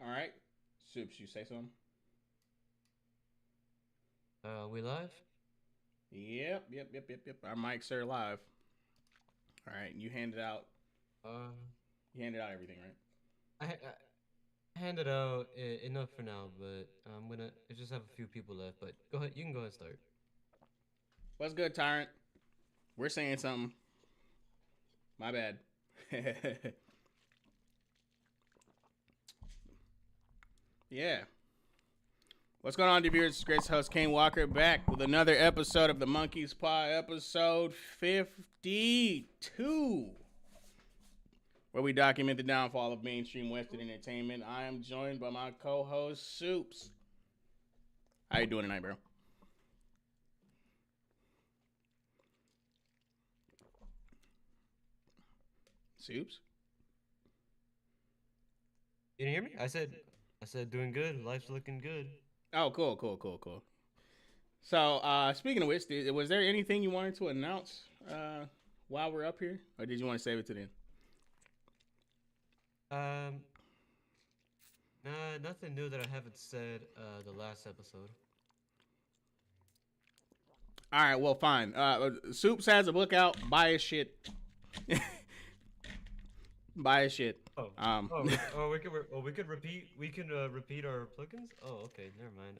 All right. Soups, you say something? We live? Yep. Our mics are live. All right. Um, You handed out everything, right? I handed out enough for now, but I just have a few people left. But go ahead, you can go ahead and start. What's good, Tyrant? We're saying something. My bad. Yeah. What's going on, viewers? It's Grace host Kaine Walker back with another episode of the Monkey Paw, episode 52, where we document the downfall of mainstream Western entertainment. I am joined by my co-host Soups. How you doing tonight, bro? Soups? You didn't hear me? I said doing good. Life's looking good. Oh, cool. So, speaking of which, was there anything you wanted to announce while we're up here, or did you want to save it to then? Um, nah, nothing new that I haven't said the last episode. All right, well, fine. Soups has a book out. Buy his shit. Buy his shit. We could repeat our plugins. Oh, okay, never mind.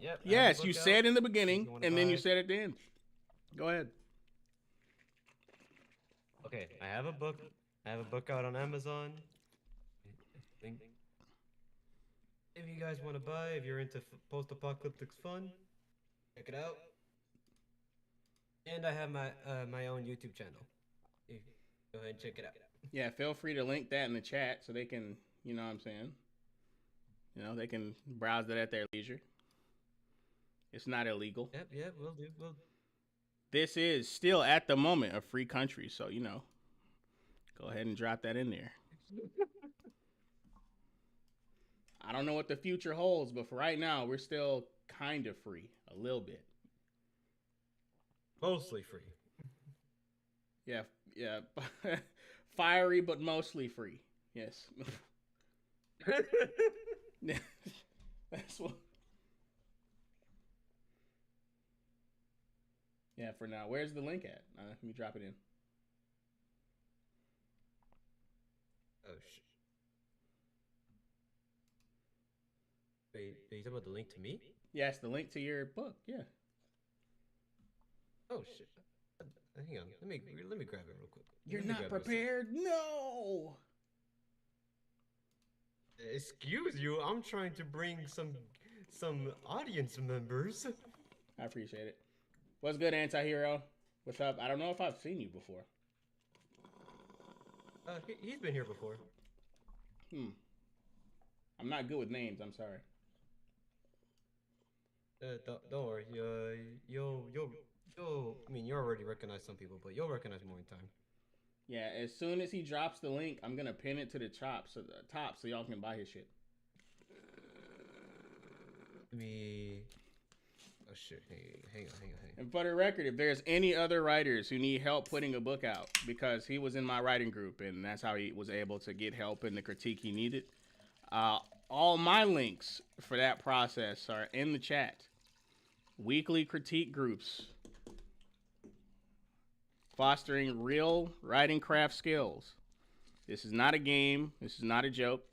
Yep, I have a Yes, you book out. said in the If you beginning, want to and then you buy. said at the end. Go ahead. Okay, I have a book. I have a book out on Amazon. I think if you guys want to buy, if you're into post-apocalyptic fun, check it out. And I have my own YouTube channel. You go ahead and check it out. Yeah, feel free to link that in the chat so they can, you know what I'm saying? They can browse that at their leisure. It's not illegal. Yep, we'll do. We'll. This is still at the moment a free country, so go ahead and drop that in there. I don't know what the future holds, but for right now, we're still kind of free, a little bit. Mostly free. Yeah. Fiery, but mostly free. Yes. That's what. Yeah, for now. Where's the link at? Let me drop it in. Oh shit. Wait, are you talking about the link to me? Yes, the link to your book. Yeah. Oh shit. Hang on. Let me grab it real quick. You're Let me not grab it a sec. prepared? No! Excuse you. I'm trying to bring some audience members. I appreciate it. What's good, anti-hero? What's up? I don't know if I've seen you before. He's been here before. Hmm. I'm not good with names. I'm sorry. Don't worry. You'll. I mean, you already recognize some people, but you'll recognize more in time. Yeah, as soon as he drops the link, I'm gonna pin it to the top, so y'all can buy his shit. Let me. Oh shit! Hang on. And for the record, if there's any other writers who need help putting a book out, because he was in my writing group and that's how he was able to get help and the critique he needed, all my links for that process are in the chat. Weekly critique groups, fostering real writing craft skills. This is not a game. This is not a joke.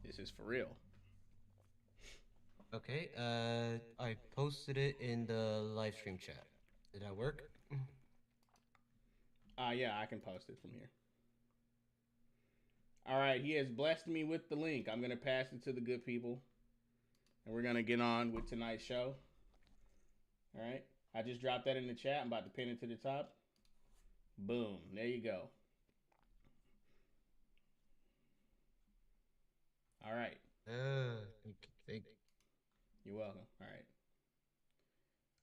This is for real. Okay. I posted it in the live stream chat. Did that work? Yeah, I can post it from here. All right, he has blessed me with the link. I'm going to pass it to the good people. And we're going to get on with tonight's show. All right. I just dropped that in the chat. I'm about to pin it to the top. Boom. There you go. All right. Thank. You're welcome. All right.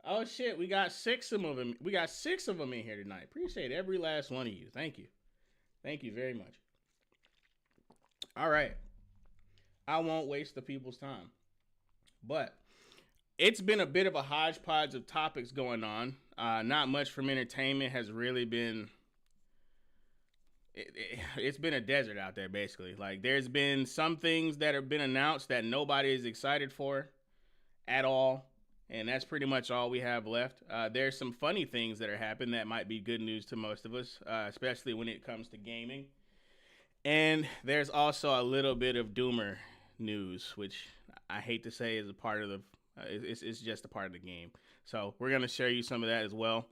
Oh shit, we got six of them. We got six of them in here tonight. Appreciate every last one of you. Thank you. Thank you very much. All right. I won't waste the people's time. But it's been a bit of a hodgepodge of topics going on. Not much from entertainment has really been it's been a desert out there, basically. Like, there's been some things that have been announced that nobody is excited for at all, and that's pretty much all we have left. There's some funny things that are happening that might be good news to most of us, especially when it comes to gaming. And there's also a little bit of doomer news, which I hate to say is a part of the. It's just a part of the game. So we're gonna share you some of that as well.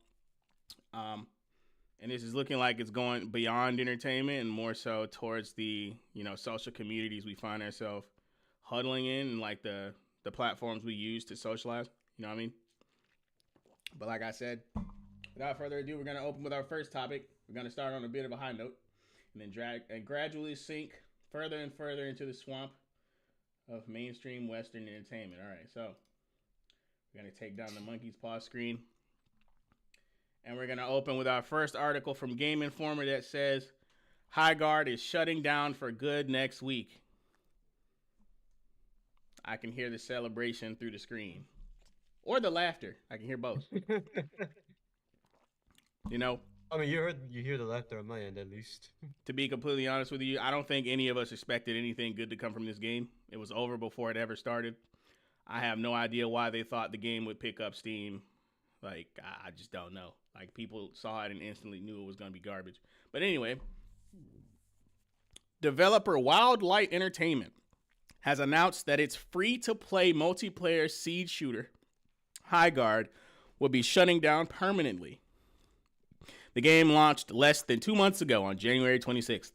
And this is looking like it's going beyond entertainment and more so towards the social communities we find ourselves huddling in, and like the platforms we use to socialize. You know what I mean? But like I said, without further ado, we're gonna open with our first topic. We're gonna start on a bit of a high note, and then gradually sink further and further into the swamp of mainstream Western entertainment. All right, so we're gonna take down the Monkey Paw screen. And we're going to open with our first article from Game Informer that says, High Guard is shutting down for good next week. I can hear the celebration through the screen. Or the laughter. I can hear both. You know? I mean, you hear the laughter on my end, at least. To be completely honest with you, I don't think any of us expected anything good to come from this game. It was over before it ever started. I have no idea why they thought the game would pick up steam. Like, I just don't know. Like, people saw it and instantly knew it was going to be garbage. But anyway, developer Wildlight Entertainment has announced that its free-to-play multiplayer siege shooter, High Guard, will be shutting down permanently. The game launched less than 2 months ago on January 26th.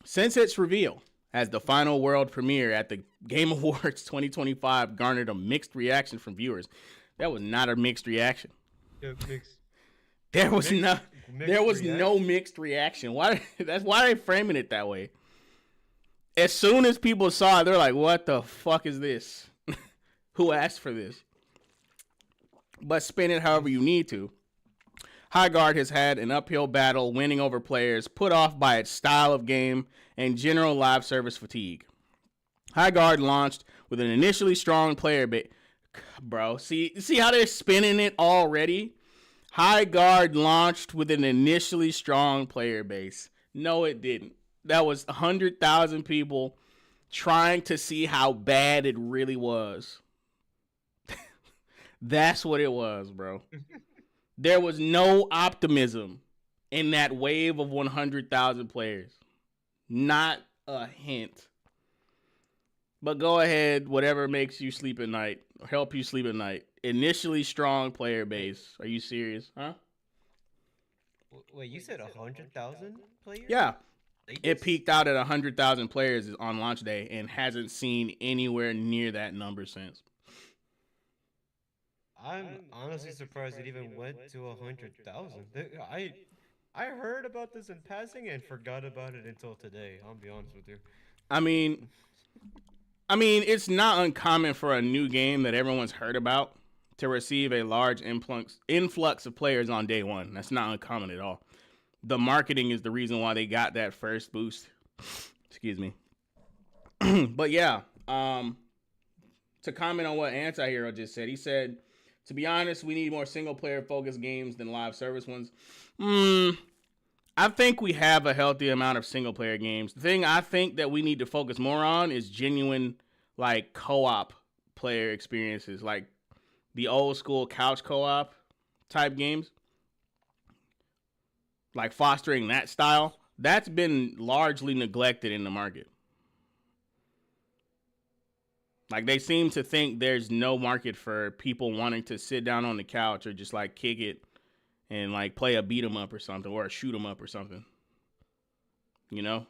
Since its reveal as the final world premiere at the Game Awards 2025 garnered a mixed reaction from viewers. That was not a mixed reaction. There was no mixed reaction. Why? That's why they framing it that way. As soon as people saw it, they're like, "What the fuck is this? Who asked for this?" But spin it however you need to. High Guard has had an uphill battle winning over players put off by its style of game and general live service fatigue. High Guard launched with an initially strong player base. Bro, see how they're spinning it already? High Guard launched with an initially strong player base. No, it didn't. That was 100,000 people trying to see how bad it really was. That's what it was, bro. There was no optimism in that wave of 100,000 players. Not a hint. But go ahead, whatever makes you sleep at night, or help you sleep at night. Initially strong player base. Are you serious? Huh? Wait, you said 100,000 players? Yeah. It peaked out at 100,000 players on launch day and hasn't seen anywhere near that number since. I'm honestly surprised it even went to 100,000. I heard about this in passing and forgot about it until today. I'll be honest with you. I mean, it's not uncommon for a new game that everyone's heard about to receive a large influx of players on day one. That's not uncommon at all. The marketing is the reason why they got that first boost. Excuse me. But yeah, to comment on what Antihero just said, he said, to be honest, we need more single-player focused games than live service ones. I think we have a healthy amount of single-player games. The thing I think that we need to focus more on is genuine, like, co-op player experiences, like the old-school couch co-op type games. Like fostering that style. That's been largely neglected in the market. Like, they seem to think there's no market for people wanting to sit down on the couch or just, like, kick it and, like, play a beat 'em up or something, or a shoot 'em up or something. You know?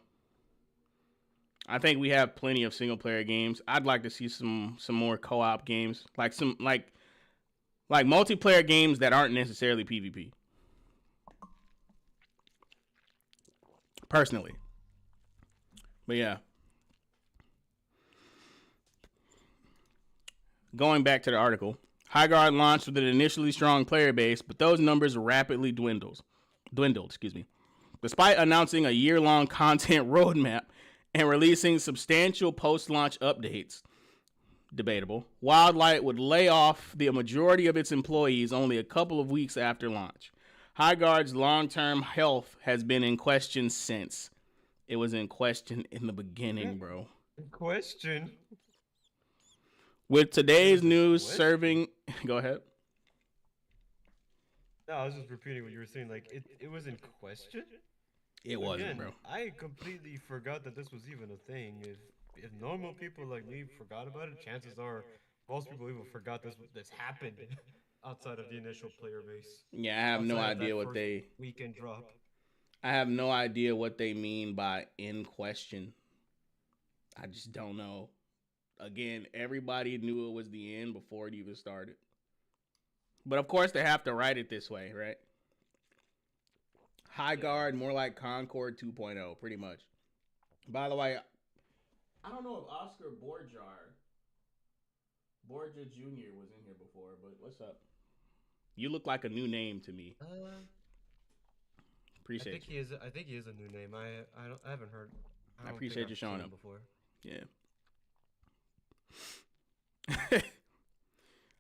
I think we have plenty of single-player games. I'd like to see some more co-op games. Like, some, like multiplayer games that aren't necessarily PvP. Personally. But, yeah. Going back to the article, High Guard launched with an initially strong player base, but those numbers rapidly dwindled. Despite announcing a year-long content roadmap and releasing substantial post-launch updates, debatable, Wildlight would lay off the majority of its employees only a couple of weeks after launch. Highguard's long-term health has been in question since. It was in question in the beginning, bro. Question. With today's news Question? serving... Go ahead. No, I was just repeating what you were saying. Like, it was in question? It wasn't, Again, bro. I completely forgot that this was even a thing. If normal people like me forgot about it, chances are most people even forgot this happened outside of the initial player base. Yeah, I have no Outside of idea that what first they... weekend drop. I have no idea what they mean by in question. I just don't know. Again, everybody knew it was the end before it even started. But of course, they have to write it this way, right? High Guard, more like Concord 2.0, pretty much. By the way, I don't know if Oscar Borgia Jr. was in here before, but what's up? You look like a new name to me. Appreciate you. I think he is a new name. I haven't heard. I appreciate you showing up before. Yeah.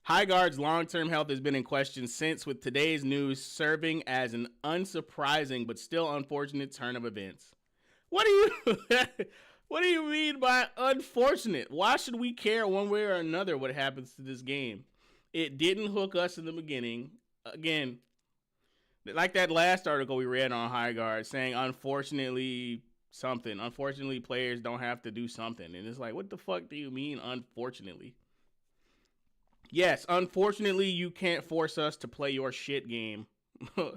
Highguard's long-term health has been in question since, with today's news serving as an unsurprising but still unfortunate turn of events. What do you mean by unfortunate? Why should we care one way or another what happens to this game? It didn't hook us in the beginning. Again, like that last article we read on Highguard saying unfortunately something. Unfortunately, players don't have to do something. And it's like, what the fuck do you mean unfortunately? Yes, unfortunately, you can't force us to play your shit game.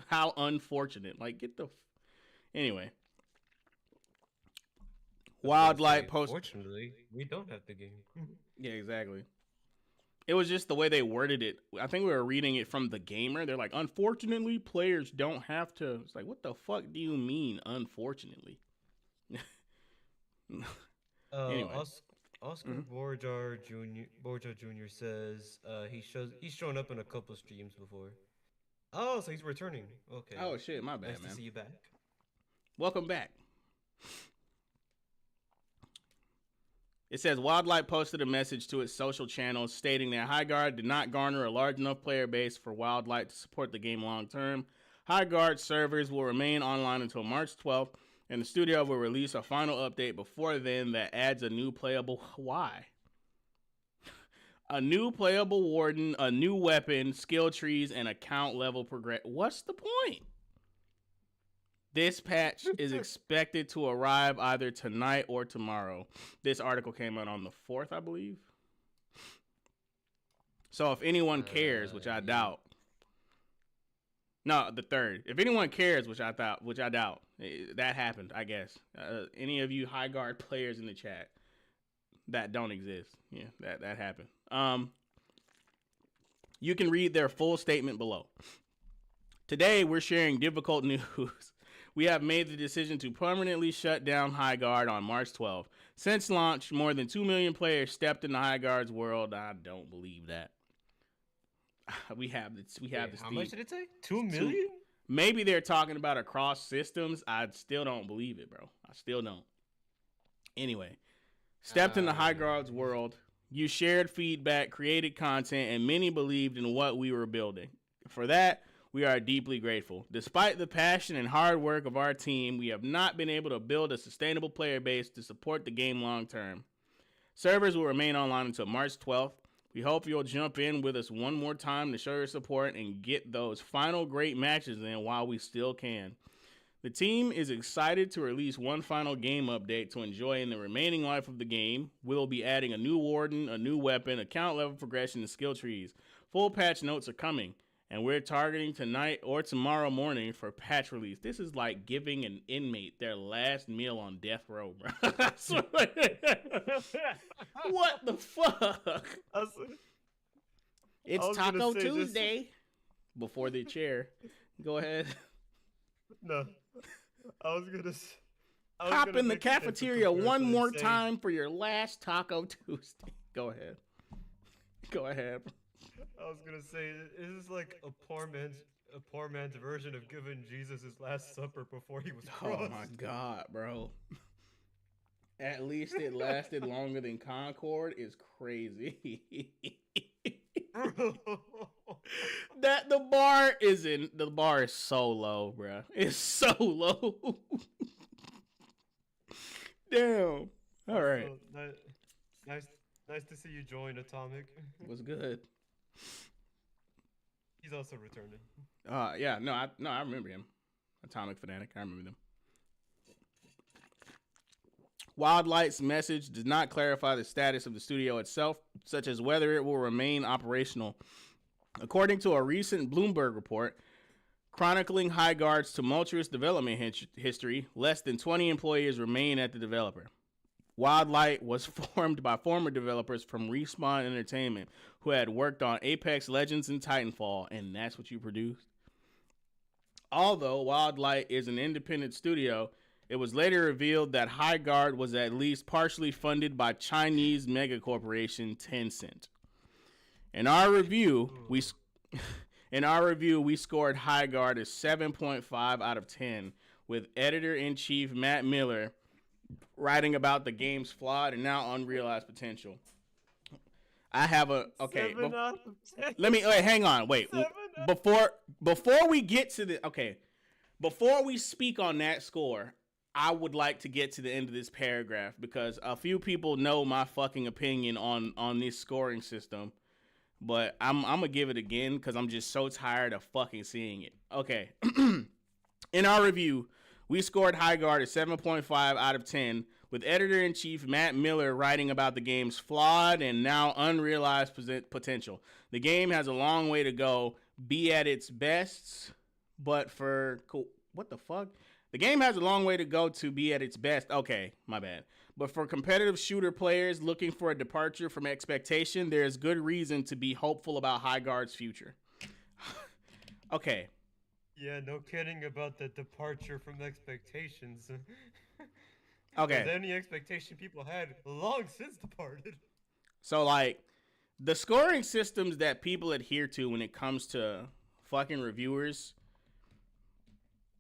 How unfortunate. Like, get the... Anyway. Wildlight post... Fortunately, we don't have the game. Yeah, exactly. It was just the way they worded it. I think we were reading it from The Gamer. They're like, unfortunately, players don't have to... It's like, what the fuck do you mean, unfortunately? Anyway. Oscar Borgia Jr. says he's shown up in a couple streams before. Oh, so he's returning. Okay. Oh shit, my bad, nice man. to see you back. Welcome back. It says Wildlight posted a message to its social channels stating that Highguard did not garner a large enough player base for Wildlight to support the game long term. Highguard servers will remain online until March 12th. And the studio will release a final update before then that adds a new playable... Why? A new playable warden, a new weapon, skill trees, and account level progress. What's the point? This patch is expected to arrive either tonight or tomorrow. This article came out on the 4th, I believe. So if anyone cares, which I doubt... No, the 3rd. If anyone cares, which I doubt, that happened, I guess. Any of you Highguard players in the chat that don't exist, yeah, that happened. You can read their full statement below. Today, we're sharing difficult news. We have made the decision to permanently shut down Highguard on March 12th. Since launch, more than 2 million players stepped into Highguard's world. I don't believe that. We have this. How much did it say? 2 million? Maybe they're talking about across systems. I still don't believe it, bro. I still don't. Anyway, stepped into Highguard's world. You shared feedback, created content, and many believed in what we were building. For that, we are deeply grateful. Despite the passion and hard work of our team, we have not been able to build a sustainable player base to support the game long term. Servers will remain online until March 12th. We hope you'll jump in with us one more time to show your support and get those final great matches in while we still can. The team is excited to release one final game update to enjoy in the remaining life of the game. We'll be adding a new warden, a new weapon, account level progression, and skill trees. Full patch notes are coming, and we're targeting tonight or tomorrow morning for patch release. This is like giving an inmate their last meal on death row, bro. What the fuck? It's Taco Tuesday. Before the chair. Go ahead. No. I was gonna hop in the cafeteria one more time for your last Taco Tuesday. Go ahead. Go ahead. I was gonna say, this is like a poor man's version of giving Jesus his last supper before he was crossed. Oh my god, bro. At least it lasted longer than Concord is crazy. That the bar is so low, bro. It's so low. Damn. All right. Also, nice, nice to see you join Atomic. What's good? He's also returning. Yeah, no, I remember him. Atomic Fanatic, I remember them. Wildlight's message does not clarify the status of the studio itself, such as whether it will remain operational. According to a recent Bloomberg report chronicling Highguard's tumultuous development history, less than 20 employees remain at the developer. Wildlight was formed by former developers from Respawn Entertainment who had worked on Apex Legends and Titanfall, and that's what you produced? Although Wildlight is an independent studio, it was later revealed that Highguard was at least partially funded by Chinese megacorporation Tencent. In our review, we scored Highguard as 7.5 out of 10, with editor-in-chief Matt Miller writing about the game's flawed and now unrealized potential. I have a okay. Let me hang on. Wait, before we get to the before we speak on that score, I would like to get to the end of this paragraph because a few people know my fucking opinion on this scoring system, but I'm gonna give it again because I'm just so tired of fucking seeing it. Okay, in our review, we scored Highguard at 7.5 out of 10, with editor-in-chief Matt Miller writing about the game's flawed and now unrealized potential. The game has a long way to go, be at its best, but for... What the fuck? The game has a long way to go to be at its best. Okay, my bad. But for competitive shooter players looking for a departure from expectation, there is good reason to be hopeful about Highguard's future. Okay. Yeah, no kidding about the departure from expectations. Okay. Because any expectation people had long since departed. So, like, the scoring systems that people adhere to when it comes to fucking reviewers,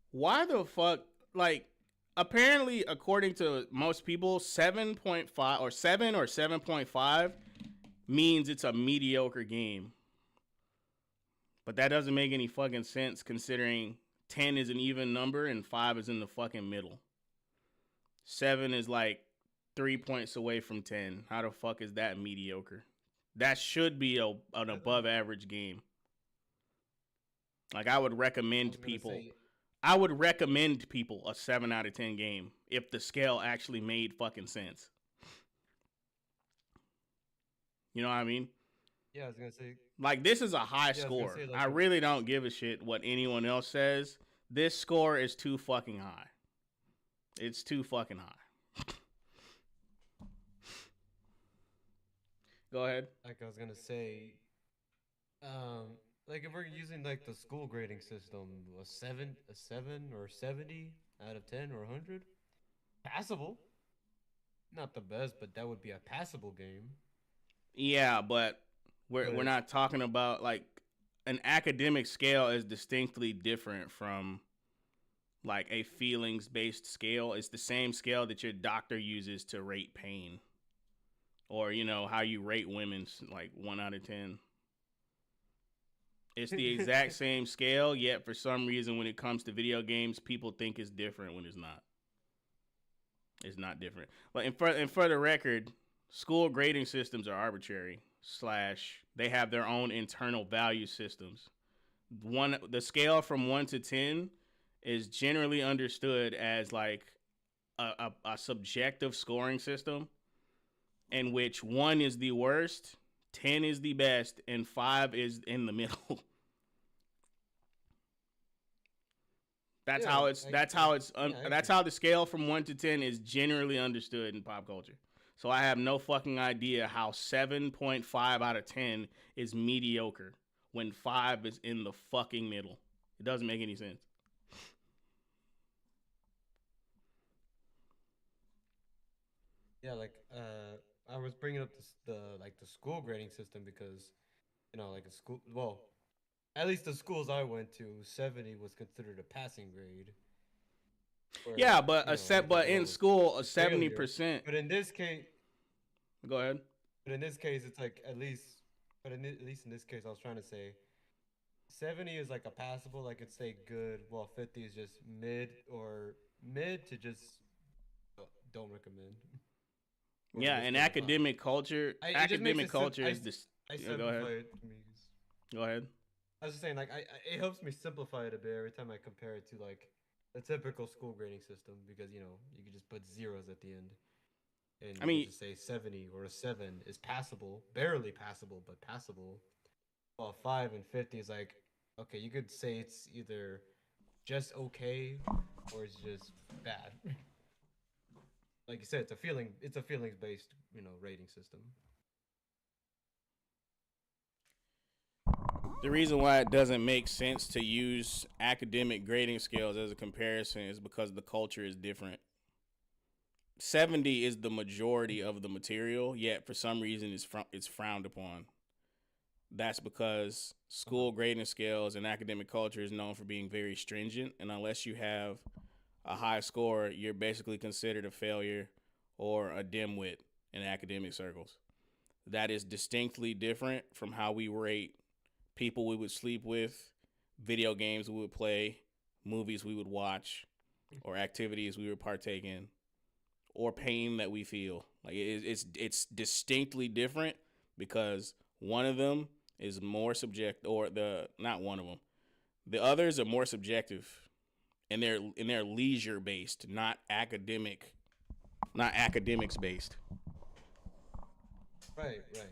why the fuck, like, apparently, according to most people, 7.5 or 7 or 7.5 means it's a mediocre game. But that doesn't make any fucking sense considering 10 is an even number and 5 is in the fucking middle. 7 is like 3 points away from 10. How the fuck is that mediocre? That should be an above average game. Like I would recommend people a 7 out of 10 game if the scale actually made fucking sense. You know what I mean? Yeah, I was gonna say. Like, this is a high score. I really don't give a shit what anyone else says. This score is too fucking high. It's too fucking high. Go ahead. Like I was gonna say, like if we're using like the school grading system, a 7 or 70 out of 10 or 100, passable. Not the best, but that would be a passable game. Yeah, but we're not talking about, like, an academic scale is distinctly different from like a feelings based scale. It's the same scale that your doctor uses to rate pain, or you know how you rate women's, like 1 out of 10. It's the exact same scale, yet for some reason when it comes to video games, people think it's different when it's not. It's not different. But and for the record, school grading systems are arbitrary. / they have their own internal value systems. The scale from 1 to 10 is generally understood as like a subjective scoring system in which 1 is the worst, 10 is the best, and 5 is in the middle. That's how the scale from 1 to 10 is generally understood in pop culture. So I have no fucking idea how 7.5 out of 10 is mediocre when 5 is in the fucking middle. It doesn't make any sense. Yeah, like I was bringing up the school grading system because, you know, like a school, well, at least the schools I went to, 70 was considered a passing grade. Where, yeah, but in school, a 70%. But in this case, go ahead. But in this case, it's like at least in this case, I was trying to say, 70 is like a passable, I could say good, while 50 is just mid or mid to just don't recommend. Or Yeah, just and never found. It just makes academic it culture is this. I Yeah, go ahead. simplify it to me. Go ahead. I was just saying, like, it helps me simplify it a bit every time I compare it to like the typical school grading system because you can just put zeros at the end and I you can mean, just say 70 or a 7 is passable, barely passable, but passable. While 5 and 50 is like, okay, you could say it's either just okay or it's just bad. Like you said, it's a feelings based, rating system. the reason why it doesn't make sense to use academic grading scales as a comparison is because the culture is different. 70 is the majority of the material, yet for some reason it's frowned upon. That's because school grading scales and academic culture is known for being very stringent, and unless you have a high score, you're basically considered a failure or a dimwit in academic circles. That is distinctly different from how we rate people we would sleep with, video games we would play, movies we would watch, or activities we would partake in, or pain that we feel. Like it's distinctly different because one of them is more subject, or the not one of them. The others are more subjective, and they're leisure based, not academics based. Right, right.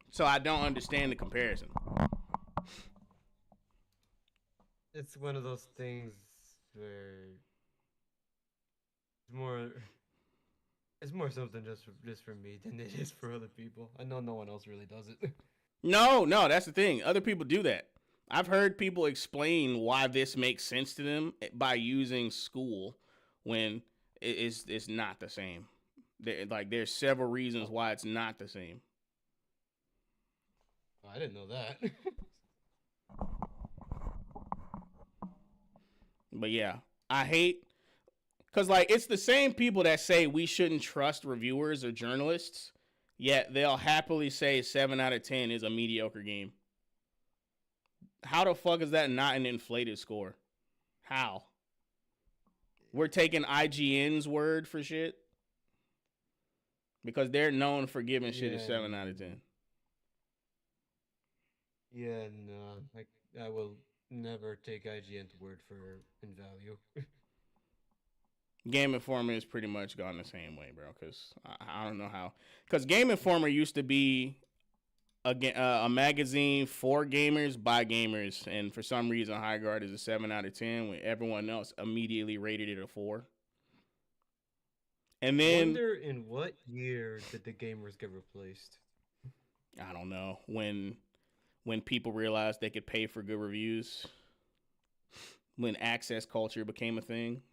So I don't understand the comparison. It's one of those things where it's more it's more something just for me than it is for other people. I know no one else really does it. No, that's the thing. Other people do that. I've heard people explain why this makes sense to them by using school when it's not the same. There's several reasons why it's not the same. I didn't know that. But yeah, I hate because it's the same people that say we shouldn't trust reviewers or journalists, yet they'll happily say 7 out of 10 is a mediocre game. How the fuck is that not an inflated score? How? We're taking IGN's word for shit because they're known for giving shit a 7 out of 10. Yeah, no, I will never take IGN's word for in value. Game Informer has pretty much gone the same way, bro. Because I don't know how. Because Game Informer used to be a magazine for gamers by gamers, and for some reason, High Guard is a 7 out of 10 when everyone else immediately rated it a 4. And I then wonder in what year did the gamers get replaced? I don't know when people realized they could pay for good reviews, when access culture became a thing,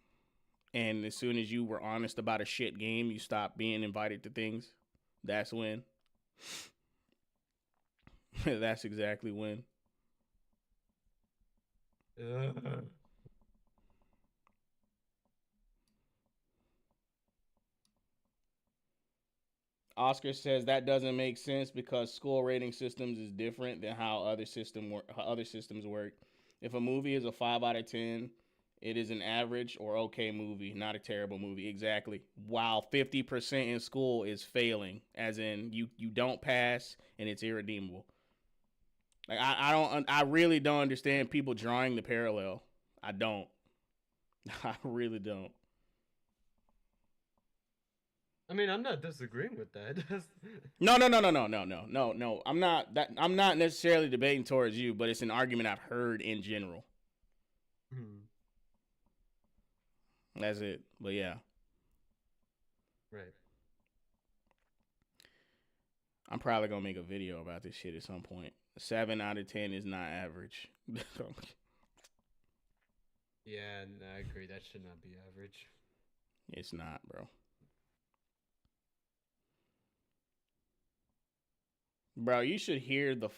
and as soon as you were honest about a shit game, you stopped being invited to things. That's when. That's exactly when. Oscar says that doesn't make sense because school rating systems is different than how other systems work. If a movie is a 5 out of 10, it is an average or okay movie, not a terrible movie. Exactly. While 50% in school is failing, as in you don't pass and it's irredeemable. Like I really don't understand people drawing the parallel. I don't. I really don't. I mean, I'm not disagreeing with that. No. I'm not necessarily debating towards you, but it's an argument I've heard in general. That's it. But yeah. Right. I'm probably gonna make a video about this shit at some point. 7 out of 10 is not average. Yeah, I agree. That should not be average. It's not, bro. Bro, you should hear the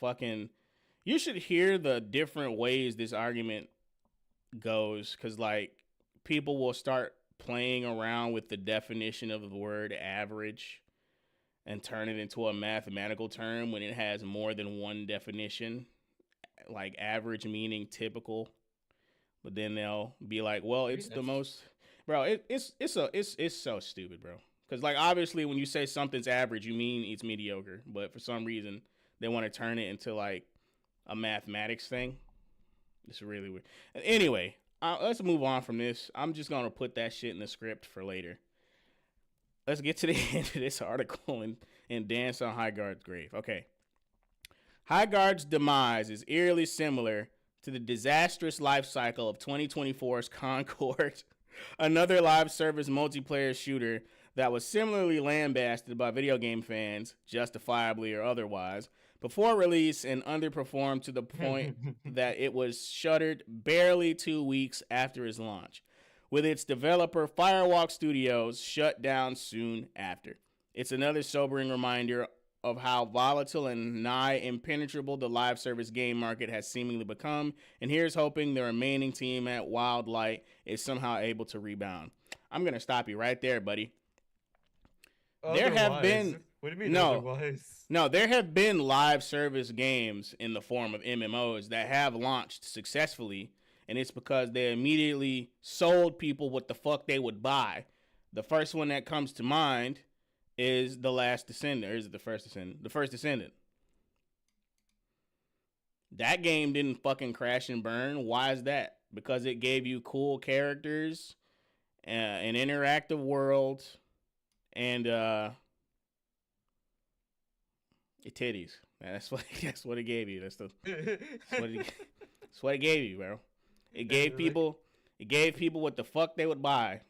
different ways this argument goes, because people will start playing around with the definition of the word average and turn it into a mathematical term when it has more than one definition. like average meaning typical, but then they'll be like, well, it's the most, bro. It's so stupid, bro. Because like obviously when you say something's average, you mean it's mediocre, but for some reason they want to turn it into like a mathematics thing. It's really weird. Anyway, let's move on from this. I'm just gonna put that shit in the script for later. Let's get to the end of this article and dance on Highguard's grave. Okay. Highguard's demise is eerily similar to the disastrous life cycle of 2024's Concord, another live service multiplayer shooter that was similarly lambasted by video game fans, justifiably or otherwise, before release and underperformed to the point that it was shuttered barely 2 weeks after its launch, with its developer Firewalk Studios shut down soon after. It's another sobering reminder of how volatile and nigh impenetrable the live service game market has seemingly become, and here's hoping the remaining team at Wildlight is somehow able to rebound. I'm going to stop you right there, buddy. There have been... What do you mean otherwise? No, there have been live service games in the form of MMOs that have launched successfully, and it's because they immediately sold people what the fuck they would buy. The first one that comes to mind is The Last Descendant. Or is it The First Descendant? The First Descendant. That game didn't fucking crash and burn. Why is that? Because it gave you cool characters, an interactive world, and titties. That's what it gave you. That's what it gave you, bro. It gave people what the fuck they would buy.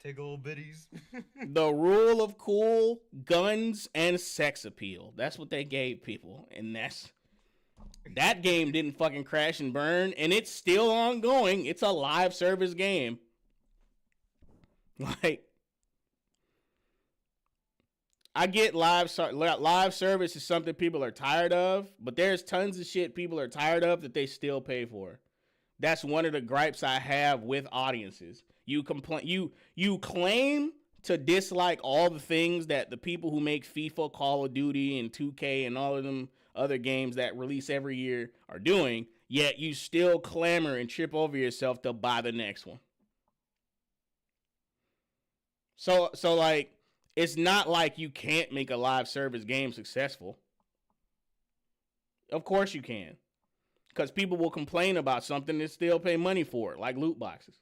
Take old biddies. The rule of cool, guns, and sex appeal. That's what they gave people, and that game didn't fucking crash and burn, and it's still ongoing. It's a live service game. Like, I get live service is something people are tired of, but there's tons of shit people are tired of that they still pay for. That's one of the gripes I have with audiences. You claim to dislike all the things that the people who make FIFA, Call of Duty, and 2K and all of them other games that release every year are doing, yet you still clamor and trip over yourself to buy the next one. So like, it's not like you can't make a live service game successful. Of course you can. Because people will complain about something and still pay money for it, like loot boxes.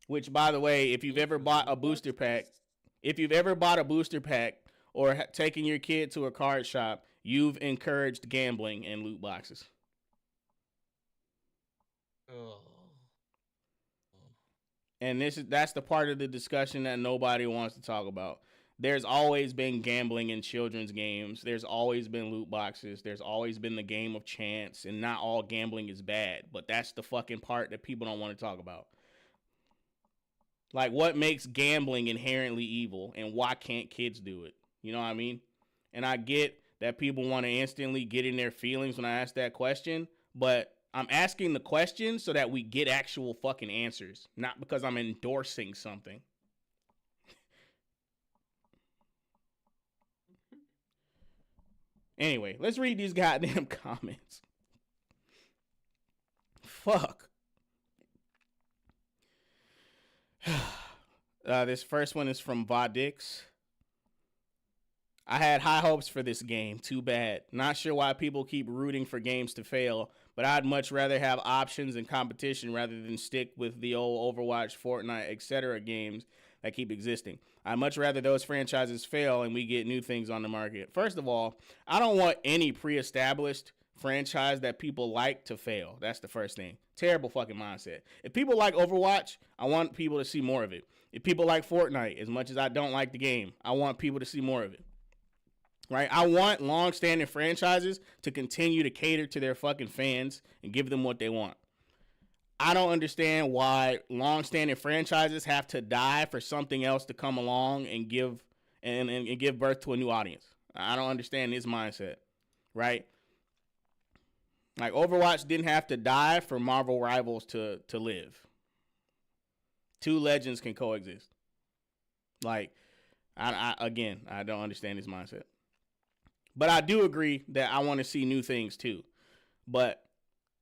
Which, by the way, if you've ever bought a booster pack or taken your kid to a card shop, you've encouraged gambling and loot boxes. Oh. And that's the part of the discussion that nobody wants to talk about. There's always been gambling in children's games. There's always been loot boxes. There's always been the game of chance. And not all gambling is bad. But that's the fucking part that people don't want to talk about. Like, what makes gambling inherently evil? And why can't kids do it? You know what I mean? And I get that people want to instantly get in their feelings when I ask that question. But I'm asking the question so that we get actual fucking answers. Not because I'm endorsing something. Anyway, let's read these goddamn comments. Fuck. This first one is from Vadix. I had high hopes for this game. Too bad. Not sure why people keep rooting for games to fail, but I'd much rather have options and competition rather than stick with the old Overwatch, Fortnite, etc. games that keep existing. I'd much rather those franchises fail and we get new things on the market. First of all, I don't want any pre-established franchise that people like to fail. That's the first thing. Terrible fucking mindset. If people like Overwatch, I want people to see more of it. If people like Fortnite, as much as I don't like the game, I want people to see more of it. Right? I want long-standing franchises to continue to cater to their fucking fans and give them what they want. I don't understand why long-standing franchises have to die for something else to come along and give birth to a new audience. I don't understand this mindset, right? Like, Overwatch didn't have to die for Marvel Rivals to live. Two legends can coexist. Like, I don't understand this mindset. But I do agree that I want to see new things too. But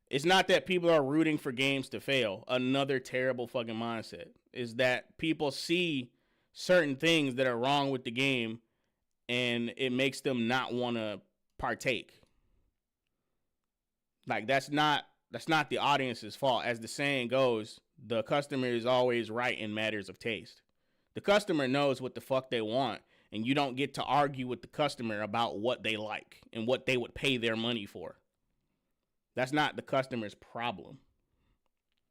it's not that people are rooting for games to fail. Another terrible fucking mindset is that people see certain things that are wrong with the game and it makes them not want to partake. Like that's not the audience's fault. As the saying goes, the customer is always right in matters of taste. The customer knows what the fuck they want, and you don't get to argue with the customer about what they like and what they would pay their money for. That's not the customer's problem.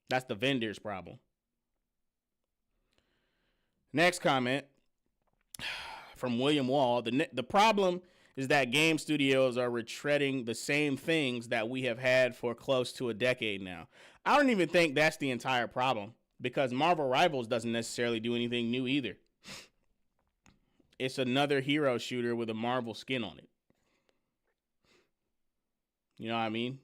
That's the vendor's problem. Next comment from William Wall. The problem is that game studios are retreading the same things that we have had for close to a decade now. I don't even think that's the entire problem, because Marvel Rivals doesn't necessarily do anything new either. It's another hero shooter with a Marvel skin on it. You know what I mean?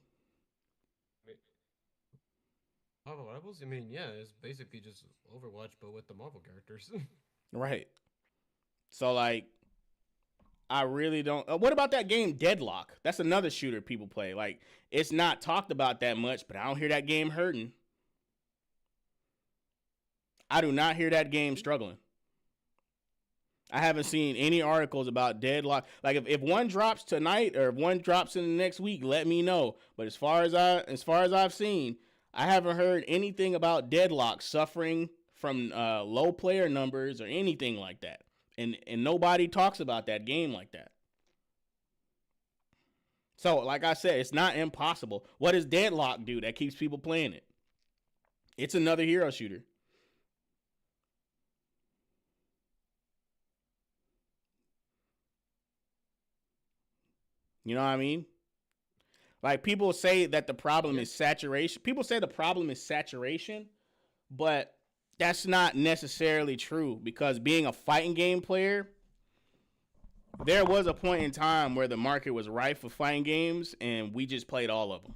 Marvel Rivals? I mean, yeah, it's basically just Overwatch, but with the Marvel characters. Right. So, like, I really don't. What about that game Deadlock? That's another shooter people play. Like, it's not talked about that much, but I don't hear that game hurting. I do not hear that game struggling. I haven't seen any articles about Deadlock. Like, if one drops tonight or if one drops in the next week, let me know. But as far as I've seen, I haven't heard anything about Deadlock suffering from low player numbers or anything like that. And nobody talks about that game like that. So, like I said, it's not impossible. What does Deadlock do that keeps people playing it? It's another hero shooter. You know what I mean? Like, people say that the problem is saturation. People say the problem is saturation, but that's not necessarily true, because being a fighting game player, there was a point in time where the market was rife for fighting games, and we just played all of them.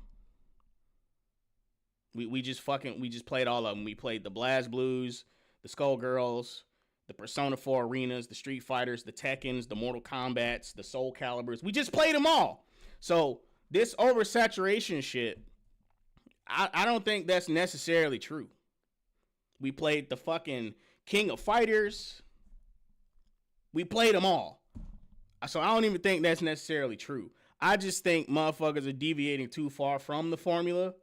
We just played all of them. We played the Blast Blues, the Skullgirls, the Persona 4 Arenas, the Street Fighters, the Tekkens, the Mortal Kombats, the Soul Calibers. We just played them all. So this oversaturation shit, I don't think that's necessarily true. We played the fucking King of Fighters. We played them all. So I don't even think that's necessarily true. I just think motherfuckers are deviating too far from the formula,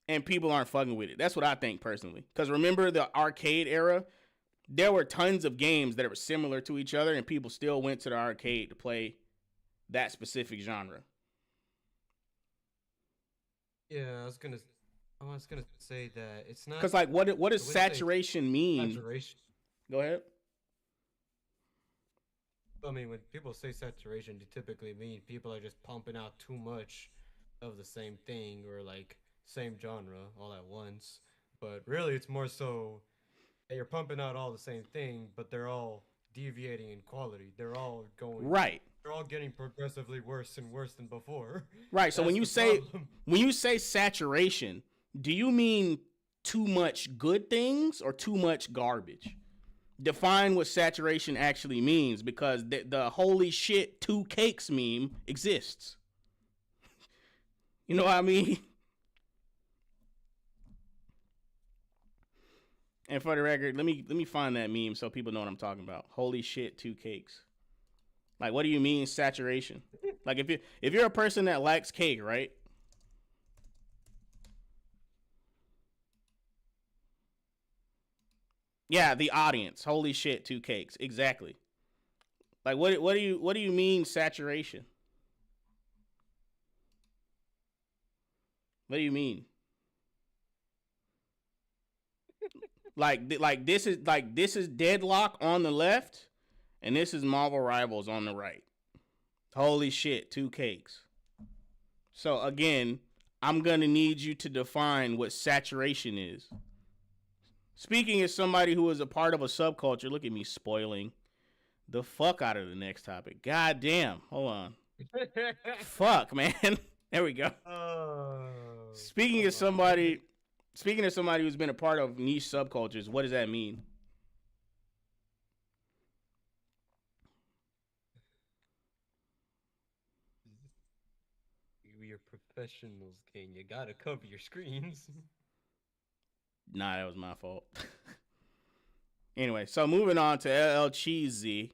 and people aren't fucking with it. That's what I think personally. Because remember the arcade era? There were tons of games that were similar to each other, and people still went to the arcade to play that specific genre. Yeah, I was gonna say that it's not, because, like, what does saturation mean? Saturation. Go ahead. I mean, when people say saturation, they typically mean people are just pumping out too much of the same thing, or like same genre all at once. But really, it's more so that you're pumping out all the same thing, but they're all deviating in quality. They're all going right. They're all getting progressively worse and worse than before. Right. So when you say saturation, do you mean too much good things or too much garbage? Define what saturation actually means, because the holy shit 2 cakes meme exists. You know what I mean? And for the record, let me find that meme so people know what I'm talking about. Holy shit 2 cakes. Like, what do you mean saturation? Like, if you're a person that likes cake, right? Yeah, the audience. Holy shit 2 cakes. Exactly. Like, what do you mean saturation? What do you mean? like this is Deadlock on the left, and this is Marvel Rivals on the right. Holy shit 2 cakes. So again, I'm gonna need you to define what saturation is. Speaking as somebody who is a part of a subculture, look at me spoiling the fuck out of the next topic. God damn. Hold on. Fuck, man. There we go. Speaking as somebody who's been a part of niche subcultures, what does that mean? you're professionals, Kane. You gotta cover your screens. Nah, that was my fault. Anyway, so moving on to LL Cheesy.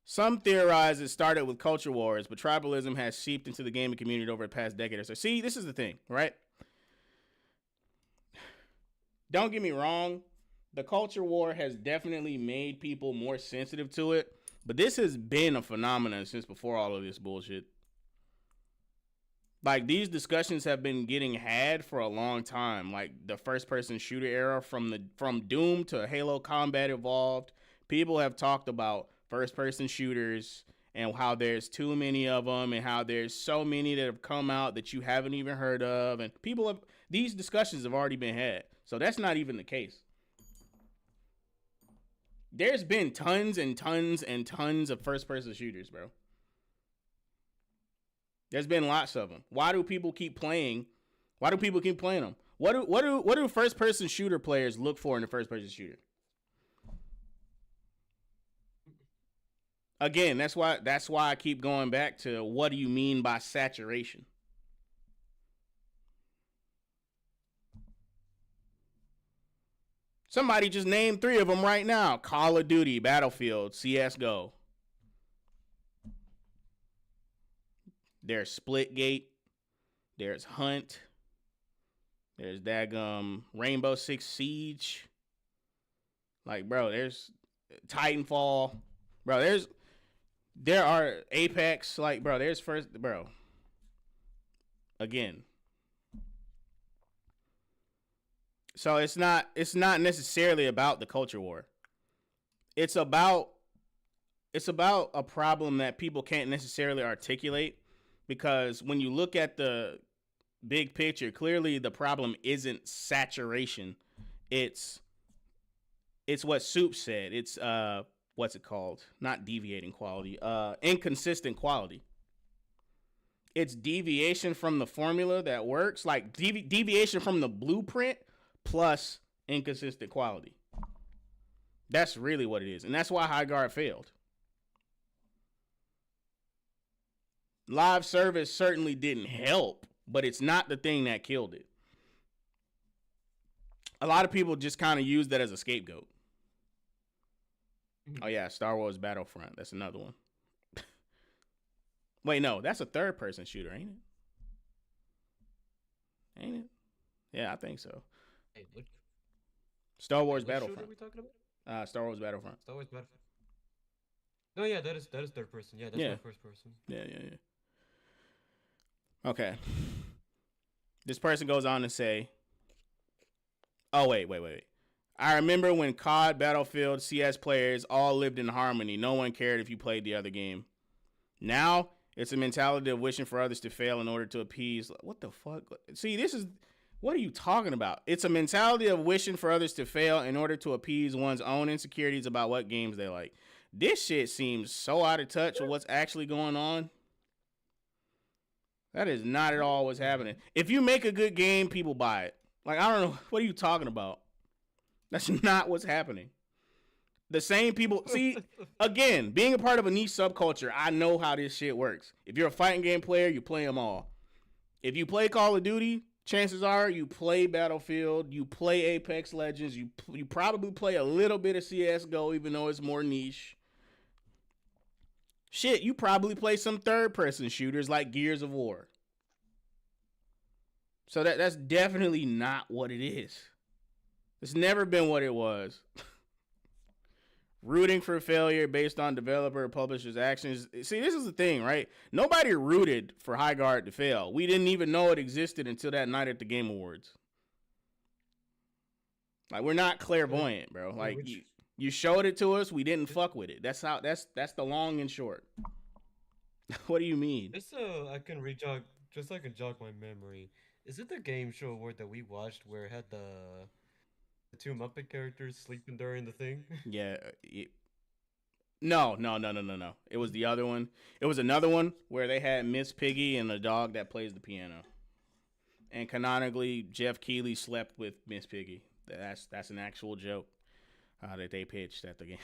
Some theorize it started with culture wars, but tribalism has seeped into the gaming community over the past decade or so. See, this is the thing, right? Don't get me wrong. The culture war has definitely made people more sensitive to it, but this has been a phenomenon since before all of this bullshit. Like, these discussions have been getting had for a long time. Like, the first-person shooter era, from Doom to Halo Combat Evolved, people have talked about first-person shooters and how there's too many of them and how there's so many that have come out that you haven't even heard of. And these discussions have already been had. So that's not even the case. There's been tons and tons and tons of first-person shooters, bro. There's been lots of them. Why do people keep playing? Why do people keep playing them? What do first-person shooter players look for in a first-person shooter? Again, that's why I keep going back to, what do you mean by saturation? Somebody just named 3 of them right now. Call of Duty, Battlefield, CSGO. There's Splitgate. There's Hunt. There's Rainbow Six Siege. Like, bro, there's Titanfall. Bro, there are Apex. Like, bro, there's bro. Again. So it's not necessarily about the culture war. It's about a problem that people can't necessarily articulate, because when you look at the big picture, clearly the problem isn't saturation. It's what Soup said. It's what's it called? Not deviating quality. Inconsistent quality. It's deviation from the formula that works, like deviation from the blueprint plus inconsistent quality. That's really what it is. And that's why High Guard failed. Live service certainly didn't help, but it's not the thing that killed it. A lot of people just kind of use that as a scapegoat. Oh yeah, Star Wars Battlefront. That's another one. Wait, no, that's a third-person shooter, ain't it? Ain't it? Yeah, I think so. Hey, Star Wars what Battlefront. shooter are we talking about? Star Wars Battlefront. Star Wars Battlefront. Oh yeah, that is third person. Yeah, that's my first person. Yeah. Okay. This person goes on to say, oh, wait. I remember when COD, Battlefield, CS players all lived in harmony. No one cared if you played the other game. Now, it's a mentality of wishing for others to fail in order to appease. What the fuck? See, what are you talking about? It's a mentality of wishing for others to fail in order to appease one's own insecurities about what games they like. This shit seems so out of touch with what's actually going on. That is not at all what's happening. If you make a good game, people buy it. Like, I don't know. What are you talking about? That's not what's happening. The same people. See, again, being a part of a niche subculture, I know how this shit works. If you're a fighting game player, you play them all. If you play Call of Duty, chances are you play Battlefield, you play Apex Legends, you probably play a little bit of CSGO, even though it's more niche. Shit, you probably play some third-person shooters like Gears of War. So that's definitely not what it is. It's never been what it was. Rooting for failure based on developer or publisher's actions. See, this is the thing, right? Nobody rooted for High Guard to fail. We didn't even know it existed until that night at the Game Awards. Like, we're not clairvoyant, bro. Like, you showed it to us, we didn't fuck with it. That's the long and short. What do you mean? Just so I can jog my memory. Is it the game show award that we watched where it had the 2 Muppet characters sleeping during the thing? Yeah. No. It was the other one. It was another one where they had Miss Piggy and the dog that plays the piano. And canonically, Jeff Keighley slept with Miss Piggy. That's an actual joke that they pitched at the game.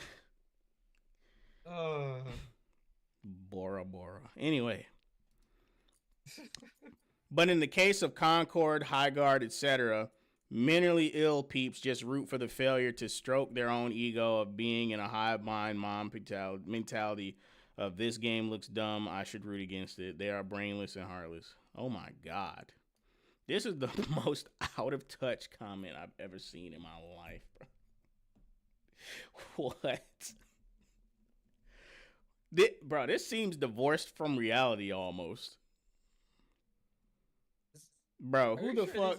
Bora Bora. Anyway. But in the case of Concord, Highguard, etc., mentally ill peeps just root for the failure to stroke their own ego of being in a hive mind mom mentality of this game looks dumb, I should root against it. They are brainless and heartless. Oh my God. This is the most out of touch comment I've ever seen in my life, bro. What? Bro, this seems divorced from reality almost. Bro, who the fuck?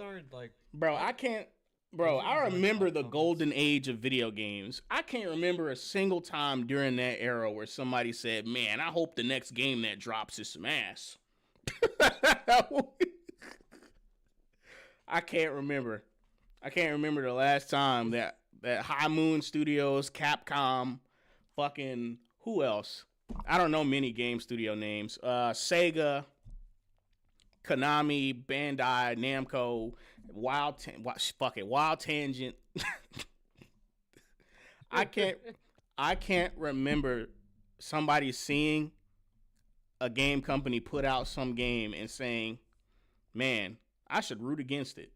Bro, I can't. Bro, I remember the golden age of video games. I can't remember a single time during that era where somebody said, man, I hope the next game that drops is some ass. I can't remember. I can't remember the last time that High Moon Studios, Capcom, fucking, who else? I don't know many game studio names. Sega, Konami, Bandai, Namco, Wild Tangent. I can't remember somebody seeing a game company put out some game and saying, man, I should root against it.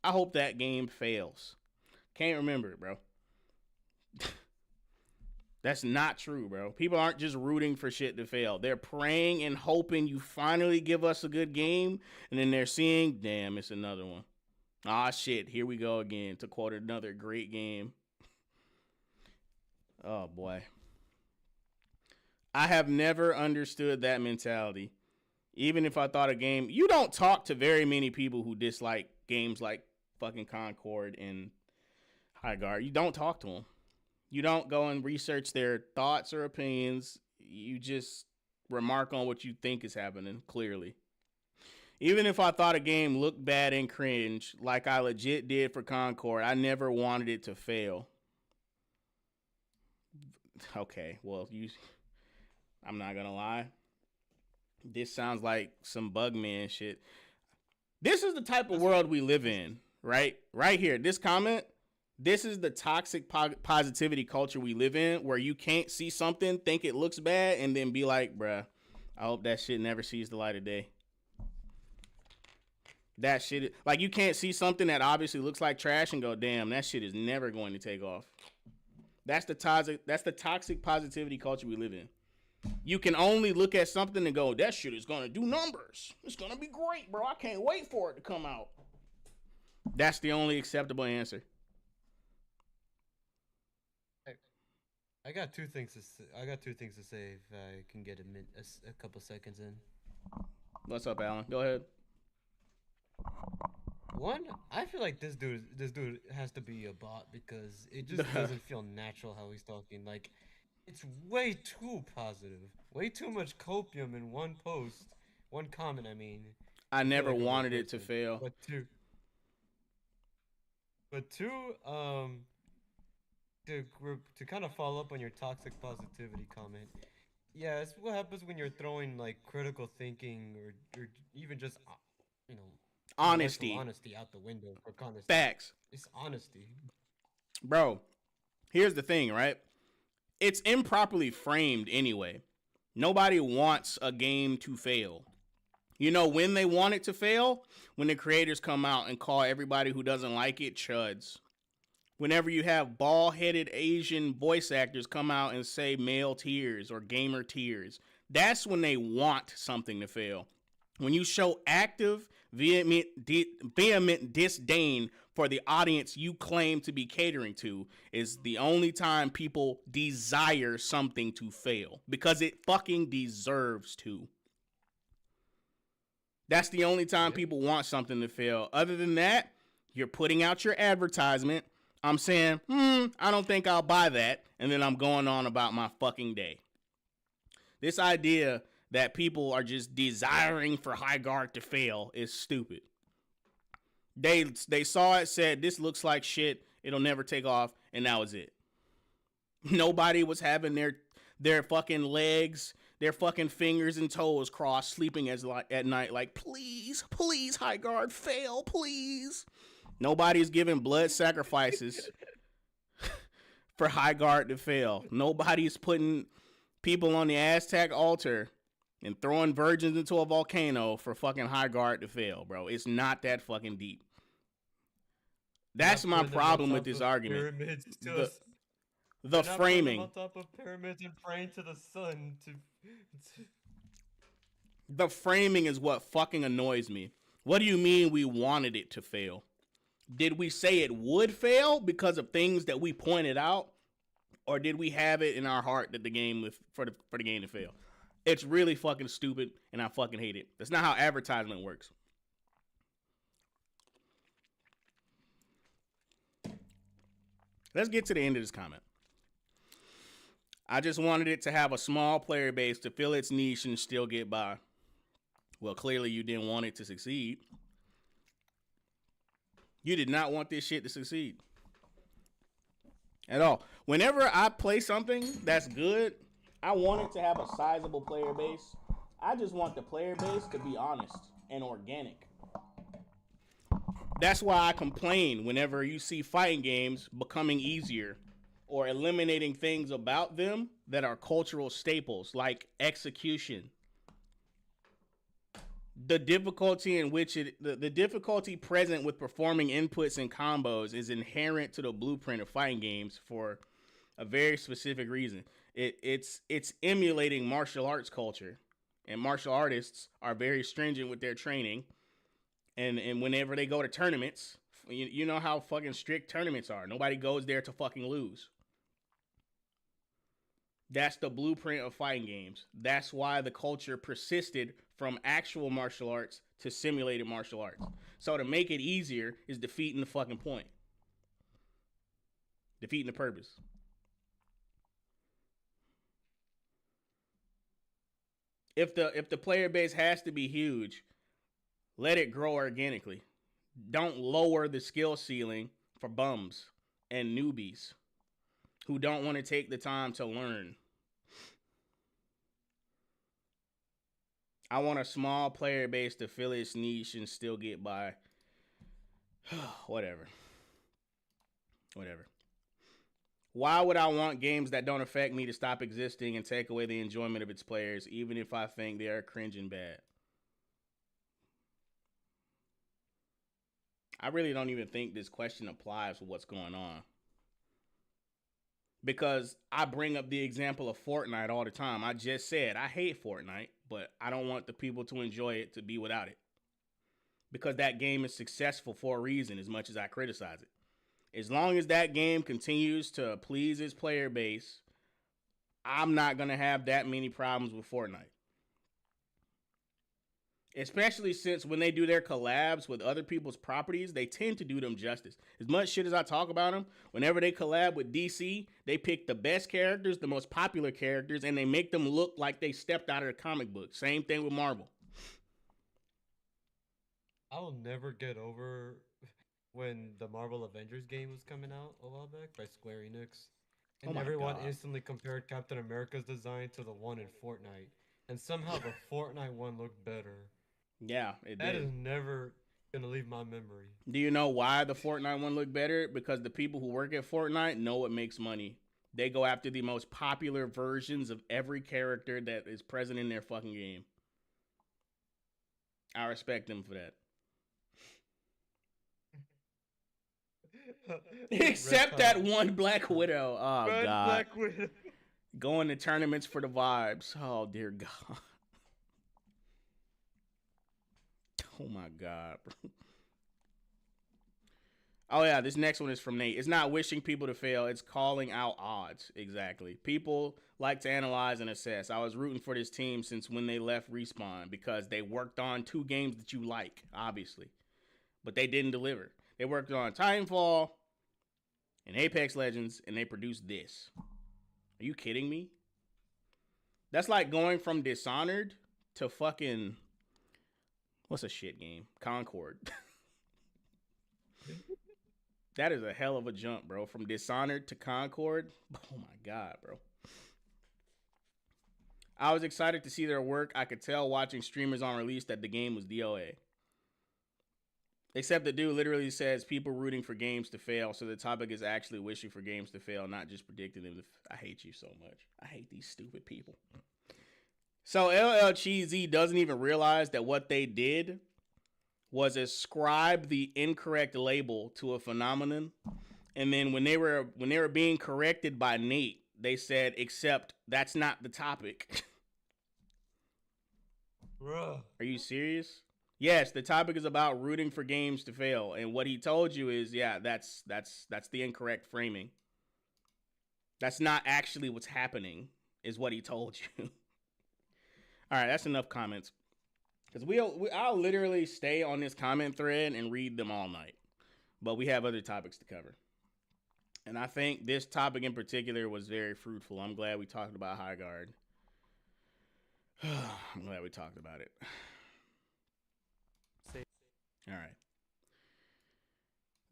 I hope that game fails. Can't remember it, bro. That's not true, bro. People aren't just rooting for shit to fail. They're praying and hoping you finally give us a good game, and then they're seeing, damn, it's another one. Ah, shit, here we go again, to quote another great game. Oh, boy. I have never understood that mentality. Even if I thought a game... You don't talk to very many people who dislike games like fucking Concord and Highguard. You don't talk to them. You don't go and research their thoughts or opinions. You just remark on what you think is happening, clearly. Even if I thought a game looked bad and cringe, like I legit did for Concord, I never wanted it to fail. Okay, well, I'm not gonna lie. This sounds like some Bugman shit. This is the type of world we live in, right? Right here, this comment... This is the toxic positivity culture we live in, where you can't see something, think it looks bad, and then be like, bruh, I hope that shit never sees the light of day. That shit, like, you can't see something that obviously looks like trash and go, damn, that shit is never going to take off. That's the toxic positivity culture we live in. You can only look at something and go, that shit is going to do numbers. It's going to be great, bro. I can't wait for it to come out. That's the only acceptable answer. I got two things to say. If I can get a couple seconds in. What's up, Alan? Go ahead. One, I feel like this dude has to be a bot because it just doesn't feel natural how he's talking. Like, it's way too positive, way too much copium in one post, one comment. I mean, I never wanted it to fail. But two, to kind of follow up on your toxic positivity comment, yeah, it's what happens when you're throwing like critical thinking or even just honesty out the window for honesty. Facts. It's honesty, bro. Here's the thing, right? It's improperly framed anyway. Nobody wants a game to fail. You know when they want it to fail? When the creators come out and call everybody who doesn't like it chuds. Whenever you have bald-headed Asian voice actors come out and say male tears or gamer tears, that's when they want something to fail. When you show active, vehement disdain for the audience you claim to be catering to is the only time people desire something to fail. Because it fucking deserves to. That's the only time people want something to fail. Other than that, you're putting out your advertisement. I'm saying, I don't think I'll buy that. And then I'm going on about my fucking day. This idea that people are just desiring for Highguard to fail is stupid. They saw it, said, this looks like shit. It'll never take off. And that was it. Nobody was having their fucking legs, their fucking fingers and toes crossed, sleeping at night like, please, Highguard, fail, please. Nobody's giving blood sacrifices for Highguard to fail. Nobody's putting people on the Aztec altar and throwing virgins into a volcano for fucking high guard to fail, bro. It's not that fucking deep. That's Not my putting them on problem with top this of argument. pyramids to The us. the They're not putting them framing. on top of pyramids and praying to the sun to. The framing is what fucking annoys me. What do you mean we wanted it to fail? Did we say it would fail because of things that we pointed out, or did we have it in our heart that the game for the game to fail? It's really fucking stupid, and I fucking hate it. That's not how advertisement works. Let's get to the end of this comment. I just wanted it to have a small player base to fill its niche and still get by. Well, clearly you didn't want it to succeed. You did not want this shit to succeed at all. Whenever I play something that's good, I want it to have a sizable player base. I just want the player base to be honest and organic. That's why I complain whenever you see fighting games becoming easier or eliminating things about them that are cultural staples like execution. The difficulty in which the difficulty present with performing inputs and combos is inherent to the blueprint of fighting games for a very specific reason. It's emulating martial arts culture, and martial artists are very stringent with their training. And whenever they go to tournaments, you know how fucking strict tournaments are. Nobody goes there to fucking lose. That's the blueprint of fighting games. That's why the culture persisted from actual martial arts to simulated martial arts. So to make it easier is defeating the fucking point. Defeating the purpose. If the player base has to be huge, let it grow organically. Don't lower the skill ceiling for bums and newbies who don't want to take the time to learn. I want a small player base to fill its niche and still get by. Whatever. Why would I want games that don't affect me to stop existing and take away the enjoyment of its players, even if I think they are cringing bad? I really don't even think this question applies to what's going on. Because I bring up the example of Fortnite all the time. I just said I hate Fortnite, but I don't want the people to enjoy it to be without it. Because that game is successful for a reason as much as I criticize it. As long as that game continues to please its player base, I'm not going to have that many problems with Fortnite. Especially since when they do their collabs with other people's properties, they tend to do them justice. As much shit as I talk about them, whenever they collab with DC, they pick the best characters, the most popular characters, and they make them look like they stepped out of the comic book. Same thing with Marvel. I'll never get over when the Marvel Avengers game was coming out a while back by Square Enix. And everyone instantly compared Captain America's design to the one in Fortnite. And somehow the Fortnite one looked better. Yeah, it did. That is never going to leave my memory. Do you know why the Fortnite one looked better? Because the people who work at Fortnite know it makes money. They go after the most popular versions of every character that is present in their fucking game. I respect them for that. Except that one Black Widow. Oh, God. Black Widow. Going to tournaments for the vibes. Oh, dear God. Oh, my God, bro. Oh, yeah, this next one is from Nate. It's not wishing people to fail. It's calling out odds. Exactly. People like to analyze and assess. I was rooting for this team since when they left Respawn because they worked on 2 games that you like, obviously. But they didn't deliver. They worked on Titanfall and Apex Legends, and they produced this. Are you kidding me? That's like going from Dishonored to fucking... What's a shit game? Concord. That is a hell of a jump, bro. From Dishonored to Concord. Oh my God, bro. I was excited to see their work. I could tell watching streamers on release that the game was DOA. Except the dude literally says people rooting for games to fail. So the topic is actually wishing for games to fail, not just predicting them to I hate you so much. I hate these stupid people. So LL Cheesy doesn't even realize that what they did was ascribe the incorrect label to a phenomenon, and then when they were being corrected by Nate, they said, "Except that's not the topic." Bruh. Are you serious? Yes, the topic is about rooting for games to fail, and what he told you is, yeah, that's the incorrect framing. That's not actually what's happening, is what he told you. All right, that's enough comments. Because I'll literally stay on this comment thread and read them all night. But we have other topics to cover. And I think this topic in particular was very fruitful. I'm glad we talked about High Guard. I'm glad we talked about it. All right.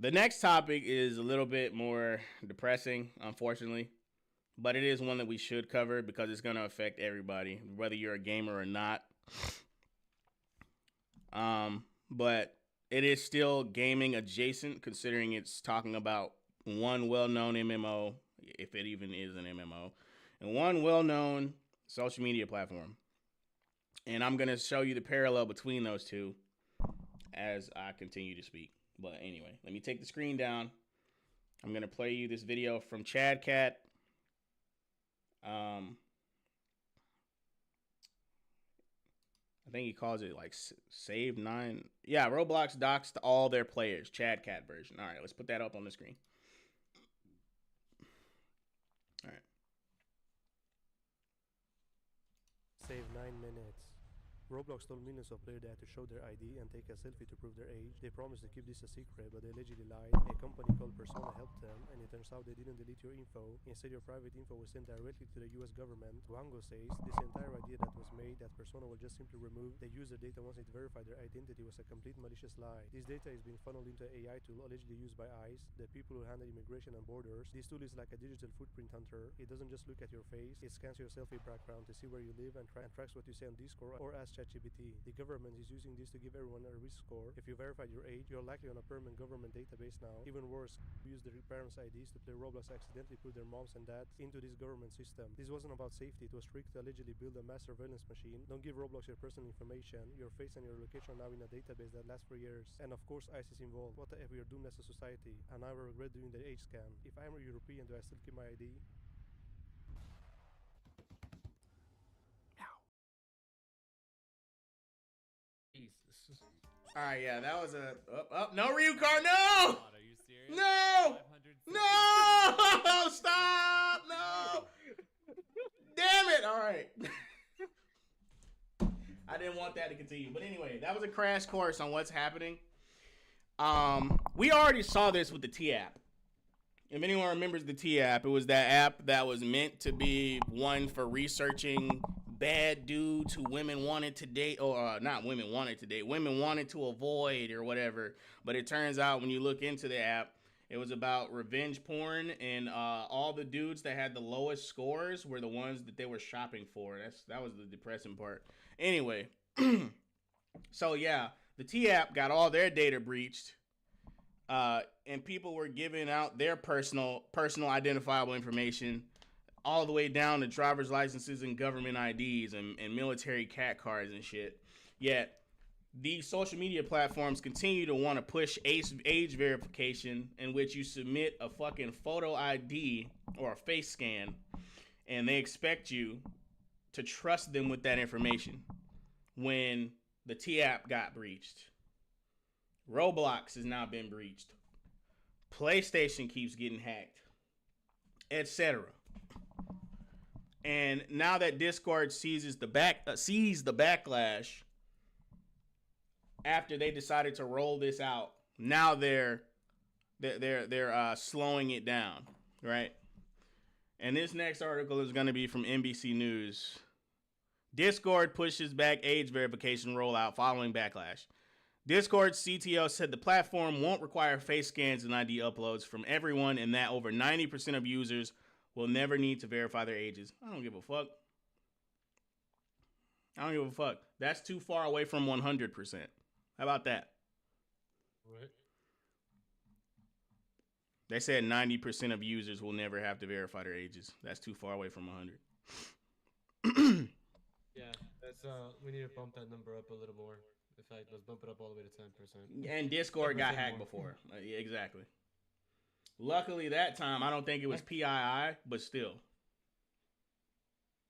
The next topic is a little bit more depressing, unfortunately. But it is one that we should cover because it's going to affect everybody, whether you're a gamer or not. But it is still gaming adjacent, considering it's talking about one well-known MMO, if it even is an MMO, and one well-known social media platform. And I'm going to show you the parallel between those two as I continue to speak. But anyway, let me take the screen down. I'm going to play you this video from Chad Cat. I think he calls it like Save 9. Yeah, Roblox doxed all their players. Chad Cat version. All right, let's put that up on the screen. All right. Save 9 minutes. Roblox told millions of players they had to show their ID and take a selfie to prove their age. They promised to keep this a secret, but they allegedly lied. A company called Persona helped them, and it turns out they didn't delete your info. Instead, your private info was sent directly to the US government. Wango says this entire idea that was made that Persona will just simply remove the user data once it verified their identity was a complete malicious lie. This data is being funneled into an AI tool allegedly used by ICE, the people who handle immigration and borders. This tool is like a digital footprint hunter. It doesn't just look at your face, it scans your selfie background to see where you live and tracks what you say on Discord or ask ChatGPT. The government is using this to give everyone a risk score. If you verified your age, you're likely on a permanent government database now. Even worse, use their parents' IDs to play Roblox accidentally put their moms and dads into this government system. This wasn't about safety, it was tricked to allegedly build a mass surveillance machine. Don't give Roblox your personal information. Your face and your location are now in a database that lasts for years. And of course, ICE is involved. What the F, we are doomed as a society. And I will regret doing the age scan. If I'm a European, do I still keep my ID? Jesus. All right, yeah, that was a no Ryu card, no, God, are you serious? no, 550. no, stop, no, damn it! All right, I didn't want that to continue, but anyway, that was a crash course on what's happening. We already saw this with the T app. If anyone remembers the T app, it was that app that was meant to be one for researching bad dudes who women wanted to date, or not women wanted to date, women wanted to avoid or whatever. But it turns out when you look into the app, it was about revenge porn, and all the dudes that had the lowest scores were the ones that they were shopping for. That was the depressing part. Anyway, so yeah, the T app got all their data breached. And people were giving out their personal identifiable information all the way down to driver's licenses and government IDs and military cat cards and shit. Yet, these social media platforms continue to want to push age verification, in which you submit a fucking photo ID or a face scan, and they expect you to trust them with that information. When the T app got breached, Roblox has now been breached, PlayStation keeps getting hacked, etc. And now that Discord sees the backlash after they decided to roll this out, now they're slowing it down, right? And this next article is going to be from NBC News. Discord pushes back age verification rollout following backlash. Discord's CTO said the platform won't require face scans and ID uploads from everyone, and that over 90% of users will never need to verify their ages. I don't give a fuck. That's too far away from 100%. How about that? What? They said 90% of users will never have to verify their ages. That's too far away from 100. Yeah. we need to bump that number up a little more. In fact, let's bump it up all the way to 10%. And Discord got 10% hacked more. before. Yeah, exactly. Luckily, that time I don't think it was PII, but still.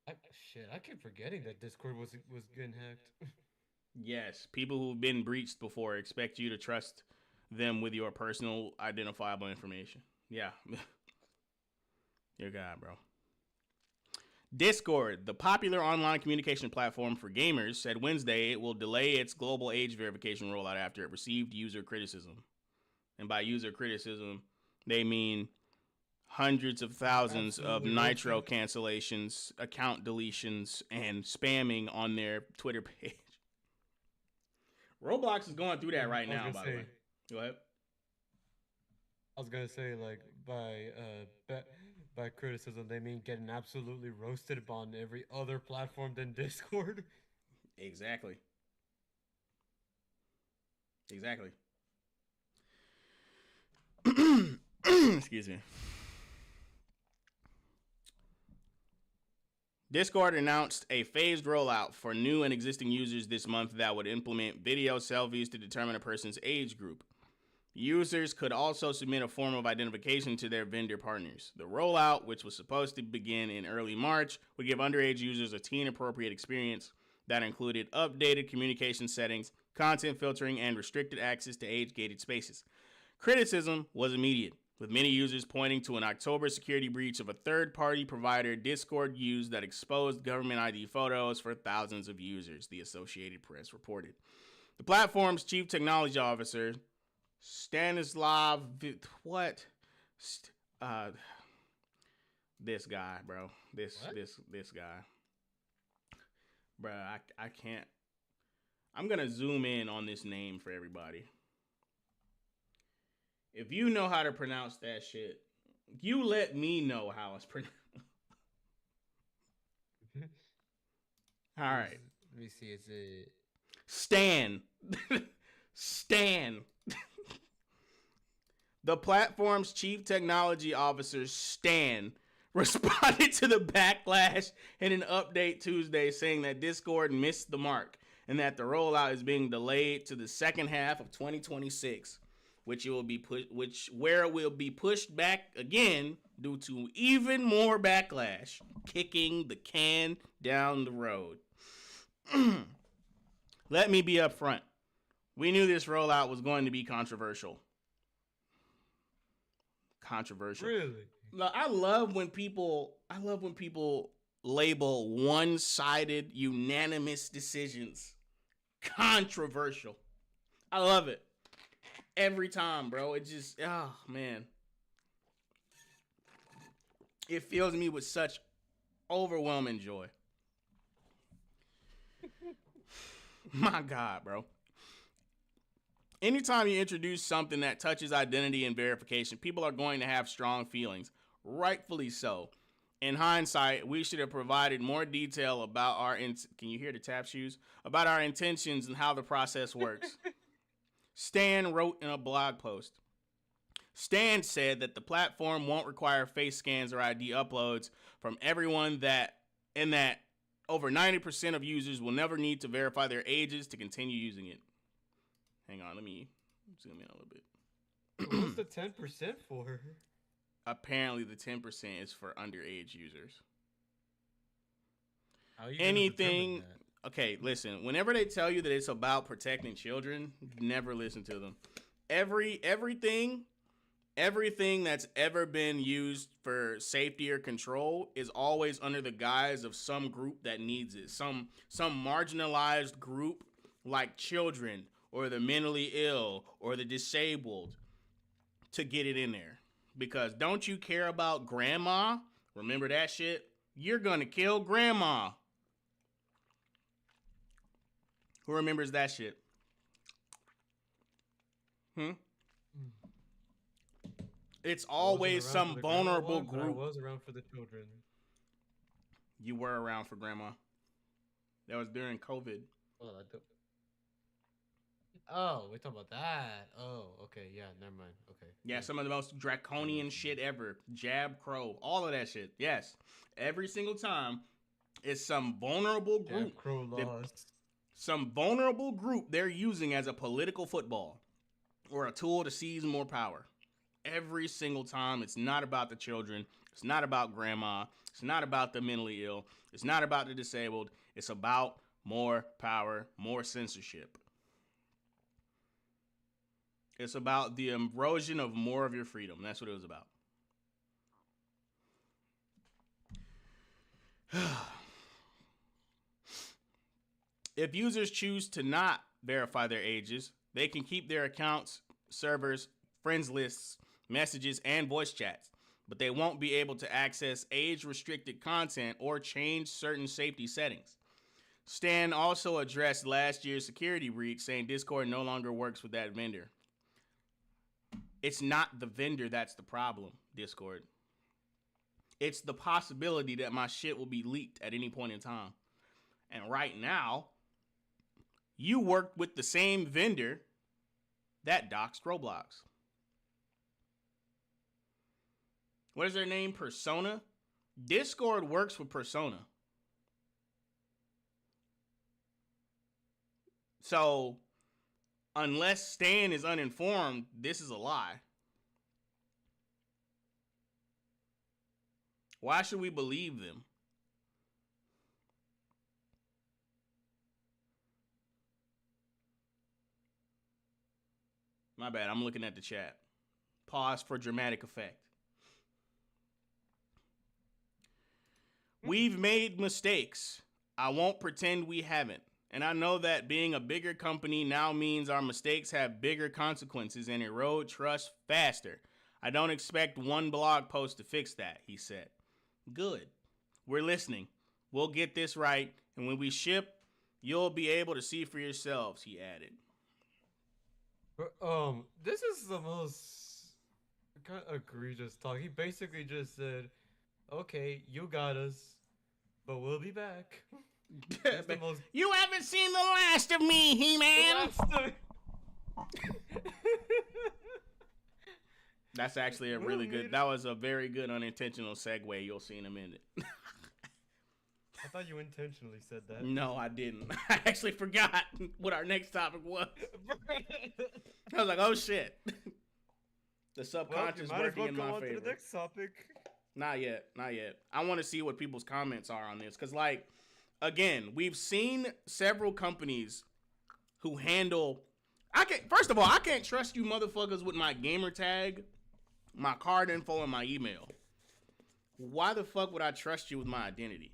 I keep forgetting that Discord was getting hacked. Yes, people who've been breached before expect you to trust them with your personal identifiable information. Yeah. Your God, bro. Discord, the popular online communication platform for gamers, said Wednesday it will delay its global age verification rollout after it received user criticism. And by user criticism, they mean hundreds of thousands of Nitro cancellations, account deletions, and spamming on their Twitter page. Roblox is going through that right now, by the way. Go ahead. I was gonna say, like, by criticism, they mean getting absolutely roasted on every other platform than Discord. Exactly. Excuse me. Discord announced a phased rollout for new and existing users this month that would implement video selfies to determine a person's age group. Users could also submit a form of identification to their vendor partners. The rollout, which was supposed to begin in early March, would give underage users a teen-appropriate experience that included updated communication settings, content filtering, and restricted access to age-gated spaces. Criticism was immediate, with many users pointing to an October security breach of a third-party provider Discord used that exposed government ID photos for thousands of users, the Associated Press reported. The platform's chief technology officer, Stanislav, this guy, bro. This guy. Bro, I can't. I'm going to zoom in on this name for everybody. If you know how to pronounce that shit, you let me know how it's pronounced. All right. Let me see. Is it Stan? The platform's chief technology officer, Stan, responded to the backlash in an update Tuesday saying that Discord missed the mark and that the rollout is being delayed to the second half of 2026. Where it will be pushed back again due to even more backlash, kicking the can down the road. Let me be upfront. We knew this rollout was going to be controversial. Really? Look, I love when people label one-sided, unanimous decisions controversial. I love it. Every time, bro. It just, oh, man. It fills me with such overwhelming joy. My God, bro. Anytime you introduce something that touches identity and verification, people are going to have strong feelings. Rightfully so. In hindsight, we should have provided more detail about can you hear the tap shoes? About our intentions and how the process works. Stan wrote in a blog post. Stan said that the platform won't require face scans or ID uploads from everyone that over 90% of users will never need to verify their ages to continue using it. Hang on, let me zoom in a little bit. What's the 10% for? Apparently the 10% is for underage users. How are you anything Okay, listen, whenever they tell you that it's about protecting children, never listen to them. Everything that's ever been used for safety or control is always under the guise of some group that needs it. Some marginalized group like children or the mentally ill or the disabled to get it in there. Because don't you care about grandma? Remember that shit? You're going to kill grandma. Who remembers that shit? It's always some vulnerable group. I was around for the children. You were around for grandma. That was during COVID. Oh, we're talking about that. Oh, okay. Yeah, never mind. Okay. Yeah, some of the most draconian shit ever. Jab Crow. All of that shit. Yes. Every single time It's some vulnerable group. Jack Crow lost. Some vulnerable group they're using as a political football or a tool to seize more power. Every single time, it's not about the children. It's not about grandma. It's not about the mentally ill. It's not about the disabled. It's about more power, more censorship. It's about the erosion of more of your freedom. That's what it was about. If users choose to not verify their ages, they can keep their accounts, servers, friends lists, messages, and voice chats, but they won't be able to access age-restricted content or change certain safety settings. Stan also addressed last year's security breach, saying Discord no longer works with that vendor. It's not the vendor that's the problem, Discord. It's the possibility that my shit will be leaked at any point in time. And right now, you work with the same vendor that doxed Roblox. What is their name? Persona? Discord works with Persona. So, unless Stan is uninformed, this is a lie. Why should we believe them? My bad, I'm looking at the chat. Pause for dramatic effect. We've made mistakes. I won't pretend we haven't. And I know that being a bigger company now means our mistakes have bigger consequences and erode trust faster. I don't expect one blog post to fix that, he said. Good. We're listening. We'll get this right, and when we ship, you'll be able to see for yourselves, he added. This is the most kind of egregious talk. He basically just said, okay, you got us, but we'll be back. You haven't seen the last of me, He-Man! That's actually a really good, that was a very good unintentional segue. You'll see in a minute. I thought you intentionally said that. No, I didn't. I actually forgot what our next topic was. I was like, oh shit. The subconscious working in my favor. To the next topic. Not yet. I want to see what people's comments are on this. Because, like, again, we've seen several companies who handle... First of all, I can't trust you motherfuckers with my gamer tag, my card info, and my email. Why the fuck would I trust you with my identity?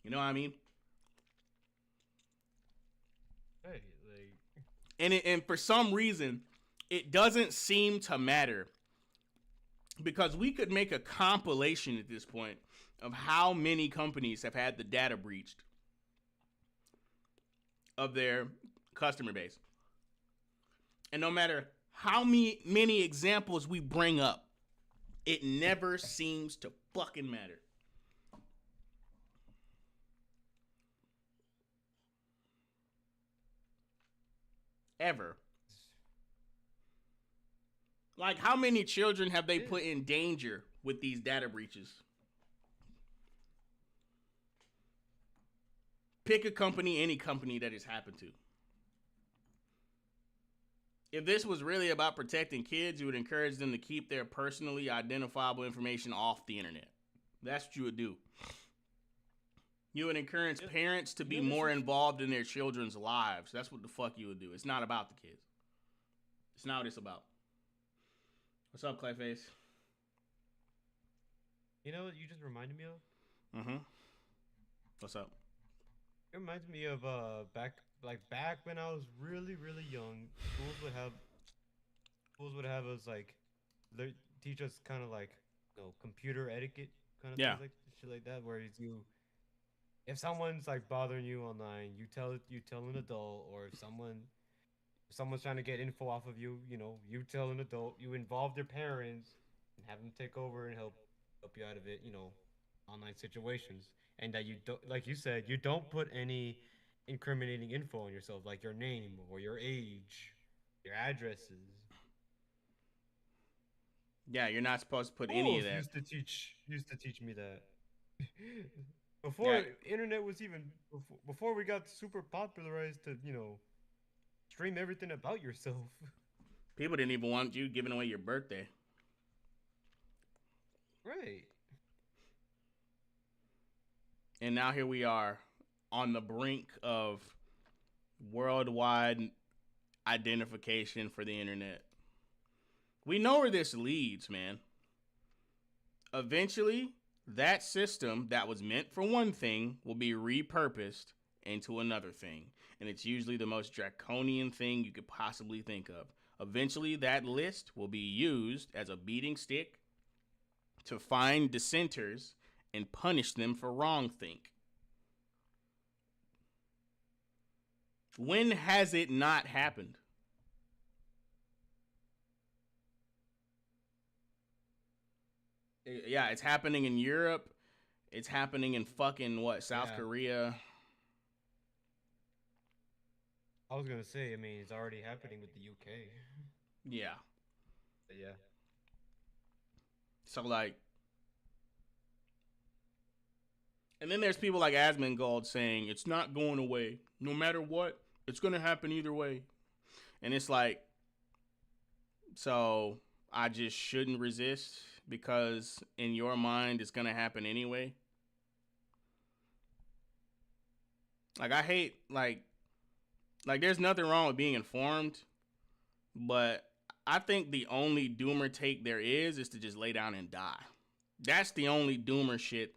You know what I mean? Hey, like... And for some reason, it doesn't seem to matter. Because we could make a compilation at this point of how many companies have had the data breached of their customer base. And no matter how many examples we bring up, it never seems to fucking matter. Ever. Like, how many children have they put in danger with these data breaches? Pick a company, any company that it's happened to. If this was really about protecting kids, you would encourage them to keep their personally identifiable information off the internet. That's what you would do. You would encourage parents to be more involved in their children's lives. That's what the fuck you would do. It's not about the kids. It's not what it's about. What's up, Clayface? You know what you just reminded me of? Mm-hmm. What's up? It reminds me of back when I was really, really young. Schools would have us like teach us kind of like computer etiquette kind of things, like shit like that, where if someone's like bothering you online, you tell an adult, or if someone's trying to get info off of you, you tell an adult, you involve their parents and have them take over and help you out of it, online situations. And that you don't, like you said, you don't put any incriminating info on yourself, like your name or your age, your addresses. Yeah, you're not supposed to put any of that. Used to teach me that. Yeah. Internet was even before we got super popularized to, stream everything about yourself. People didn't even want you giving away your birthday. Right. And now here we are on the brink of worldwide identification for the internet. We know where this leads, man. Eventually, that system that was meant for one thing will be repurposed into another thing. And it's usually the most draconian thing you could possibly think of. Eventually, that list will be used as a beating stick to find dissenters and punish them for wrongthink. When has it not happened? Yeah, it's happening in Europe. It's happening in fucking South Korea. I was gonna say, it's already happening with the UK. Yeah. But yeah. So and then there's people like Asmongold saying it's not going away. No matter what, it's gonna happen either way. And it's like, so I just shouldn't resist because in your mind it's gonna happen anyway. I hate there's nothing wrong with being informed, but I think the only doomer take there is to just lay down and die. That's the only doomer shit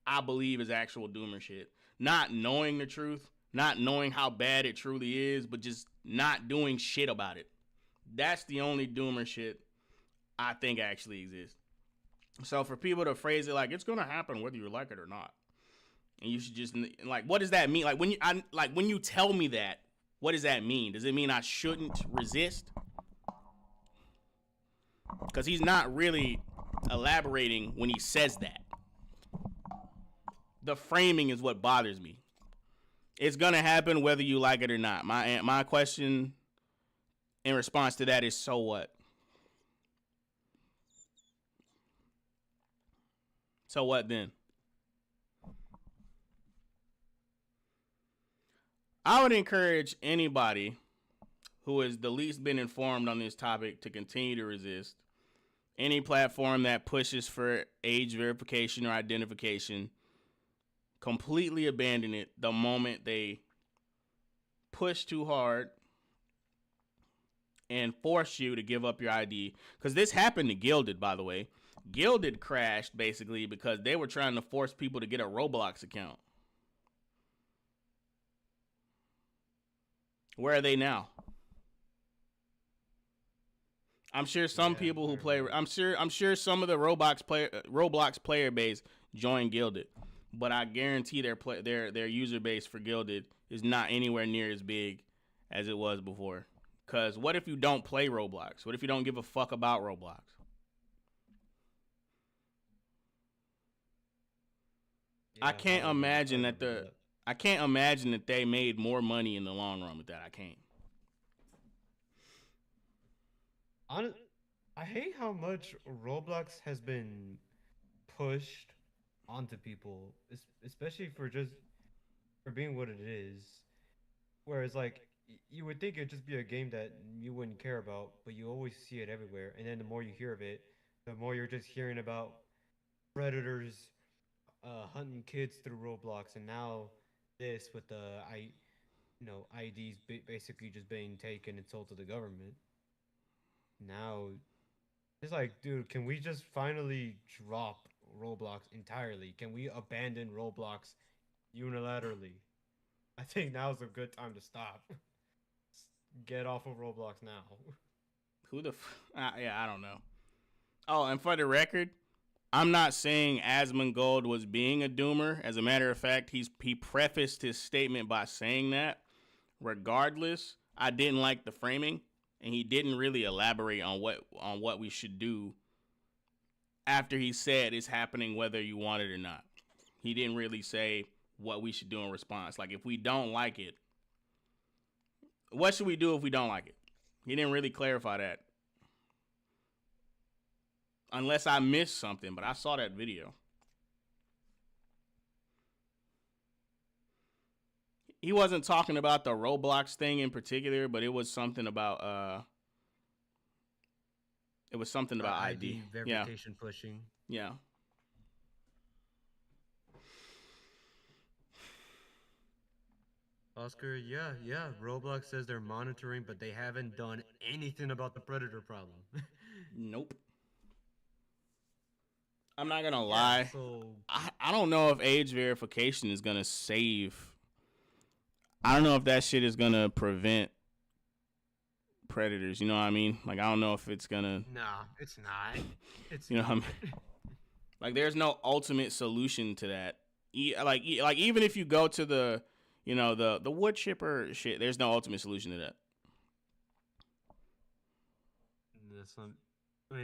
I believe is actual doomer shit. Not knowing the truth, not knowing how bad it truly is, but just not doing shit about it. That's the only doomer shit I think actually exists. So for people to phrase it like it's gonna happen whether you like it or not, and you should just what does that mean? When you tell me that, what does that mean? Does it mean I shouldn't resist? Because he's not really elaborating when he says that. The framing is what bothers me. It's gonna happen whether you like it or not. My question in response to that is, so what? So what then? I would encourage anybody who has the least been informed on this topic to continue to resist. Any platform that pushes for age verification or identification, completely abandon it the moment they push too hard and force you to give up your ID. Because this happened to Gilded, by the way. Gilded crashed basically because they were trying to force people to get a Roblox account. Where are they now? I'm sure some people who play. I'm sure some of the Roblox player base joined Gilded, but I guarantee their user base for Gilded is not anywhere near as big as it was before. Cause what if you don't play Roblox? What if you don't give a fuck about Roblox? Yeah, I can't imagine that they made more money in the long run with that. I can't. I hate how much Roblox has been pushed onto people, especially for being what it is. Whereas you would think it'd just be a game that you wouldn't care about, but you always see it everywhere. And then the more you hear of it, the more you're just hearing about predators hunting kids through Roblox, and now this with the IDs basically just being taken and sold to the government. Now it's like, dude, can we just finally drop Roblox entirely? Can we abandon Roblox unilaterally? I think now's a good time to stop. Get off of Roblox now. I don't know. Oh, and for the record, I'm not saying Asmongold was being a doomer. As a matter of fact, he prefaced his statement by saying that. Regardless, I didn't like the framing, and he didn't really elaborate on what we should do after he said it's happening whether you want it or not. He didn't really say what we should do in response. Like, if we don't like it, what should we do if we don't like it? He didn't really clarify that. unless I missed something, but I saw that video. He wasn't talking about the Roblox thing in particular, but it was something about ID. verification pushing. Yeah. Oscar, yeah. Roblox says they're monitoring, but they haven't done anything about the predator problem. Nope. I'm not gonna lie. So I don't know if age verification is gonna save. I don't know if that shit is gonna prevent predators. You know what I mean? Like, I don't know if it's gonna. Nah, it's not. It's You know what I mean? Like, there's no ultimate solution to that. Like even if you go to the, you know, the wood chipper shit, there's no ultimate solution to that.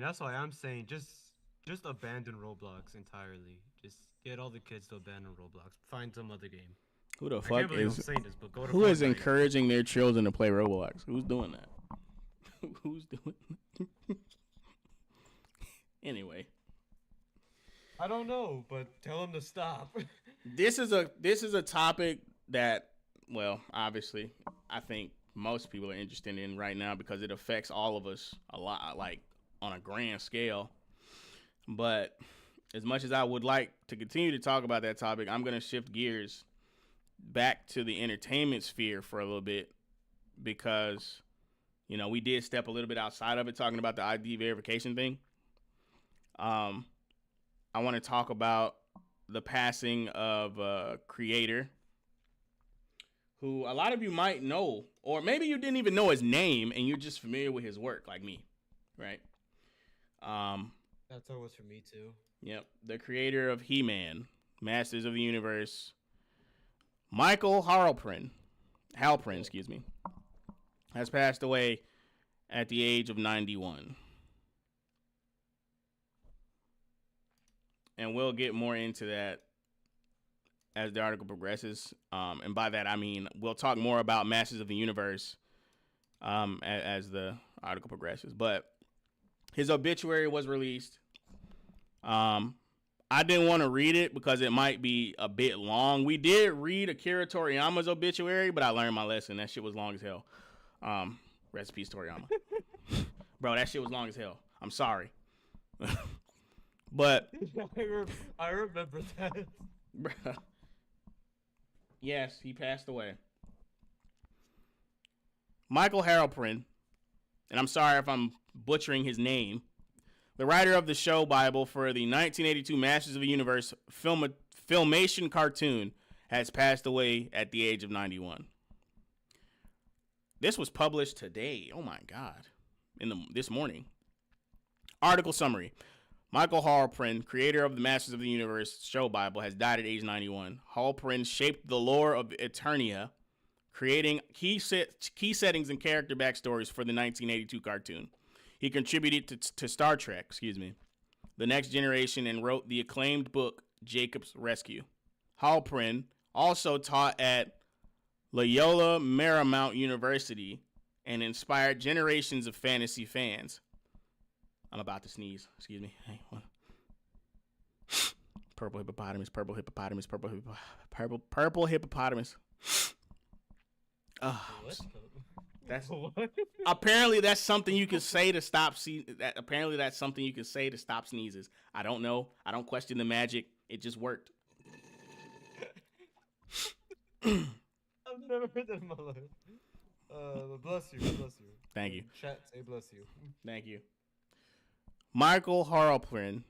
That's why I'm saying just abandon Roblox entirely. Just get all the kids to abandon Roblox. Find some other game. Who the I fuck can't believe is? I'm saying this, but go to Who is Fortnite. encouraging their children to play Roblox? Who's doing that? Who's doing that? Anyway, I don't know, but tell them to stop. this is a topic that, well, obviously, I think most people are interested in right now because it affects all of us a lot, like on a grand scale. But as much as I would like to continue to talk about that topic, I'm going to shift gears back to the entertainment sphere for a little bit because, you know, we did step a little bit outside of it talking about the ID verification thing. I want to talk about the passing of a creator who a lot of you might know, or maybe you didn't even know his name and you're just familiar with his work like me, right? That's always for me too. Yep, the creator of He-Man, Masters of the Universe, Michael Halprin, has passed away at the age of 91. And we'll get more into that as the article progresses. And by that, I mean, we'll talk more about Masters of the Universe as the article progresses. But his obituary was released. I didn't want to read it because it might be a bit long. We did read Akira Toriyama's obituary, but I learned my lesson. That shit was long as hell. Rest in peace, Toriyama. Bro, that shit was long as hell. I'm sorry. But I remember that. Bruh. Yes, he passed away. Michael Halprin, and I'm sorry if I'm butchering his name, the writer of the show Bible for the 1982 Masters of the Universe Filmation cartoon, has passed away at the age of 91. This was published today. Oh my God. This morning. Article summary. Michael Halprin, creator of the Masters of the Universe show Bible, has died at age 91. Halprin shaped the lore of Eternia, creating key settings and character backstories for the 1982 cartoon. He contributed to Star Trek, The Next Generation, and wrote the acclaimed book Jacob's Rescue. Halprin also taught at Loyola Marymount University and inspired generations of fantasy fans. I'm about to sneeze. Excuse me. Hey, what? Purple hippopotamus. That's apparently that's something you can say to stop apparently that's something you can say to stop sneezes. I don't know. I don't question the magic. It just worked. I've never heard that in my life. Bless you. Thank you. Chat, say bless you. Thank you. Michael Halprin,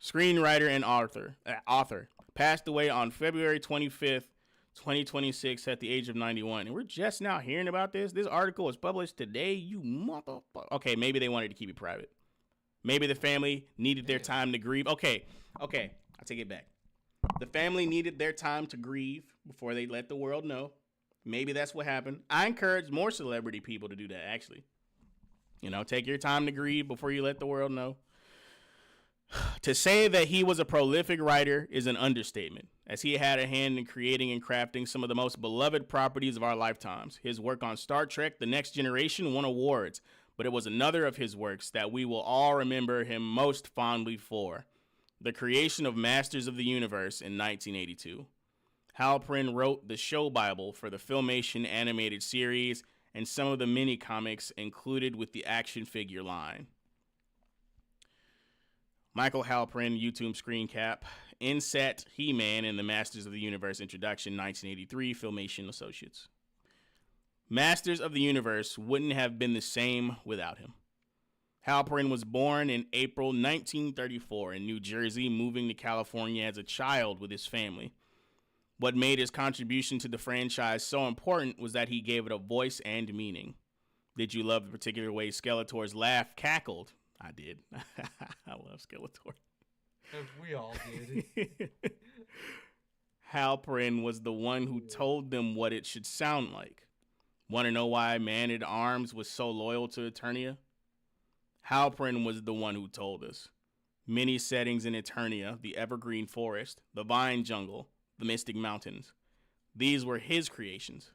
screenwriter and author, passed away on February 25th, 2026 at the age of 91. And we're just now hearing about this. This article was published today, you motherfucker. Okay, maybe they wanted to keep it private. Maybe the family needed their time to grieve. Okay, I take it back. The family needed their time to grieve before they let the world know. Maybe that's what happened. I encourage more celebrity people to do that, actually. You know, take your time to grieve before you let the world know. To say that he was a prolific writer is an understatement, as he had a hand in creating and crafting some of the most beloved properties of our lifetimes. His work on Star Trek: The Next Generation won awards, but it was another of his works that we will all remember him most fondly for, the creation of Masters of the Universe in 1982. Halprin wrote the show Bible for the Filmation animated series and some of the mini comics included with the action figure line. Michael Halprin, YouTube screen cap, Inset, He-Man, and the Masters of the Universe introduction, 1983, Filmation Associates. Masters of the Universe wouldn't have been the same without him. Halprin was born in April 1934 in New Jersey, moving to California as a child with his family. What made his contribution to the franchise so important was that he gave it a voice and meaning. Did you love the particular way Skeletor's laugh cackled? I did. I love Skeletor. We all did. Halprin was the one who told them what it should sound like. Want to know why Man-at-Arms was so loyal to Eternia? Halprin was the one who told us. Many settings in Eternia, the Evergreen Forest, the Vine Jungle, the Mystic Mountains. These were his creations.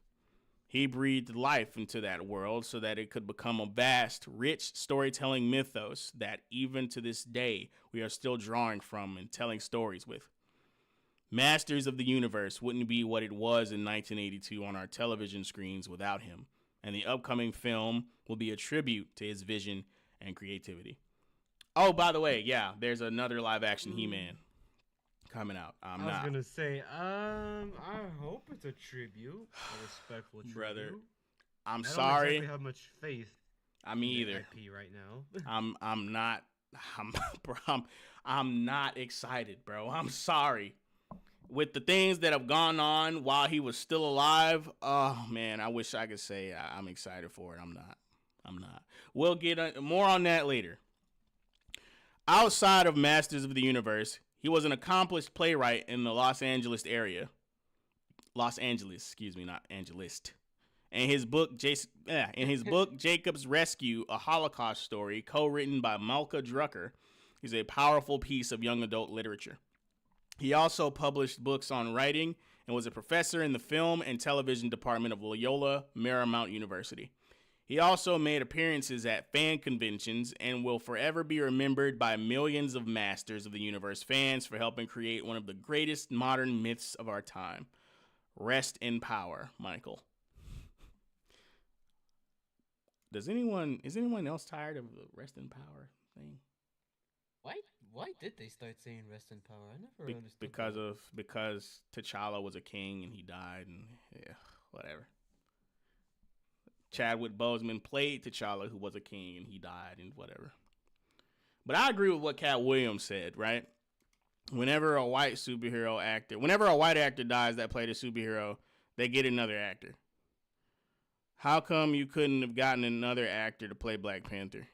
He breathed life into that world so that it could become a vast, rich storytelling mythos that even to this day we are still drawing from and telling stories with. Masters of the Universe wouldn't be what it was in 1982 on our television screens without him, and the upcoming film will be a tribute to his vision and creativity. Oh, by the way, yeah, there's another live-action He-Man coming out. I was gonna say, I hope it's a tribute, a respectful tribute. Brother, I'm I sorry. I don't exactly have much faith. Me in either. IP right now. I'm not excited, bro. I'm sorry. With the things that have gone on while he was still alive, oh man, I wish I could say I'm excited for it. I'm not. We'll get more on that later. Outside of Masters of the Universe, he was an accomplished playwright in the Los Angeles area. Los Angeles, excuse me, not Angelist. In his book, Jacob's Rescue, a Holocaust story, co-written by Malka Drucker, is a powerful piece of young adult literature. He also published books on writing and was a professor in the film and television department of Loyola Marymount University. He also made appearances at fan conventions and will forever be remembered by millions of Masters of the Universe fans for helping create one of the greatest modern myths of our time. Rest in power, Michael. Is anyone else tired of the rest in power thing? Why did they start saying rest in power? I never understood. Because T'Challa was a king and he died, and yeah, whatever. Chadwick Boseman played T'Challa, who was a king, and he died, and whatever. But I agree with what Cat Williams said, right? Whenever a white actor dies that played a superhero, they get another actor. How come you couldn't have gotten another actor to play Black Panther?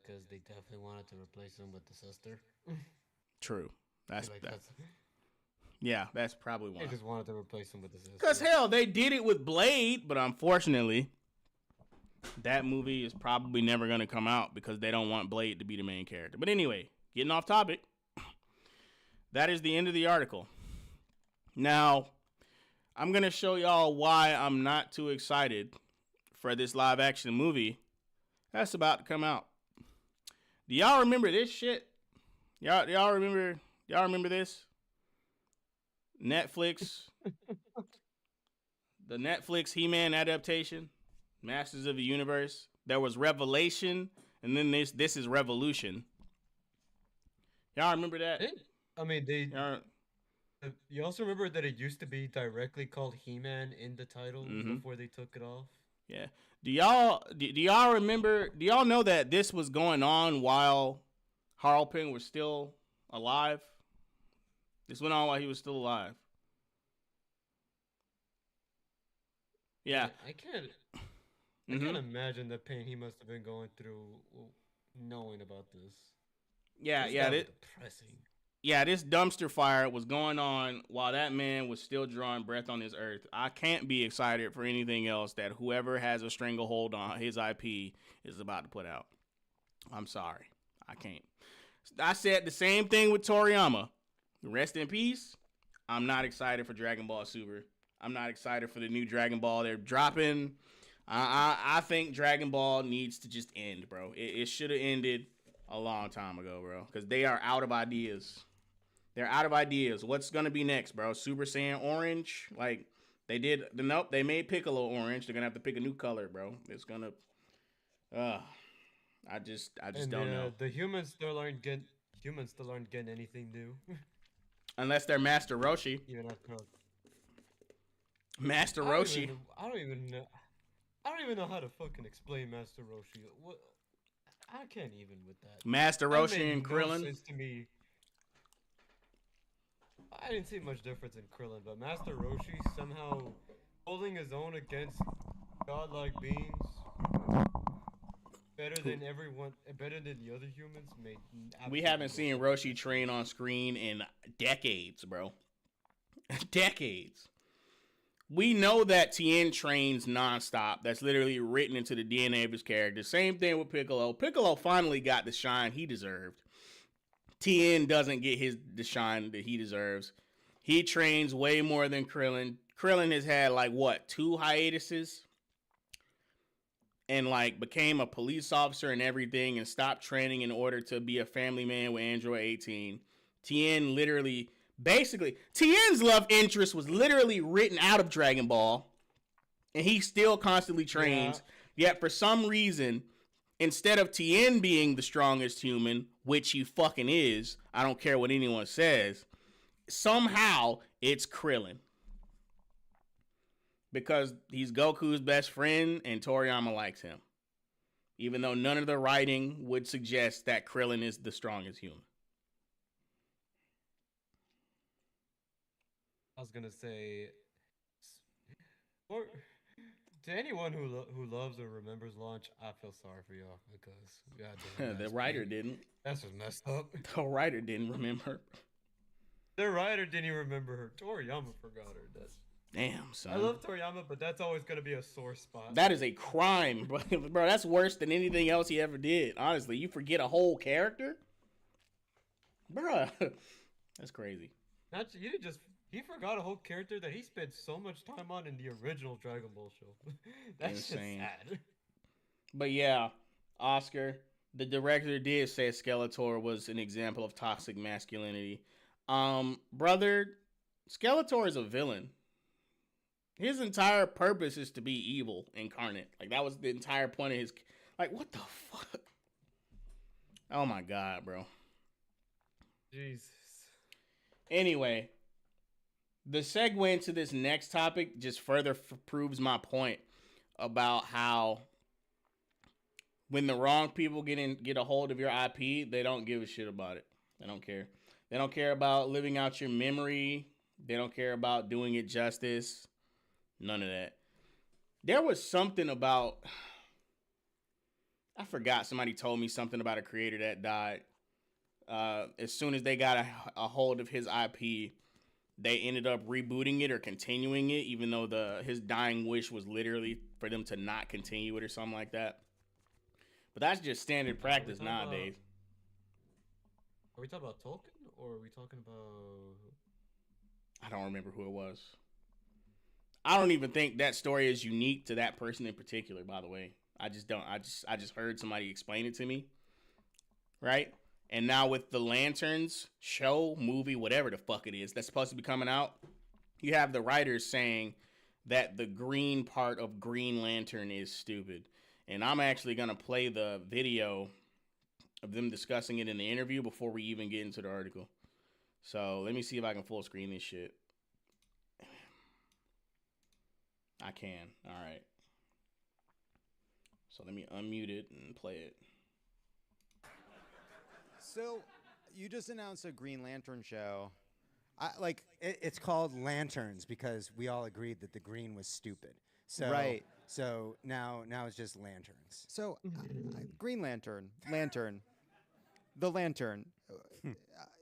Because they definitely wanted to replace him with the sister. True. That's probably why. They just wanted to replace him with the sister. Because, hell, they did it with Blade, but unfortunately, that movie is probably never going to come out because they don't want Blade to be the main character. But anyway, getting off topic, that is the end of the article. Now, I'm going to show y'all why I'm not too excited for this live-action movie that's about to come out. Do y'all remember this shit? Y'all remember this? Netflix. The Netflix He-Man adaptation, Masters of the Universe. There was Revelation, and then this is Revolution. Y'all remember that? You also remember that it used to be directly called He-Man in the title before they took it off? Yeah. Do y'all remember? Do y'all know that this was going on while Harlequin was still alive? This went on while he was still alive. Yeah. I can't imagine the pain he must have been going through knowing about this. Depressing. Yeah, this dumpster fire was going on while that man was still drawing breath on this earth. I can't be excited for anything else that whoever has a stranglehold on his IP is about to put out. I'm sorry. I can't. I said the same thing with Toriyama. Rest in peace. I'm not excited for Dragon Ball Super I'm not excited for the new Dragon Ball they're dropping. I think Dragon Ball needs to just end, bro. It should have ended a long time ago, bro, because they are out of ideas. They're out of ideas. What's gonna be next, bro? Super Saiyan Orange? Like nope. They made Piccolo orange. They're gonna have to pick a new color, bro. It's gonna. I just don't know. The humans still aren't getting anything new. Unless they're Master Roshi. Even after Master Roshi. I don't even know how to fucking explain Master Roshi. What? I can't even with that. Master Roshi and No Krillin. sense to me. I didn't see much difference in Krillin, but Master Roshi somehow holding his own against godlike beings better than the other humans. We haven't seen Roshi train on screen in decades, bro. Decades. We know that Tien trains nonstop. That's literally written into the DNA of his character. Same thing with Piccolo. Piccolo finally got the shine he deserved. Tien doesn't get the shine that he deserves. He trains way more than Krillin. Krillin has had 2 hiatuses? And became a police officer and everything and stopped training in order to be a family man with Android 18. Tien literally... Basically, Tien's love interest was literally written out of Dragon Ball, and he still constantly trains. Yeah. Yet for some reason, instead of Tien being the strongest human, which he fucking is, I don't care what anyone says, somehow it's Krillin. Because he's Goku's best friend, and Toriyama likes him. Even though none of the writing would suggest that Krillin is the strongest human. I was gonna say, or to anyone who loves or remembers Launch, I feel sorry for y'all because the writer didn't. That's just messed up. The writer didn't remember. The writer didn't even remember her. Toriyama forgot her. Damn, son. I love Toriyama, but that's always gonna be a sore spot. That is a crime, bro. Bro, that's worse than anything else he ever did. Honestly, you forget a whole character, bro. That's crazy. He forgot a whole character that he spent so much time on in the original Dragon Ball show. That's insane. Just sad. But yeah, Oscar, the director did say Skeletor was an example of toxic masculinity. Brother, Skeletor is a villain. His entire purpose is to be evil incarnate. That was the entire point of his... what the fuck? Oh my God, bro. Jesus. Anyway... The segue into this next topic just further proves my point about how when the wrong people get a hold of your IP, they don't give a shit about it. They don't care. They don't care about living out your memory. They don't care about doing it justice. None of that. There was something about... I forgot. Somebody told me something about a creator that died. As soon as they got a hold of his IP... They ended up rebooting it or continuing it, even though his dying wish was literally for them to not continue it or something like that. But that's just standard practice nowadays. Are we talking about Tolkien, or are we talking about... I don't remember who it was. I don't even think that story is unique to that person in particular, by the way. I just don't. I just heard somebody explain it to me. Right? And now with the Lanterns show, movie, whatever the fuck it is that's supposed to be coming out, you have the writers saying that the green part of Green Lantern is stupid. And I'm actually going to play the video of them discussing it in the interview before we even get into the article. So let me see if I can full screen this shit. I can. All right. So let me unmute it and play it. So, you just announced a Green Lantern show. It's called Lanterns because we all agreed that the green was stupid. So, right. So now it's just lanterns. So, Green Lantern, the lantern.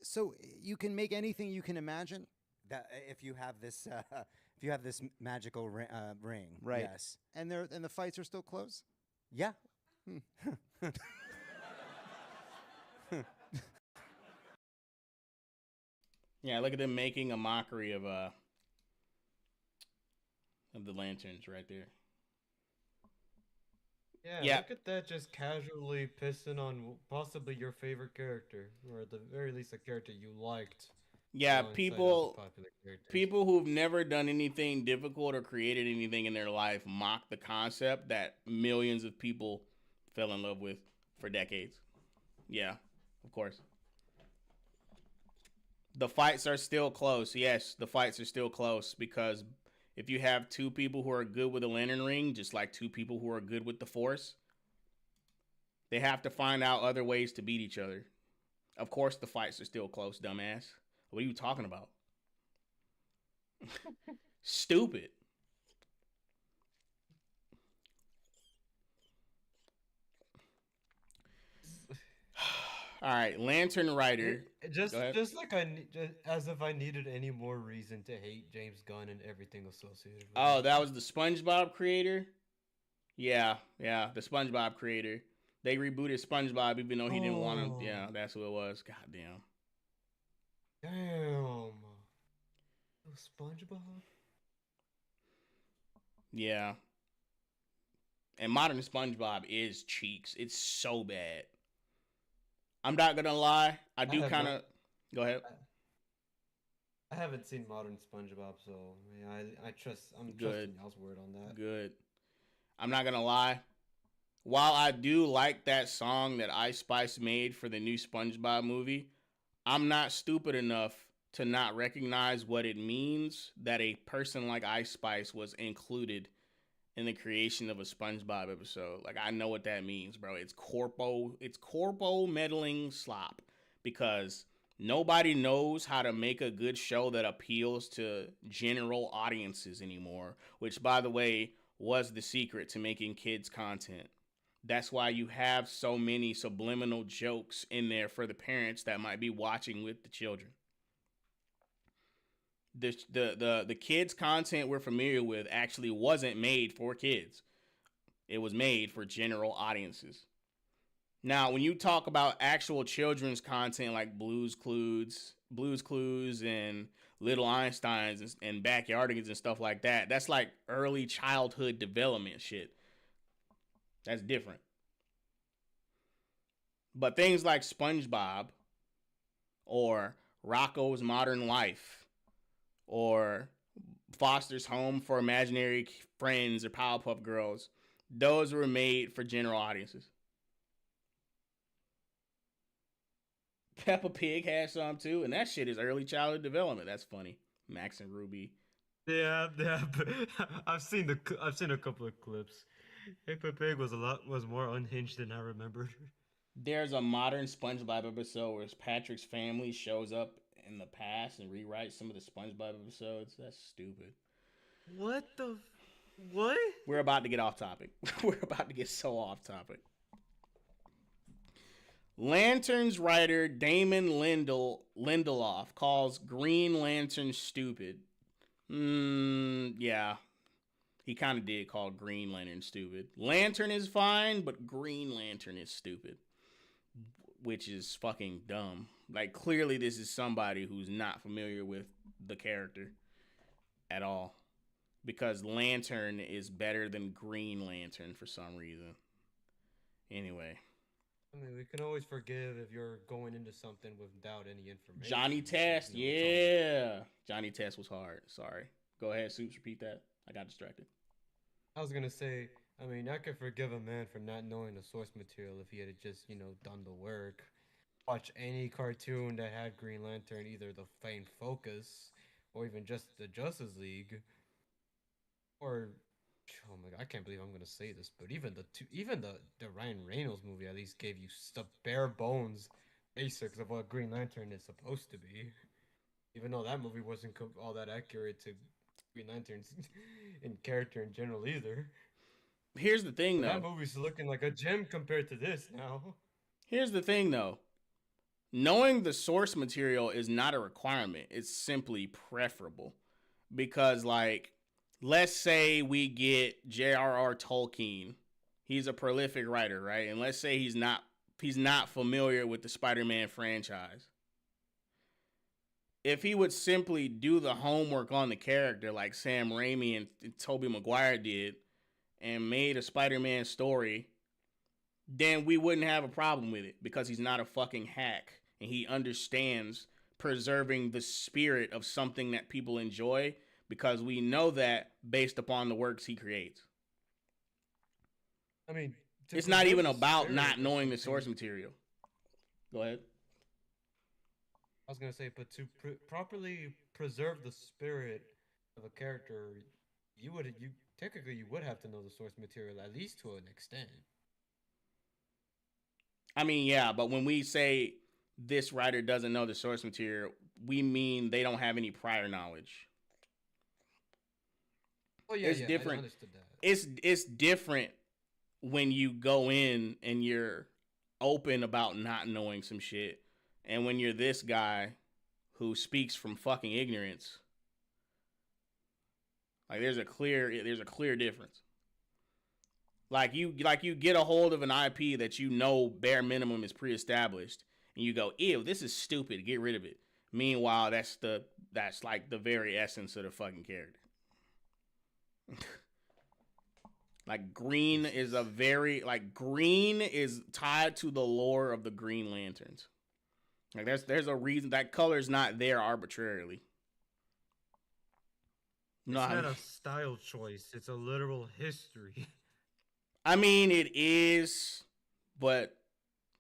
So you can make anything you can imagine. That if you have this magical ring, Right. Yes. And the fights are still close. Yeah. Yeah, look at them making a mockery of of the lanterns right there. Yeah, Yeah. look at that, just casually pissing on possibly your favorite character, or at the very least a character you liked. Yeah, Alongside other people popular characters. people who've never done anything difficult or created anything in their life mock the concept that millions of people fell in love with for decades. Yeah, of course. The fights are still close. Yes, the fights are still close because if you have two people who are good with a lantern ring, just like two people who are good with the force, they have to find out other ways to beat each other. Of course, the fights are still close, dumbass. What are you talking about? Stupid. All right, Lantern Rider. Just Go ahead. just like as if I needed any more reason to hate James Gunn and everything associated with Oh, it. that was the SpongeBob creator? Yeah, the SpongeBob creator. They rebooted SpongeBob even though he didn't want to. Oh. Yeah, that's who it was. Goddamn. Damn. SpongeBob? Yeah. And modern SpongeBob is cheeks. It's so bad. I'm not gonna lie. I do have kind of. not- Go ahead. I haven't seen modern SpongeBob, so yeah, I'm Good. trusting y'all's word on that. Good. I'm not gonna lie. While I do like that song that Ice Spice made for the new SpongeBob movie, I'm not stupid enough to not recognize what it means that a person like Ice Spice was included in the creation of a SpongeBob episode. Like, I know what that means, bro. It's corpo meddling slop because nobody knows how to make a good show that appeals to general audiences anymore, which, by the way, was the secret to making kids content. That's why you have so many subliminal jokes in there for the parents that might be watching with the children. The kids content we're familiar with actually wasn't made for kids. It was made for general audiences. Now, when you talk about actual children's content like Blue's Clues and Little Einsteins and Backyardigans and stuff like that, that's like early childhood development shit. That's different. But things like SpongeBob or Rocko's Modern Life or Foster's Home for Imaginary Friends or Powerpuff Girls, those were made for general audiences. Peppa Pig has some too, and that shit is early childhood development. That's funny. Max and Ruby. Yeah. I've seen a couple of clips. Peppa Pig was more unhinged than I remembered. There's a modern SpongeBob episode where Patrick's family shows up in the past and rewrites some of the SpongeBob episodes. That's stupid. What the? What? We're about to get off topic. We're about to get so off topic. Lanterns writer Damon Lindelof calls Green Lantern stupid. Yeah. He kind of did call Green Lantern stupid. Lantern is fine, but Green Lantern is stupid. Which is fucking dumb. Like, clearly this is somebody who's not familiar with the character at all. Because Lantern is better than Green Lantern for some reason. Anyway. I mean, we can always forgive if you're going into something without any information. Johnny Test, yeah. Johnny Test was hard. Sorry. Go ahead, Soups, repeat that. I got distracted. I was gonna say, I mean, I could forgive a man for not knowing the source material if he had just, done the work. Watch any cartoon that had Green Lantern, either the main focus or even just the Justice League, or oh my god, I can't believe I'm gonna say this, but even the Ryan Reynolds movie at least gave you the bare bones basics of what Green Lantern is supposed to be. Even though that movie wasn't all that accurate to Green Lantern's in character in general either. Here's the thing, though. That movie's looking like a gem compared to this now. Here's the thing, though. Knowing the source material is not a requirement. It's simply preferable. Because, like, let's say we get J.R.R. Tolkien. He's a prolific writer, right? And let's say he's not familiar with the Spider-Man franchise. if he would simply do the homework on the character like Sam Raimi and Tobey Maguire did and made a Spider-Man story, then we wouldn't have a problem with it because he's not a fucking hack and he understands preserving the spirit of something that people enjoy because we know that based upon the works he creates. I mean, it's not even about not knowing the source material. Go ahead. I was gonna say, but to properly preserve the spirit of a character, you technically would have to know the source material at least to an extent. I mean, yeah, but when we say this writer doesn't know the source material, we mean they don't have any prior knowledge. Oh yeah, it's yeah, different. I understood that. It's different when you go in and you're open about not knowing some shit, and when you're this guy who speaks from fucking ignorance. Like there's a clear difference. Like you get a hold of an IP that you know bare minimum is pre-established, and you go, ew, this is stupid, get rid of it. Meanwhile, that's like the very essence of the fucking character. Green is tied to the lore of the Green Lanterns. Like there's a reason that color's not there arbitrarily. No, it's not a style choice, it's a literal history. I mean, it is, but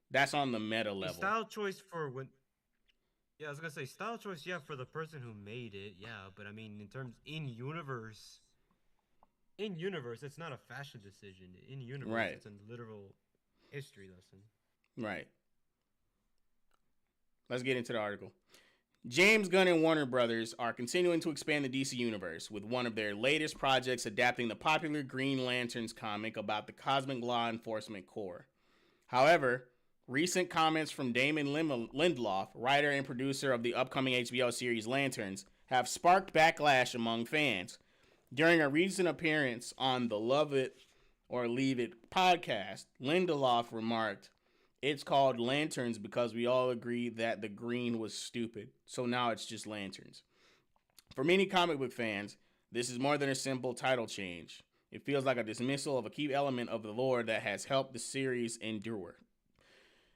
that's on the meta level. Style choice for when... Yeah, I was gonna say, style choice, yeah, for the person who made it, yeah, but I mean, in-universe, it's not a fashion decision. In-universe, right. It's a literal history lesson. Right. Let's get into the article. James Gunn and Warner Brothers are continuing to expand the DC Universe with one of their latest projects adapting the popular Green Lanterns comic about the Cosmic Law Enforcement Corps. However, recent comments from Damon Lindelof, writer and producer of the upcoming HBO series Lanterns, have sparked backlash among fans. During a recent appearance on the Love It or Leave It podcast, Lindelof remarked, "It's called Lanterns because we all agreed that the green was stupid, so now it's just Lanterns." For many comic book fans, this is more than a simple title change. It feels like a dismissal of a key element of the lore that has helped the series endure.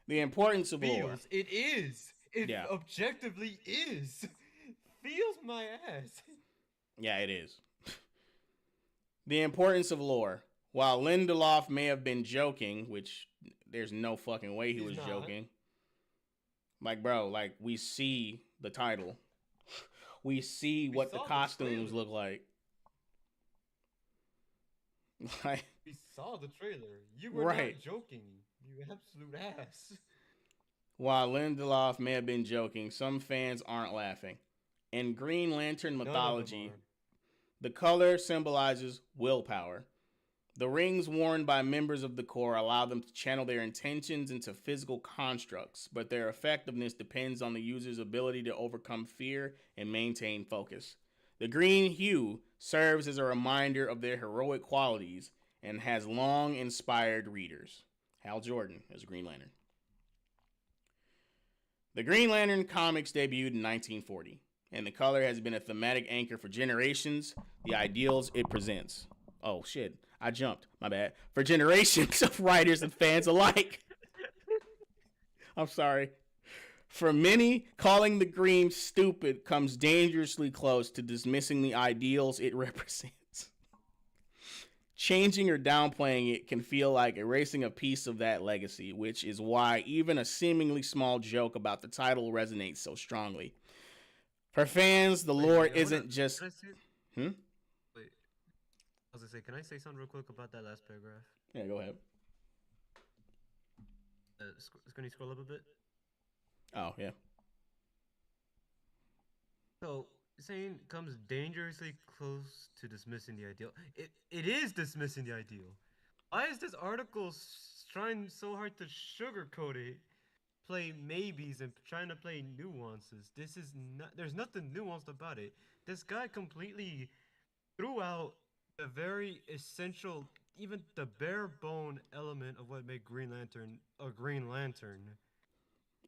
The importance of lore. It is. It objectively is. Feels my ass. Yeah, it is. The importance of lore. While Lindelof may have been joking, which there's no fucking way he was joking. Like, bro, like, we see the title. We see what the costumes look like. Like, we saw the trailer. You were not joking. You absolute ass. While Lindelof may have been joking, some fans aren't laughing. In Green Lantern mythology, the color symbolizes willpower. The rings worn by members of the Corps allow them to channel their intentions into physical constructs, but their effectiveness depends on the user's ability to overcome fear and maintain focus. The green hue serves as a reminder of their heroic qualities and has long inspired readers. Hal Jordan as Green Lantern. The Green Lantern comics debuted in 1940, and the color has been a thematic anchor for generations, the ideals it presents. Oh, shit. I jumped. My bad. For generations of writers and fans alike. I'm sorry. For many, calling the green stupid comes dangerously close to dismissing the ideals it represents. Changing or downplaying it can feel like erasing a piece of that legacy, which is why even a seemingly small joke about the title resonates so strongly. For fans, the lore isn't just... Wait. I was gonna say, can I say something real quick about that last paragraph? Yeah, go ahead. Can you scroll up a bit? Oh, yeah. So, saying comes dangerously close to dismissing the ideal. It is dismissing the ideal. Why is this article trying so hard to sugarcoat it, play maybes, and trying to play nuances? This is not. There's nothing nuanced about it. This guy completely threw out a very essential, even the bare bone element of what made Green Lantern a Green Lantern.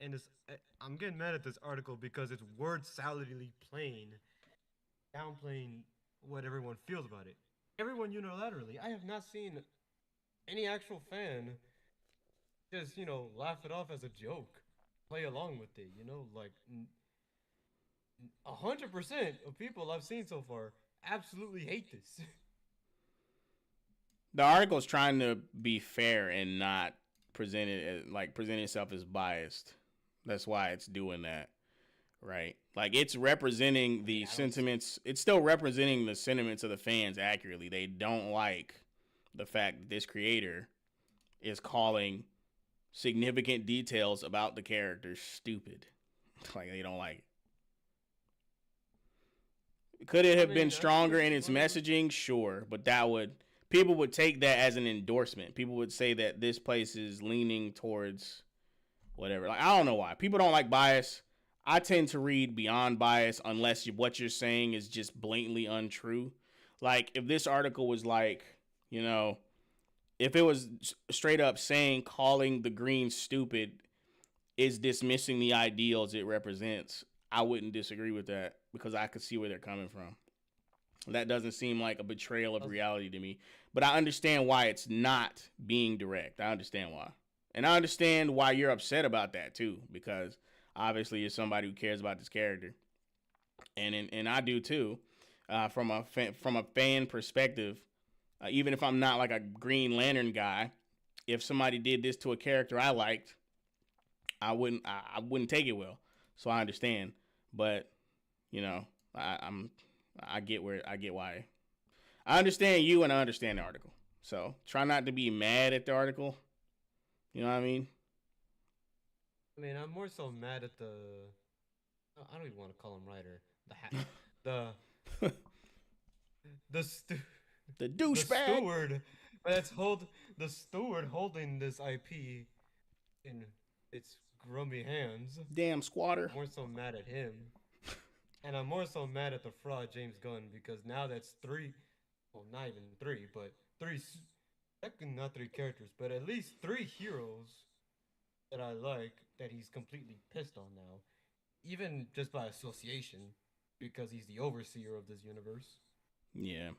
and I'm getting mad at this article because it's word salidly plain, downplaying what everyone feels about it. Everyone unilaterally. I have not seen any actual fan just laugh it off as a joke, play along with it. 100% of people I've seen so far absolutely hate this. The article's trying to be fair and not present itself as biased. That's why it's doing that, right? Like, it's representing the sentiments. It's still representing the sentiments of the fans accurately. They don't like the fact that this creator is calling significant details about the character stupid. Like, they don't like it. Could it have been stronger in its messaging? Sure, but people would take that as an endorsement. People would say that this place is leaning towards whatever. Like, I don't know why. People don't like bias. I tend to read beyond bias unless what you're saying is just blatantly untrue. Like, if this article was like, if it was straight up saying calling the green stupid is dismissing the ideals it represents, I wouldn't disagree with that because I could see where they're coming from. That doesn't seem like a betrayal of reality to me. But I understand why it's not being direct. I understand why. And I understand why you're upset about that too, because obviously you're somebody who cares about this character. And I do too. From a fan perspective, even if I'm not like a Green Lantern guy, if somebody did this to a character I liked, I wouldn't take it well. So I understand. But, I get why. I understand you and I understand the article. So try not to be mad at the article. You know what I mean? I'm more so mad at I don't even want to call him writer. The douchebag. The steward holding this IP in its grubby hands. Damn squatter. I'm more so mad at him. And I'm more so mad at the fraud James Gunn because now that's not even three, but not three characters, but at least three heroes that I like that he's completely pissed on now. Even just by association, because he's the overseer of this universe. Yeah.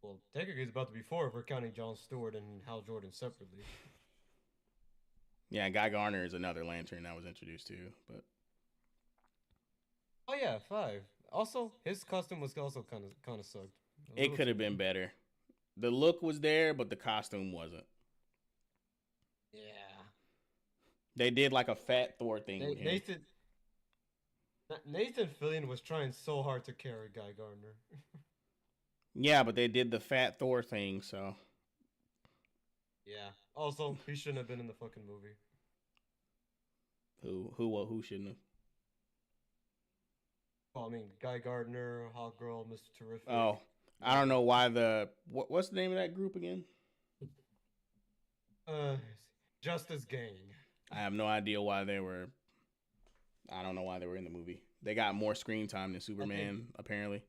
Well, technically it's about to be four if we're counting Jon Stewart and Hal Jordan separately. Yeah, Guy Garner is another Lantern that was introduced too, but. Oh yeah, 5. Also, his costume was also kind of sucked. It could have been better. The look was there, but the costume wasn't. Yeah. They did like a fat Thor thing with him. Nathan Fillion was trying so hard to carry Guy Gardner. Yeah, but they did the fat Thor thing, so. Yeah. Also, he shouldn't have been in the fucking movie. Who shouldn't have? Well, Guy Gardner, Hawk Girl, Mr. Terrific. Oh, I don't know why what's the name of that group again? Justice Gang. I have no idea why they were. I don't know why they were in the movie. They got more screen time than Superman, apparently.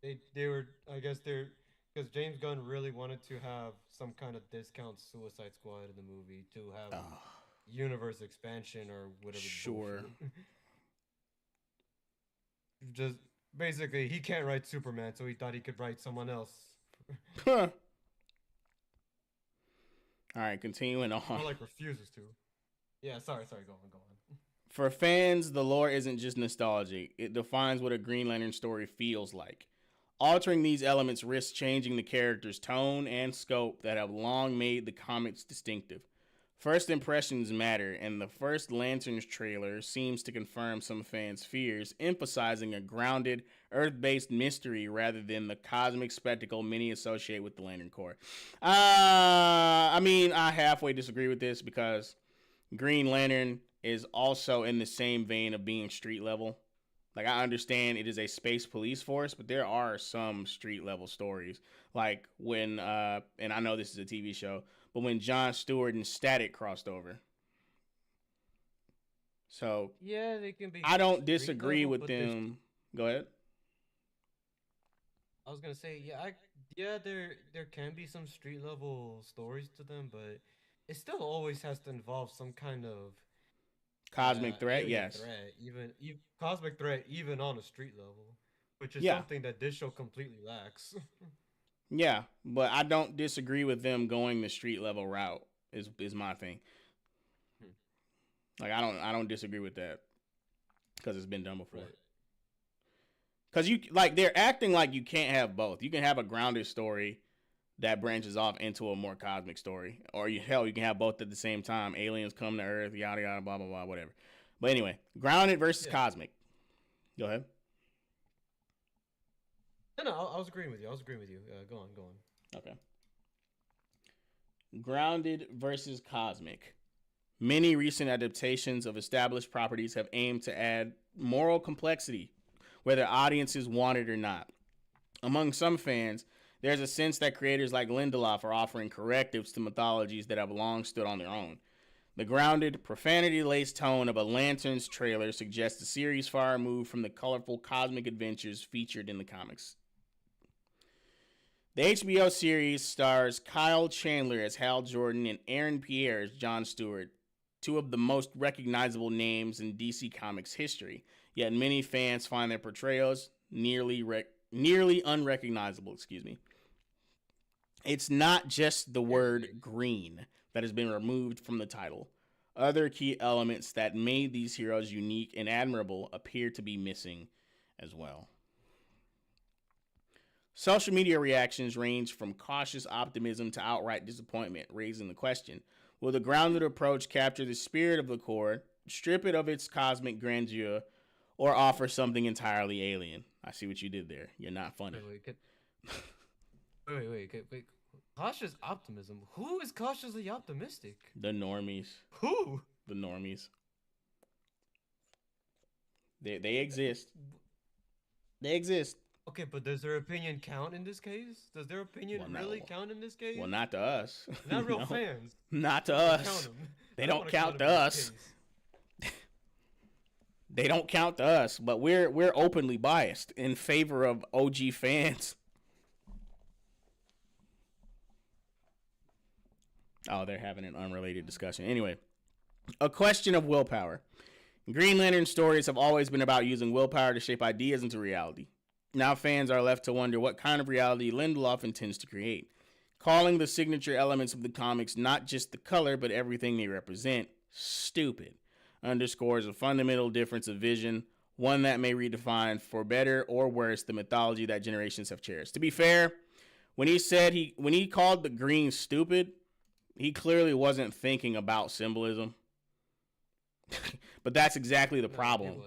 They were, I guess because James Gunn really wanted to have some kind of discount Suicide Squad in the movie to have universe expansion or whatever. Sure. Just basically, he can't write Superman, so he thought he could write someone else. All right, continuing on. Or refuses to. Yeah, sorry, go on. For fans, the lore isn't just nostalgic. It defines what a Green Lantern story feels like. Altering these elements risks changing the character's tone and scope that have long made the comics distinctive. First impressions matter, and the first Lanterns trailer seems to confirm some fans' fears, emphasizing a grounded, Earth-based mystery rather than the cosmic spectacle many associate with the Lantern Corps. I halfway disagree with this because Green Lantern is also in the same vein of being street level. Like, I understand it is a space police force, but there are some street level stories. Like when, and I know this is a TV show, but when Jon Stewart and Static crossed over. So yeah, they can be. I don't disagree with them. Go ahead. I was gonna say, there can be some street level stories to them, but it still always has to involve some kind of Cosmic threat, alien yes. threat, even cosmic threat, even on a street level, which is Yeah. something that this show completely lacks. Yeah, but I don't disagree with them going the street level route. Is my thing. Like I don't disagree with that because it's been done before. Right. Because you like they're acting like you can't have both. You can have a grounded story that branches off into a more cosmic story, or you can have both at the same time. Aliens come to Earth, yada yada, blah blah blah, whatever. But anyway, grounded versus cosmic. Go ahead. No, I was agreeing with you. Go on. Okay. Grounded versus cosmic. Many recent adaptations of established properties have aimed to add moral complexity, whether audiences want it or not. Among some fans, there's a sense that creators like Lindelof are offering correctives to mythologies that have long stood on their own. The grounded, profanity-laced tone of a Lanterns trailer suggests a series far removed from the colorful cosmic adventures featured in the comics. The HBO series stars Kyle Chandler as Hal Jordan and Aaron Pierre as Jon Stewart, two of the most recognizable names in DC Comics history, yet many fans find their portrayals nearly unrecognizable. It's not just the word green that has been removed from the title. Other key elements that made these heroes unique and admirable appear to be missing as well. Social media reactions range from cautious optimism to outright disappointment, raising the question, will the grounded approach capture the spirit of the core, strip it of its cosmic grandeur, or offer something entirely alien? I see what you did there. You're not funny. Wait. Cautious optimism? Who is cautiously optimistic? The normies. Who? The normies. They exist. They exist. Okay, but does their opinion count in this case? Does their opinion really count in this case? Well, not to us. Not real fans. Not to us. They don't count to us. They don't count to us, but we're openly biased in favor of OG fans. Oh, they're having an unrelated discussion. Anyway, a question of willpower. Green Lantern stories have always been about using willpower to shape ideas into reality. Now fans are left to wonder what kind of reality Lindelof intends to create, calling the signature elements of the comics not just the color, but everything they represent stupid, underscores a fundamental difference of vision, one that may redefine, for better or worse, the mythology that generations have cherished. To be fair, when he called the green stupid, he clearly wasn't thinking about symbolism. But that's exactly the problem.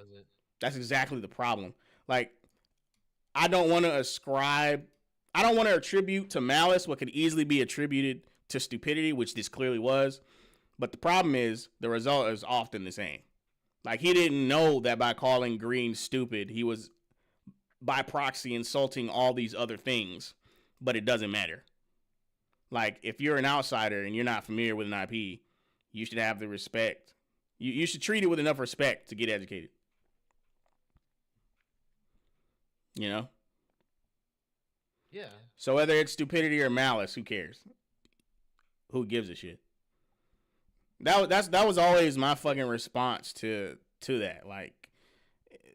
That's exactly the problem. Like, I don't want to attribute to malice what could easily be attributed to stupidity, which this clearly was. But the problem is the result is often the same. Like, he didn't know that by calling green stupid, he was by proxy insulting all these other things, but it doesn't matter. Like, if you're an outsider and you're not familiar with an IP, you should have the respect. You should treat it with enough respect to get educated. You know? Yeah. So whether it's stupidity or malice, who cares? Who gives a shit? That was always my fucking response to that. Like,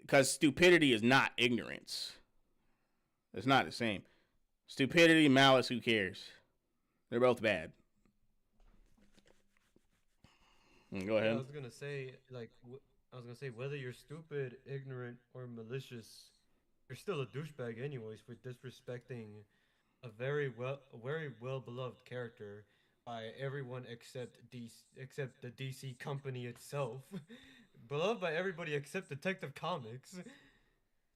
because stupidity is not ignorance. It's not the same. Stupidity, malice, who cares? They're both bad. Go ahead. I was gonna say, whether you're stupid, ignorant, or malicious, you're still a douchebag anyways for disrespecting a very well beloved character by everyone except the DC company itself. Beloved by everybody except Detective Comics.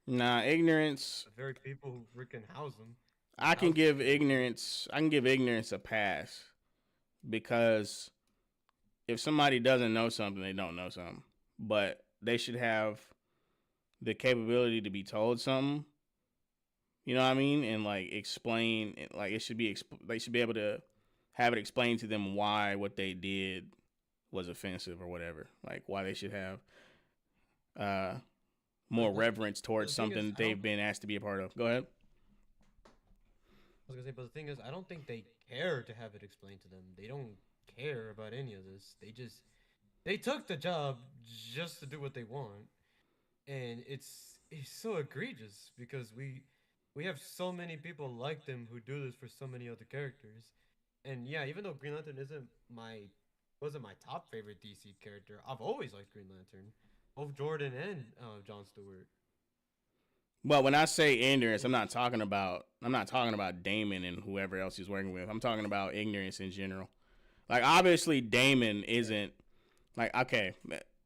Nah, ignorance. The very people who freaking house them. I can give ignorance a pass, because if somebody doesn't know something, they don't know something. But they should have the capability to be told something. You know what I mean? And like explain, like they should be able to have it explained to them why what they did was offensive or whatever. Like why they should have more reverence towards something they've been asked to be a part of. Go ahead. I was gonna say, but the thing is, I don't think they care to have it explained to them. care about any of this. They took the job just to do what they want, and it's so egregious because we have so many people like them who do this for so many other characters. And yeah, even though Green Lantern wasn't my top favorite DC character, I've always liked Green Lantern, both Jordan and John Stewart. Well, when I say ignorance, I'm not talking about Damon and whoever else he's working with. I'm talking about ignorance in general. Like, obviously, Damon isn't like, okay,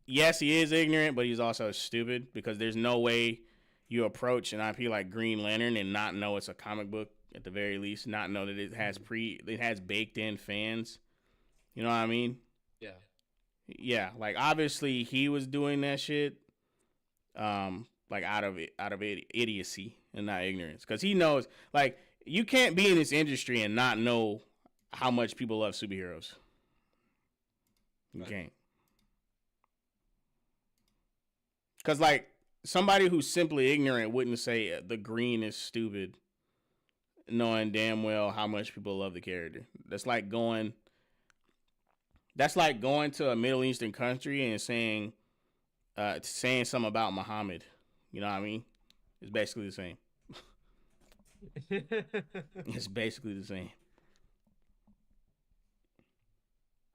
yes, he is ignorant, but he's also stupid because there's no way you approach an IP like Green Lantern and not know it's a comic book at the very least, not know that it has baked in fans. You know what I mean? Yeah. Yeah, like obviously he was doing that shit, like out of idiocy and not ignorance, because he knows like you can't be in this industry and not know how much people love superheroes. You can't, because like somebody who's simply ignorant wouldn't say the Green is stupid, knowing damn well how much people love the character. That's like going to a Middle Eastern country and saying something about Muhammad. You know what I mean? It's basically the same. It's basically the same.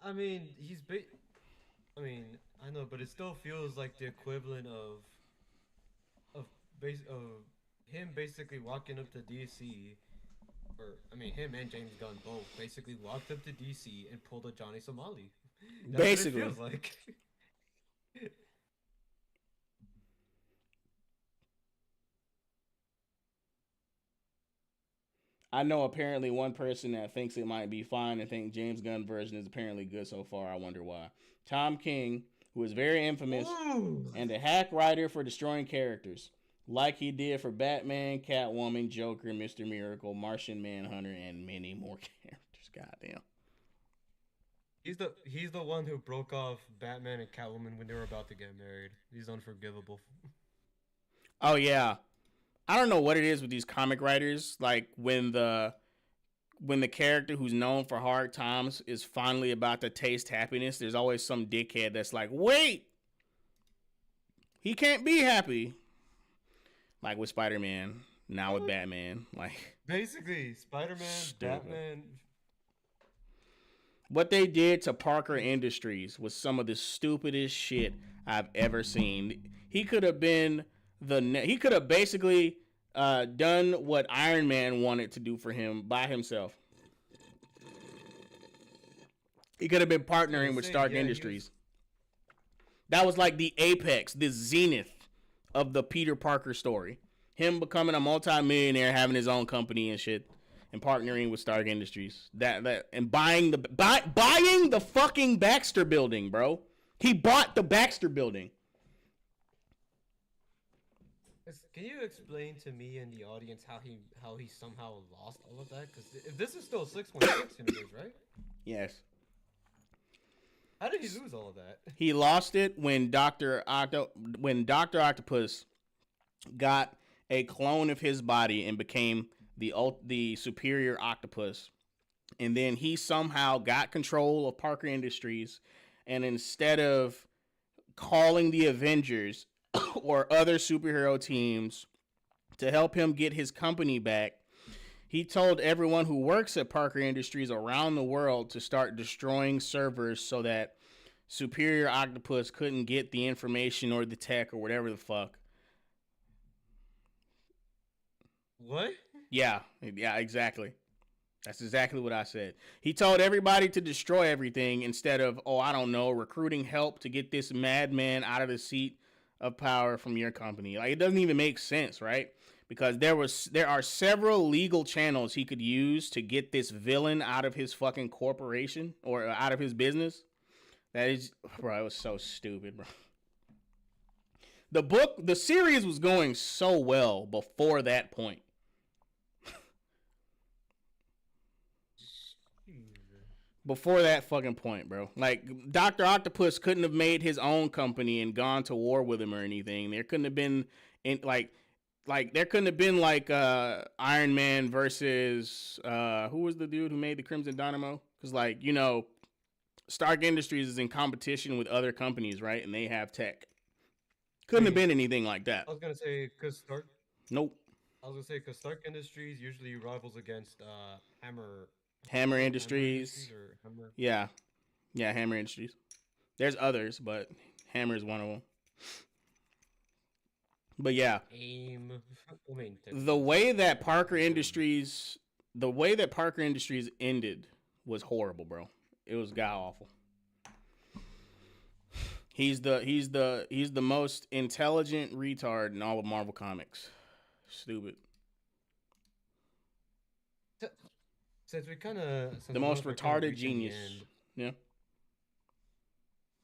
I mean, I know, but it still feels like the equivalent of him basically walking up to DC, or I mean, him and James Gunn both basically walked up to DC and pulled a Johnny Somali. That's Basically. what it feels like. I know apparently one person that thinks it might be fine and think James Gunn version is apparently good so far. I wonder why. Tom King, who is very infamous and a hack writer for destroying characters, like he did for Batman, Catwoman, Joker, Mr. Miracle, Martian Manhunter, and many more characters. Goddamn. He's the one who broke off Batman and Catwoman when they were about to get married. He's unforgivable. Oh yeah. I don't know what it is with these comic writers. Like when the character who's known for hard times is finally about to taste happiness, there's always some dickhead that's like, wait, he can't be happy. Like with Spider-Man, now with Batman. Like Basically, Spider-Man, Stupid. Batman. What they did to Parker Industries was some of the stupidest shit I've ever seen. He could have basically done what Iron Man wanted to do for him by himself. He could have been partnering with Stark Industries. That was like the apex, the zenith of the Peter Parker story. Him becoming a multi-millionaire, having his own company and shit, and partnering with Stark Industries. And buying the fucking Baxter building, bro. He bought the Baxter building. Can you explain to me and the audience how he somehow lost all of that? Because if this is still 616 universe, right? Yes. How did he lose all of that? He lost it when Dr. Octopus got a clone of his body and became the superior octopus. And then he somehow got control of Parker Industries, and instead of calling the Avengers or other superhero teams to help him get his company back, he told everyone who works at Parker Industries around the world to start destroying servers so that Superior Octopus couldn't get the information or the tech or whatever the fuck. What? Yeah, exactly. That's exactly what I said. He told everybody to destroy everything instead of, recruiting help to get this madman out of the seat of power from your company. Like, it doesn't even make sense, right? Because there are several legal channels he could use to get this villain out of his fucking corporation or out of his business. That is, bro, it was so stupid, bro. The series was going so well before that point. Before that fucking point, bro. Like, Dr. Octopus couldn't have made his own company and gone to war with him or anything. There couldn't have been Iron Man versus who was the dude who made the Crimson Dynamo? Because Stark Industries is in competition with other companies, right? And they have tech. Couldn't have been anything like that. I was gonna say because Stark. Nope. I was gonna say because Stark Industries usually rivals against Hammer. Hammer Hammer Industries. or Hammer. Yeah. Yeah, Hammer Industries. There's others, but Hammer is one of them. But yeah, AIM. I mean, the way that Parker Industries, ended was horrible, bro. It was god awful. He's the most intelligent retard in all of Marvel Comics. Stupid. Since we kind of The most retarded genius. Yeah.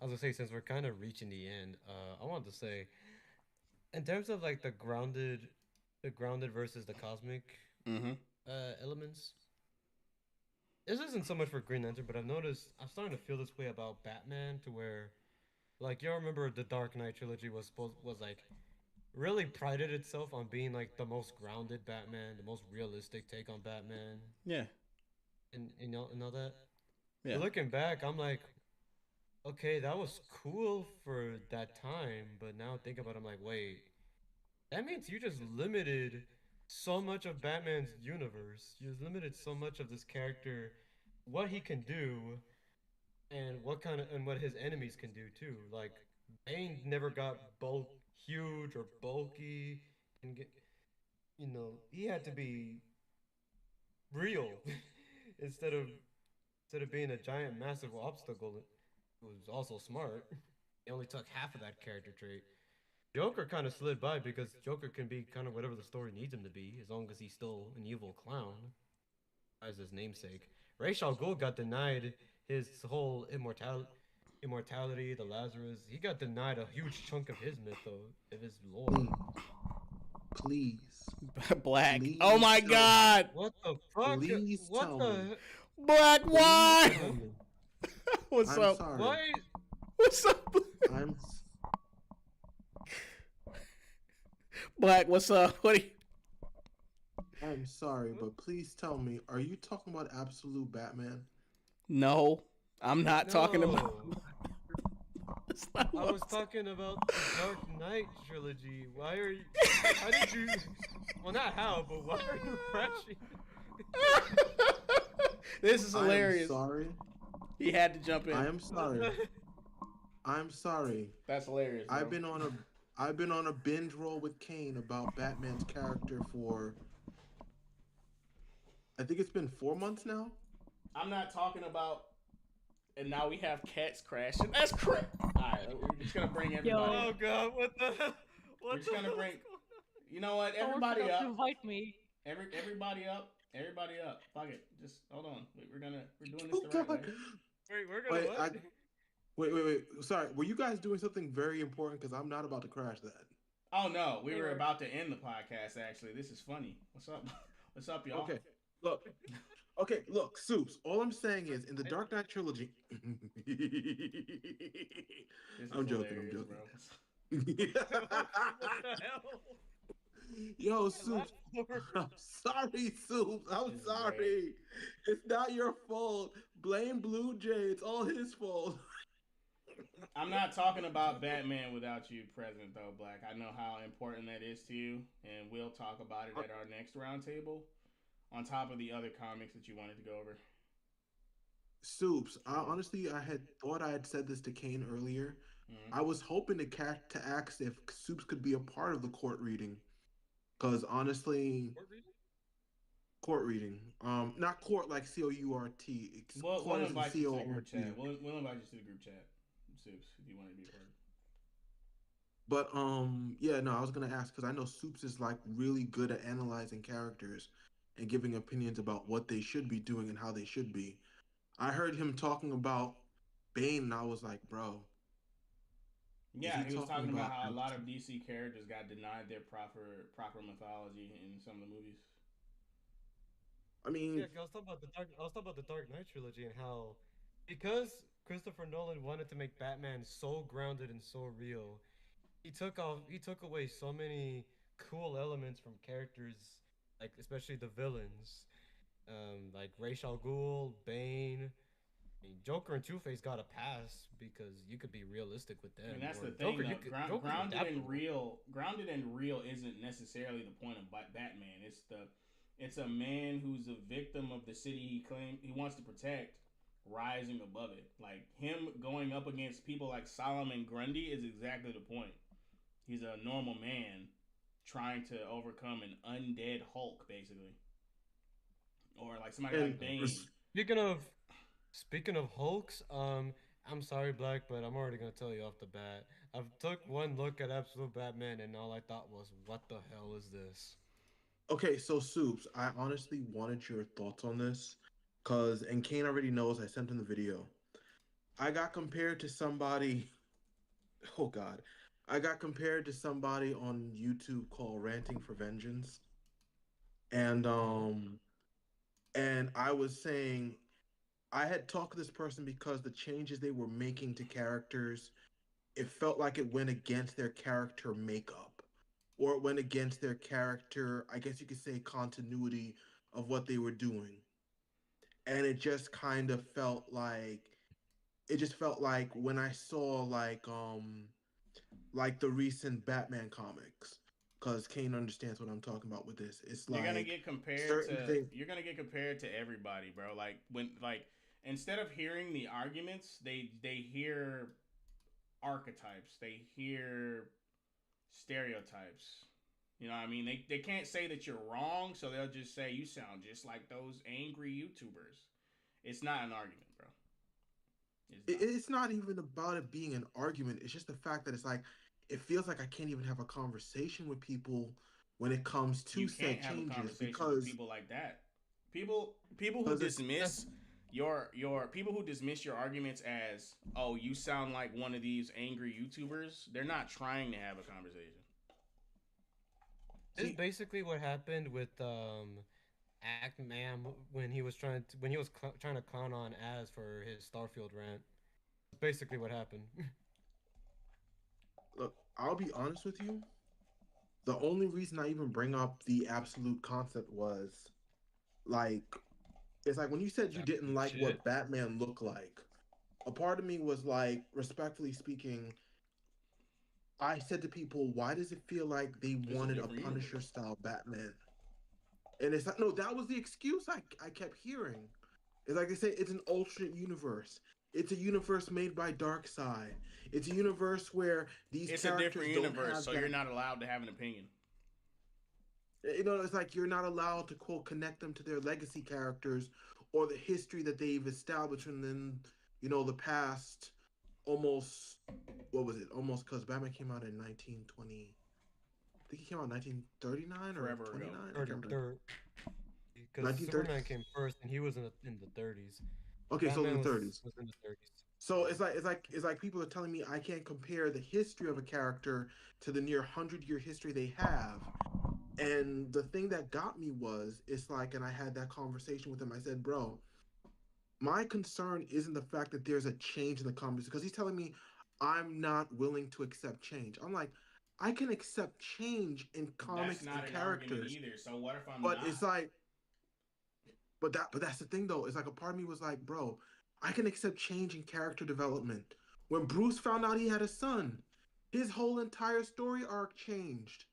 I was gonna say since we're kind of reaching the end, I wanted to say, in terms of like the grounded versus the cosmic elements. This isn't so much for Green Lantern, but I've noticed I'm starting to feel this way about Batman, to where, like, you remember the Dark Knight trilogy was like really prided itself on being like the most grounded Batman, the most realistic take on Batman. Yeah. And all that. Yeah. But looking back, I'm like, okay, that was cool for that time, but now think about it, I'm like, wait, that means you just limited so much of Batman's universe. You limited so much of this character, what he can do, and what his enemies can do too. Like, Bane never got huge or bulky, and he had to be real instead of being a giant, massive obstacle. It was also smart. He only took half of that character trait. Joker kind of slid by because Joker can be kind of whatever the story needs him to be, as long as he's still an evil clown, as his namesake. Ra's al Ghul got denied his whole immortality, the Lazarus. He got denied a huge chunk of his mythos, of his lore. Please. Black. Please oh my tell god. Me. What the fuck? Please what tell the? me. Black, why? What's I'm up? Sorry. Why? What's up? I'm Black, what's up? What are you? I'm sorry, but please tell me, are you talking about Absolute Batman? No, I'm not talking about. I was talking about the Dark Knight trilogy. Why are you? How did you? Well, not how, but why are you crashing? This is hilarious. I'm sorry. He had to jump in. I am sorry. I'm sorry. That's hilarious. Bro. I've been on a binge roll with Kaine about Batman's character for, I think it's been 4 months now. I'm not talking about. And now we have cats crashing. That's crazy. All right, we're just gonna bring everybody. Oh God, what the? We're just gonna bring. You know what? Everybody up. Invite me. Everybody up. Everybody up. Fuck it. Just hold on. We're doing this the right way. Wait, we're gonna what? Wait. Sorry, were you guys doing something very important? Because I'm not about to crash that. Oh no, we were about to end the podcast. Actually, this is funny. What's up? What's up, y'all? Okay, look, Soups. All I'm saying is, in the Dark Knight trilogy. I'm joking. What the hell? Yo, Soups. I'm sorry, Soups. I'm sorry. Great. It's not your fault. Blame Blue Jay. It's all his fault. I'm not talking about Batman without you present, though, Black. I know how important that is to you, and we'll talk about it at our next roundtable. On top of the other comics that you wanted to go over. Soups, honestly, I had thought I had said this to Kaine earlier. Mm-hmm. I was hoping to ask if Soups could be a part of the court reading. Because honestly... Court reading? Not court like C-O-U-R-T. We'll invite you to the group chat. We'll invite you to the group chat, Soups, if you want to be a part of it. But, yeah, no, I was going to ask because I know Soups is, like, really good at analyzing characters and giving opinions about what they should be doing and how they should be. I heard him talking about Bane, and I was like, bro. Yeah, he was talking about how a lot of DC characters got denied their proper mythology in some of the movies. I mean, yeah, I was talking about the Dark Knight trilogy and how, because Christopher Nolan wanted to make Batman so grounded and so real, he took away so many cool elements from characters. Like, especially the villains, like Ra's al Ghul, Bane, I mean, Joker and Two-Face got a pass because you could be realistic with them. I mean, that's or the thing. Joker, Though. you could, Joker's Grounded and adaptable. real isn't necessarily the point of Batman. It's a man who's a victim of the city he wants to protect, rising above it. Like him going up against people like Solomon Grundy is exactly the point. He's a normal man trying to overcome an undead Hulk, basically, or like somebody And like Bane. Speaking of Speaking of Hulks, I'm sorry, Black, but I'm already gonna tell you off the bat. I've took one look at Absolute Batman, and all I thought was, "What the hell is this?" okay, so Soups, I honestly wanted your thoughts on this, cause and Kane already knows I sent him the video. I got compared to somebody. Oh God, I got compared to somebody on YouTube called Ranting for Vengeance, and I was saying I had talked to this person because the changes they were making to characters, it felt like it went against their character makeup, or it went against their character, I guess you could say, continuity of what they were doing. And it just kind of felt like when I saw like the recent Batman comics, because Kane understands what I'm talking about with this. It's You're gonna like get compared certain to things. everybody, bro. Like when instead of hearing the arguments, they hear archetypes, they hear stereotypes. You know what I mean? They can't say that you're wrong, so they'll just say you sound just like those angry YouTubers. It's not an argument, bro. It's not even about it being an argument. It's just the fact that it's like it feels like I can't even have a conversation with people when it comes to You can't said have a changes conversation with people like that. People who it's dismiss your people who dismiss your arguments as, oh, you sound like one of these angry YouTubers, they're not trying to have a conversation. This is see basically what happened with Act Man when he was trying to clown on Az for his Starfield rant. That's basically what happened. look, I'll be honest with you. The only reason I even bring up the absolute concept was like it's like when you said you didn't Absolute like shit. what Batman looked like. A part of me was like, respectfully speaking, I said to people, why does it feel like they It's a wanted a different Punisher universe. style Batman? And it's like, no, that was the excuse I kept hearing. It's like they say, it's an alternate universe. It's a universe made by Darkseid. It's a universe where these It's a characters different don't universe, have so you're that. not allowed to have an opinion. It's like you're not allowed to quote connect them to their legacy characters or the history that they've established within, the past almost what was it? Almost because Batman came out in 1920. I think he came out in 1939 or Forever ago. 29. I can't Thirty remember. third, because 1930s. Superman came first, and he was in the 30s. Okay, so in Batman the was 30s. was in the 30s. So it's like people are telling me I can't compare the history of a character to the near 100-year history they have. And the thing that got me was it's like, and I had that conversation with him. I said, bro, my concern isn't the fact that there's a change in the comics because he's telling me I'm not willing to accept change. I'm like, I can accept change in That's comics not and an argument characters, either. So what if I'm but not? it's like, but that's the thing though. It's like a part of me was like, bro, I can accept change in character development. When Bruce found out he had a son, his whole entire story arc changed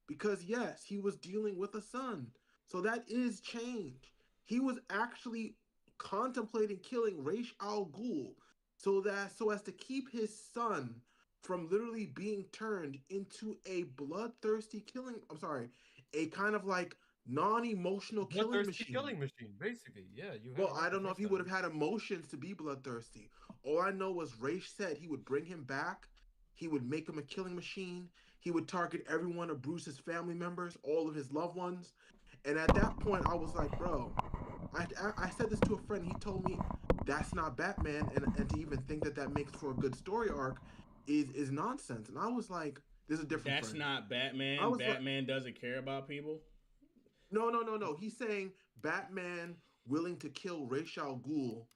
because yes, he was dealing with a son. So that is change. He was actually contemplating killing Ra's al Ghul so as to keep his son from literally being turned into a bloodthirsty killing. I'm sorry, a kind of like non-emotional killing Bloodthirsty machine. killing machine, basically. Yeah, you had it Well, right I the don't know if first he would time. have had emotions to be bloodthirsty. All I know was Ra's said he would bring him back. He would make him a killing machine. He would target every one of Bruce's family members, all of his loved ones. And at that point, I was like, bro, I said this to a friend. He told me that's not Batman, and to even think that that makes for a good story arc is nonsense. And I was like, this is a different That's friend. not I Batman. was like, Batman doesn't care about people. no, no, no, no. He's saying Batman willing to kill Ra's al Ghul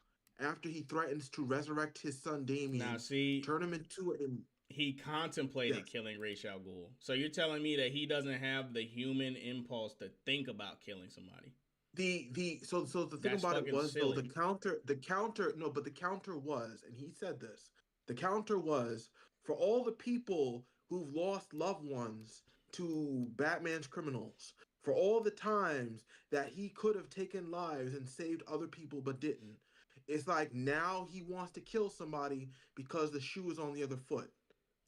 after he threatens to resurrect his son Now, Damien, see, turn him into a he contemplated yes. killing Ra's al Ghul. So you're telling me that he doesn't have the human impulse to think about killing somebody? So the thing That's about it fucking was though silly. the counter no, but the counter was, and he said this, the counter was for all the people who've lost loved ones to Batman's criminals, for all the times that he could have taken lives and saved other people but didn't. It's like now he wants to kill somebody because the shoe is on the other foot.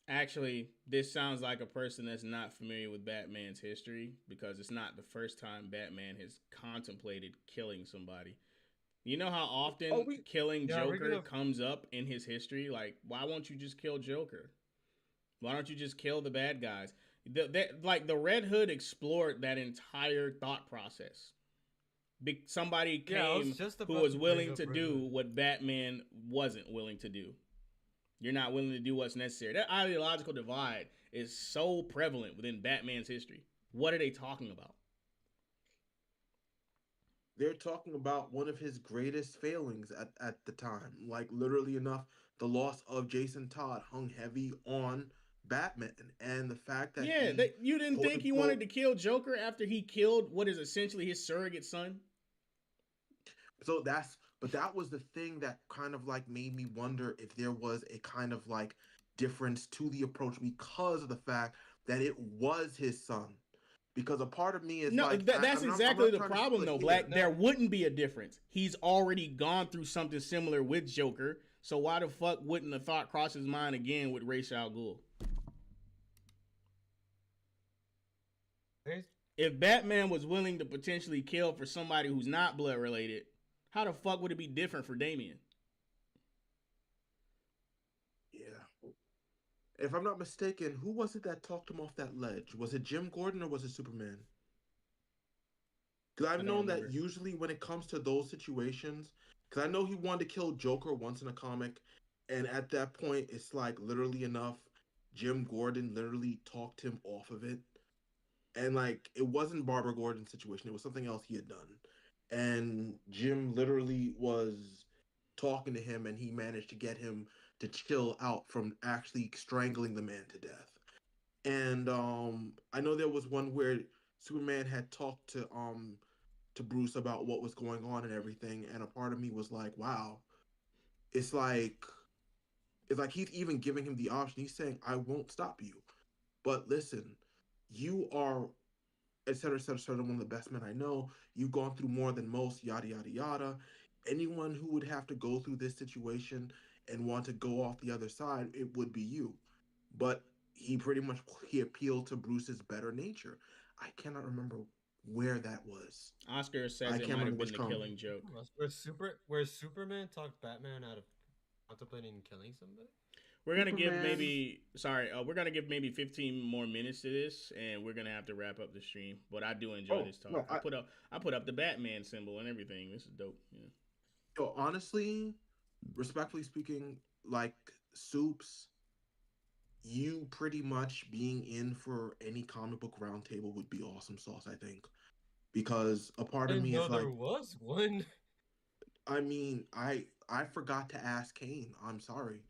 Actually, this sounds like a person that's not familiar with Batman's history because it's not the first time Batman has contemplated killing somebody. You know how Oh, often we killing Yeah, we're Joker gonna. comes up in his history? Like, why won't you just kill Joker? Why don't you just kill the bad guys? Like the Red Hood explored that entire thought process. Somebody Yeah, I was came just who about was to bring willing up to Red do Hood. what Batman wasn't willing to do. You're not willing to do what's necessary. That ideological divide is so prevalent within Batman's history. What are they talking about? they're talking about one of his greatest failings at the time. Like literally enough, the loss of Jason Todd hung heavy on Batman and the fact that Yeah, he you didn't quote think he wanted unquote. to kill Joker after he killed what is essentially his surrogate son? So that's but that was the thing that kind of like made me wonder if there was a kind of like difference to the approach because of the fact that it was his son. Because a part of me is No, like that's I'm exactly not the trying to problem, split though, hair. Black. There wouldn't be a difference. He's already gone through something similar with Joker, so why the fuck wouldn't the thought cross his mind again with Ra's al Ghul? If Batman was willing to potentially kill for somebody who's not blood related, how the fuck would it be different for Damien? Yeah. If I'm not mistaken, who was it that talked him off that ledge? Was it Jim Gordon or was it Superman? Because I I've don't known that remember. usually when it comes to those situations, because I know he wanted to kill Joker once in a comic, and at that point, it's like literally enough. Jim Gordon literally talked him off of it, and like it wasn't Barbara Gordon's situation; it was something else he had done, and Jim literally was talking to him, and he managed to get him to chill out from actually strangling the man to death. And I know there was one where Superman had talked to Bruce about what was going on and everything, and a part of me was like, wow, it's like it's like he's even giving him the option. He's saying, I won't stop you. But listen, you are et cetera, one of the best men I know. You've gone through more than most, yada yada yada. Anyone who would have to go through this situation and want to go off the other side, it would be you. But he pretty much he appealed to Bruce's better nature. I cannot remember where that was. Oscar says I it can't might have remember been which the comic. Killing Joke. Where Superman talked Batman out of contemplating killing somebody? We're gonna give Superman. we're gonna give maybe 15 more minutes to this, and we're gonna have to wrap up the stream. But I do enjoy Oh this talk. no, I put up the Batman symbol and everything. This is dope. Yeah. yo, honestly, respectfully speaking, like Soups, you pretty much being in for any comic book roundtable would be awesome sauce, I think. Because a part I of didn't me know is there like, was one. I mean, I forgot to ask Kane. I'm sorry.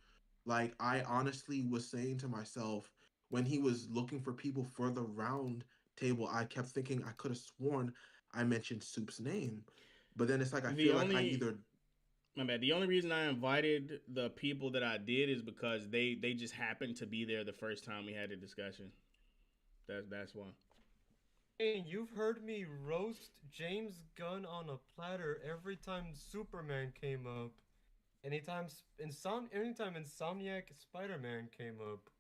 Like I honestly was saying to myself when he was looking for people for the round table, I kept thinking I could have sworn I mentioned Soup's name. But then it's like I The feel like I only either My bad. The only reason I invited the people that I did is because they just happened to be there the first time we had the discussion. That's why. Hey, you've heard me roast James Gunn on a platter every time Superman came up. Anytime Insomniac Spider-Man came up,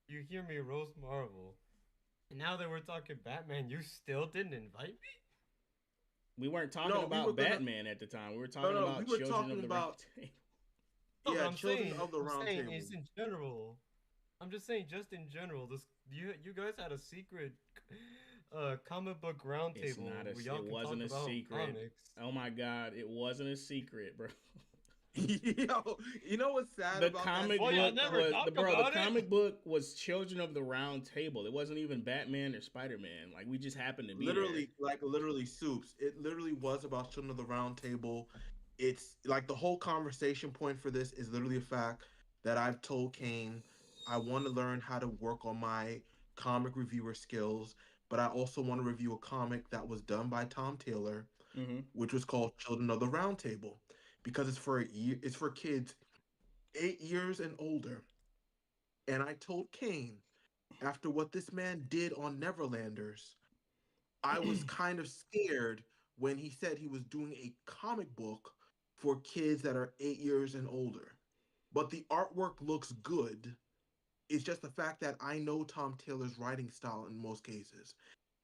you hear me roast Marvel. And now that we're talking Batman, you still didn't invite me? We weren't talking no, we were about gonna Batman at the time. We were no talking no, we about were Children of talking the Round about Table. No, but yeah, Children of the Round Table. it's in general. I'm just saying, just in general. This you guys had a secret comic book It's roundtable not where y'all it can wasn't talk a about secret. comics. Oh my god, it wasn't a secret, bro. Yo, you know what's sad The about that comic Well, y'all book secret? never was talk the about it. comic book was Children of the Round Table. It wasn't even Batman or Spider-Man. Like we just happened to be there. Literally Soups. It literally was about Children of the Round Table. It's like the whole conversation point for this is literally a fact that I've told Kane I want to learn how to work on my comic reviewer skills, but I also want to review a comic that was done by Tom Taylor. Mm-hmm. which was called Children of the Round Table, because it's for kids 8 years and older. And I told Kane, after what this man did on Neverlanders, I was kind of scared when he said he was doing a comic book for kids that are 8 years and older. But the artwork looks good. It's just the fact that I know Tom Taylor's writing style in most cases.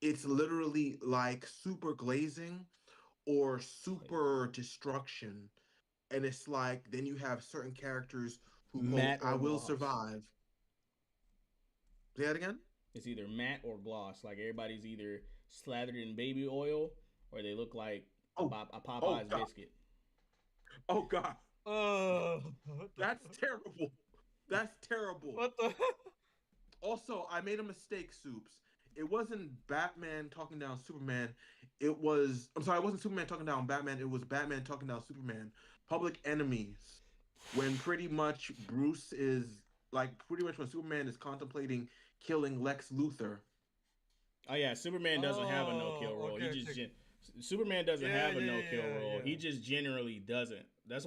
It's literally like super glazing or super destruction. And it's like then you have certain characters who quote, Matte I or will gloss. survive. Say that again? It's either matte or gloss. Like everybody's either slathered in baby oil or they look like Oh, a oh Popeye's God. biscuit. Oh God. What the That's terrible. That's terrible. What the Also, I made a mistake, Soups. It wasn't Batman talking down Superman. It was, I'm sorry, it wasn't Superman talking down Batman. It was Batman talking down Superman. Public Enemies. When pretty much Bruce is, like, pretty much when Superman is contemplating killing Lex Luthor. Oh yeah, Superman doesn't have a no kill Oh, role. okay, He just okay. Superman doesn't Yeah, have a yeah, no kill yeah, role. yeah. He just generally doesn't. That's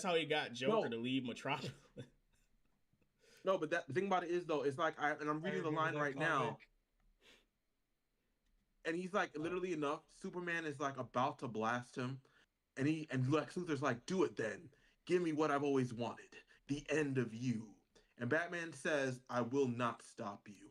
how he got Joker No, to leave Metropolis. no, but the thing about it is, though, it's like, and I'm I reading the remember line that right comic. now, and he's like, literally enough, Superman is like about to blast him, and Lex Luthor's like, "Do it then. Give me what I've always wanted, the end of you." And Batman says, "I will not stop you.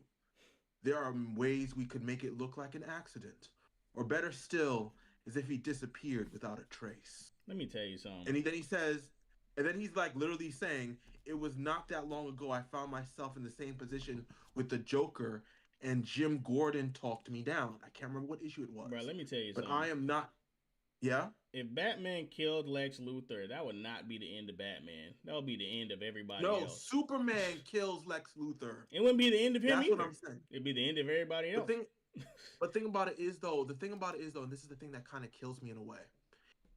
There are ways we could make it look like an accident, or better still, as if he disappeared without a trace." Let me tell you something. Then he says, and then he's like literally saying, "It was not that long ago I found myself in the same position with the Joker, and Jim Gordon talked me down." I can't remember what issue it Bro, was, let me tell you but something. I am not. Yeah. If Batman killed Lex Luthor, that would not be the end of Batman. That would be the end of everybody No, else. Superman kills Lex Luthor. It wouldn't be the end of him That's either. what I'm saying. It'd be the end of everybody The else. thing, but thing about it is though, and this is the thing that kind of kills me in a way.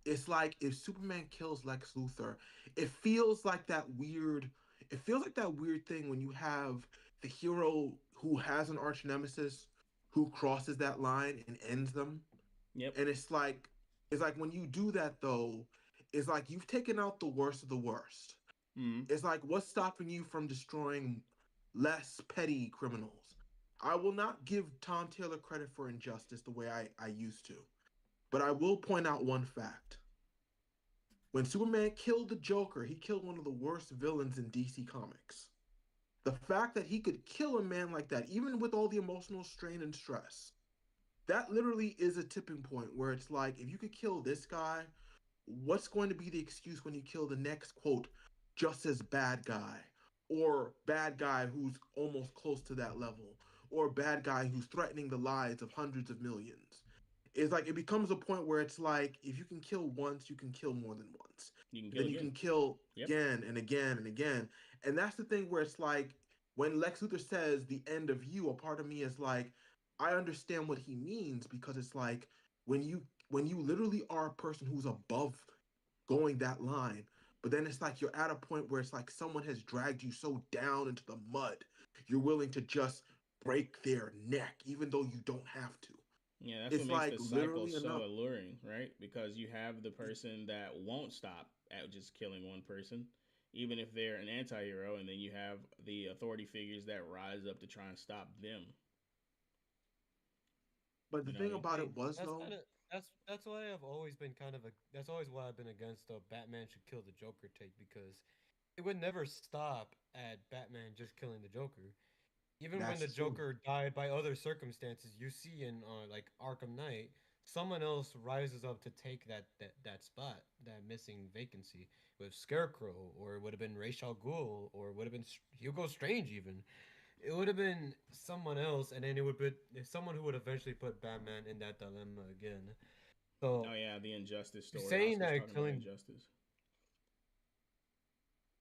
It's like if Superman kills Lex Luthor, it feels like that weird. It feels like that weird thing when you have the hero who has an arch nemesis who crosses that line and ends them. Yep. And it's like when you do that though, it's like you've taken out the worst of the worst. Mm-hmm. It's like what's stopping you from destroying less petty criminals? I will not give Tom Taylor credit for Injustice the way I used to, but I will point out one fact. When Superman killed the Joker, he killed one of the worst villains in DC Comics. The fact that he could kill a man like that, even with all the emotional strain and stress, that literally is a tipping point where it's like, if you could kill this guy, what's going to be the excuse when you kill the next, quote, just as bad guy, or bad guy who's almost close to that level, or bad guy who's threatening the lives of hundreds of millions? It's like it becomes a point where it's like if you can kill once, you can kill more than once. You can kill Then again. you can kill Yep. again and again and again. And that's the thing where it's like when Lex Luthor says the end of you, a part of me is like, I understand what he means because it's like when you literally are a person who's above going that line, but then it's like you're at a point where it's like someone has dragged you so down into the mud, you're willing to just break their neck, even though you don't have to. Yeah, that's It's what makes like the cycle literally so enough. alluring, right? Because you have the person that won't stop at just killing one person, even if they're an anti-hero, and then you have the authority figures that rise up to try and stop them. But the You know what I thing mean? about See, it was that's though, kind of that's why I've always been kind of a that's always why I've been against the Batman should kill the Joker take, because it would never stop at Batman just killing the Joker. Even when the that's true. Joker died by other circumstances, you see in like Arkham Knight, someone else rises up to take that spot, that missing vacancy with Scarecrow, or it would have been Ra's al Ghul, or it would have been Hugo Strange even. It would have been someone else, and then it would be someone who would eventually put Batman in that dilemma again. So Oh yeah, the Injustice story. saying Oscar's that talking about killing Injustice.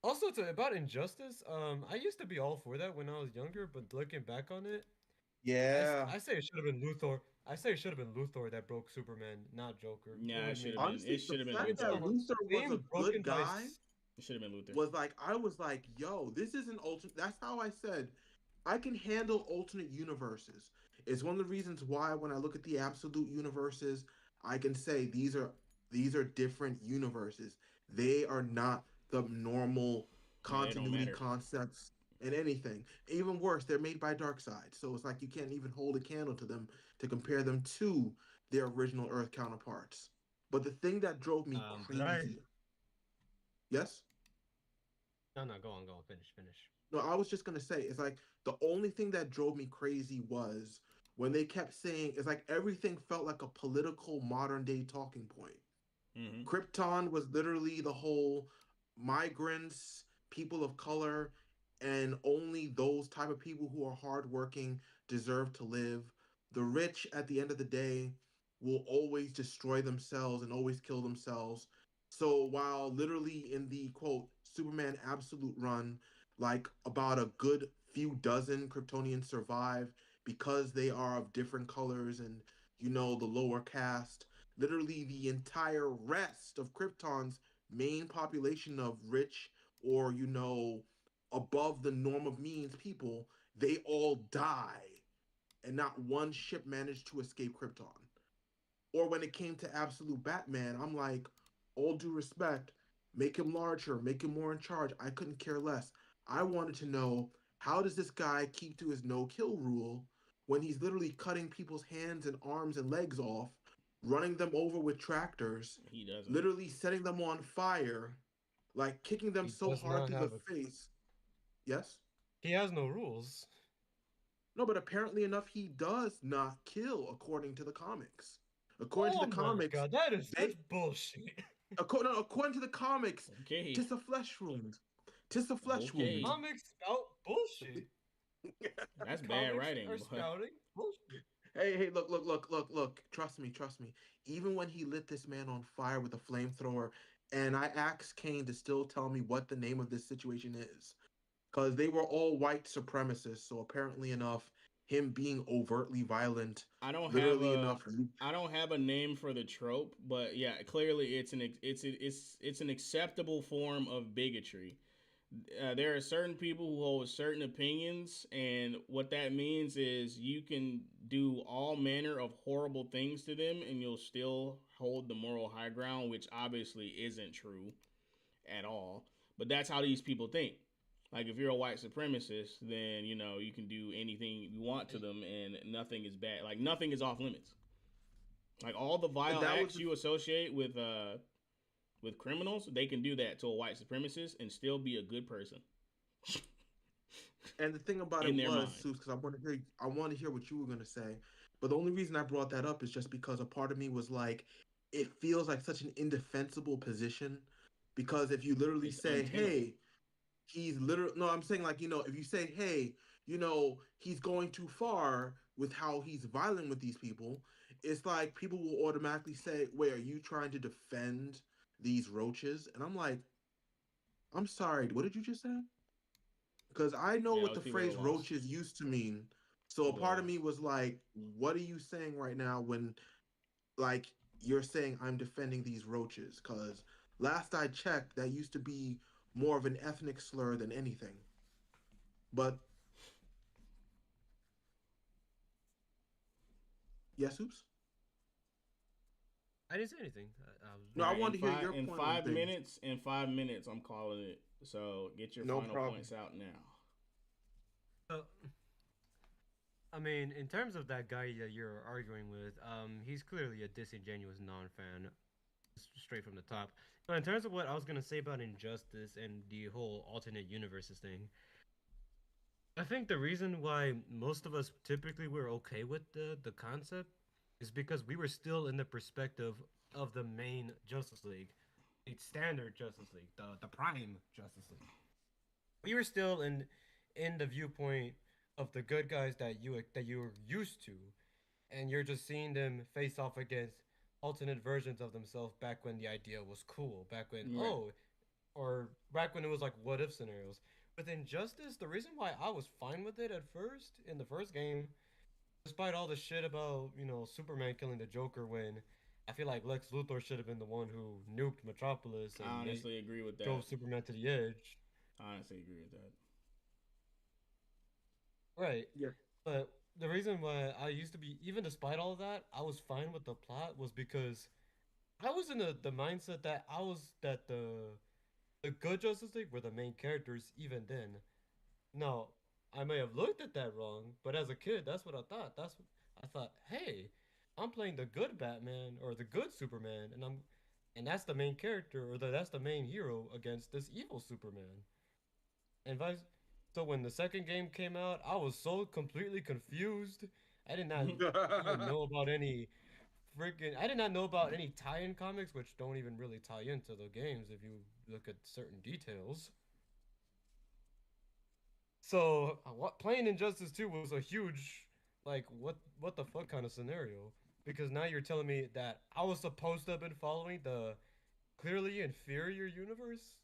also about Injustice, I used to be all for that when I was younger, but looking back on it, Yeah. I say it should have been Luthor. I say it should have been Luthor that broke Superman, not Joker. Yeah, it should have been. Honestly, It the should have been fact that Luthor. Luther was a Being broken good by guy It should have been Luthor. was like I was like, yo, this is an alternate. That's how I said I can handle alternate universes. It's one of the reasons why when I look at the absolute universes, I can say these are different universes. They are not the normal Yeah, they don't continuity matter. concepts and anything. Even worse, they're made by Darkseid, so it's like you can't even hold a candle to them to compare them to their original Earth counterparts. But the thing that drove me Did I? crazy, yes. No, no, go on, finish. No, I was just gonna say, it's like the only thing that drove me crazy was when they kept saying it's like everything felt like a political modern day talking point. Mm-hmm. Krypton was literally the whole migrants, people of color, and only those type of people who are hardworking deserve to live. The rich, at the end of the day, will always destroy themselves and always kill themselves. So while literally in the quote Superman absolute run, like about a good few dozen Kryptonians survive because they are of different colors and the lower caste, literally the entire rest of Krypton's main population of rich or above the norm of means people, they all die, and not one ship managed to escape Krypton. Or when it came to Absolute Batman, I'm like, all due respect, make him larger, make him more in charge. I couldn't care less. I wanted to know, how does this guy keep to his no kill rule when he's literally cutting people's hands and arms and legs off, running them over with tractors, He doesn't. literally setting them on fire, like kicking them He so does hard not through the have a. face? Yes? He has no rules. No, but apparently enough, he does not kill according to the comics. According to Oh the my comics, god, that's they bullshit. according to the comics, Okay. tis a flesh wound. Tis a flesh wound. Okay. Comics spout bullshit. That's bad Comics writing, are but spouting bullshit. Hey, look. Trust me, trust me. Even when he lit this man on fire with a flamethrower, and I asked Kane to still tell me what the name of this situation is, because they were all white supremacists. So apparently enough, him being overtly violent, I don't have literally a enough. I don't have a name for the trope, but yeah, clearly it's an acceptable form of bigotry. There are certain people who hold certain opinions, and what that means is you can do all manner of horrible things to them, and you'll still hold the moral high ground, which obviously isn't true at all. But that's how these people think. Like if you're a white supremacist, then you can do anything you want to them, and nothing is bad. Like nothing is off limits. Like all the And vile that was acts you associate with criminals, they can do that to a white supremacist and still be a good person. And the thing about In it their was, mind. Seuss, because I want to hear what you were gonna say. But the only reason I brought that up is just because a part of me was like, it feels like such an indefensible position. Because if you literally It's say, untenable. hey, he's literally no, I'm saying like, if you say, hey, he's going too far with how he's violent with these people, it's like people will automatically say, wait, are you trying to defend these roaches? And I'm like, I'm sorry, what did you just say? Because I know Yeah, what those the people are phrase lost. roaches used to mean. So a People are part of lost. me was like, what are you saying right now when like you're saying I'm defending these roaches? Because last I checked, that used to be more of an ethnic slur than anything. But yes, oops. I didn't say anything. I was No, All I right, just. wanted to hear your point on things. in 5 minutes, I'm calling it. So get your No final problem. points out now. Uh, I mean, in terms of that guy that you're arguing with, he's clearly a disingenuous non-fan, straight from the top. But in terms of what I was gonna say about injustice and the whole alternate universes thing, I think the reason why most of us typically were okay with the concept is because we were still in the perspective of the main Justice League, the standard Justice League, the prime Justice League. We were still in the viewpoint of the good guys that you were used to, and you're just seeing them face off against alternate versions of themselves back when the idea was cool, back when Right. or back when it was like what if scenarios. With Injustice, the reason why I was fine with it at first in the first game, despite all the shit about Superman killing the Joker, when I feel like Lex Luthor should have been the one who nuked Metropolis I and honestly agree with that. drove Superman to the edge. I honestly agree with that. Right. Yeah. But the reason why I used to be, even despite all of that, I was fine with the plot was because I was in the mindset that the good Justice League were the main characters even then. Now, I may have looked at that wrong, but as a kid, that's what I thought. I thought, hey, I'm playing the good Batman or the good Superman, and that's the main character or that's the main hero against this evil Superman. And vice. So when the second game came out, I was so completely confused. I did not even know about any freaking. I did not know about any tie-in comics, which don't even really tie into the games if you look at certain details. So what playing Injustice 2 was a huge, like, what the fuck kind of scenario? Because now you're telling me that I was supposed to have been following the clearly inferior universe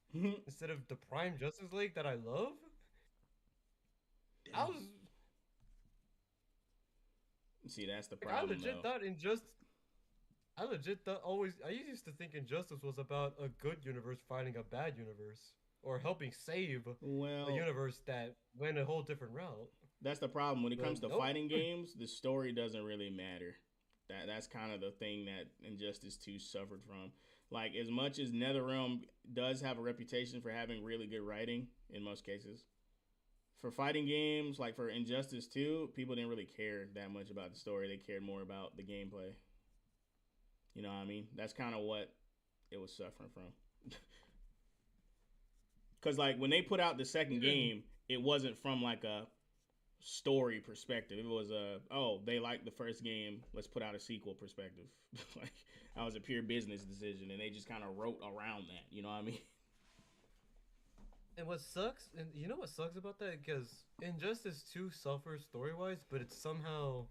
instead of the Prime Justice League that I love. I was See, that's the like, I problem, legit though. thought Injustice. I legit thought always. I used to think Injustice was about a good universe fighting a bad universe, or helping save a Well, universe that went a whole different route. that's the problem. When it But comes to nope. fighting games, the story doesn't really matter. That's kind of the thing that Injustice 2 suffered from. Like, as much as NetherRealm does have a reputation for having really good writing in most cases, for fighting games, like for Injustice 2, people didn't really care that much about the story. They cared more about the gameplay. You know what I mean? That's kind of what it was suffering from. Because, like, when they put out the second game, it wasn't from, like, a story perspective. It was oh, they liked the first game, let's put out a sequel perspective. Like, that was a pure business decision, and they just kind of wrote around that. You know what I mean? And what sucks, and you know what sucks about that? Because Injustice 2 suffers story wise, but it's somehow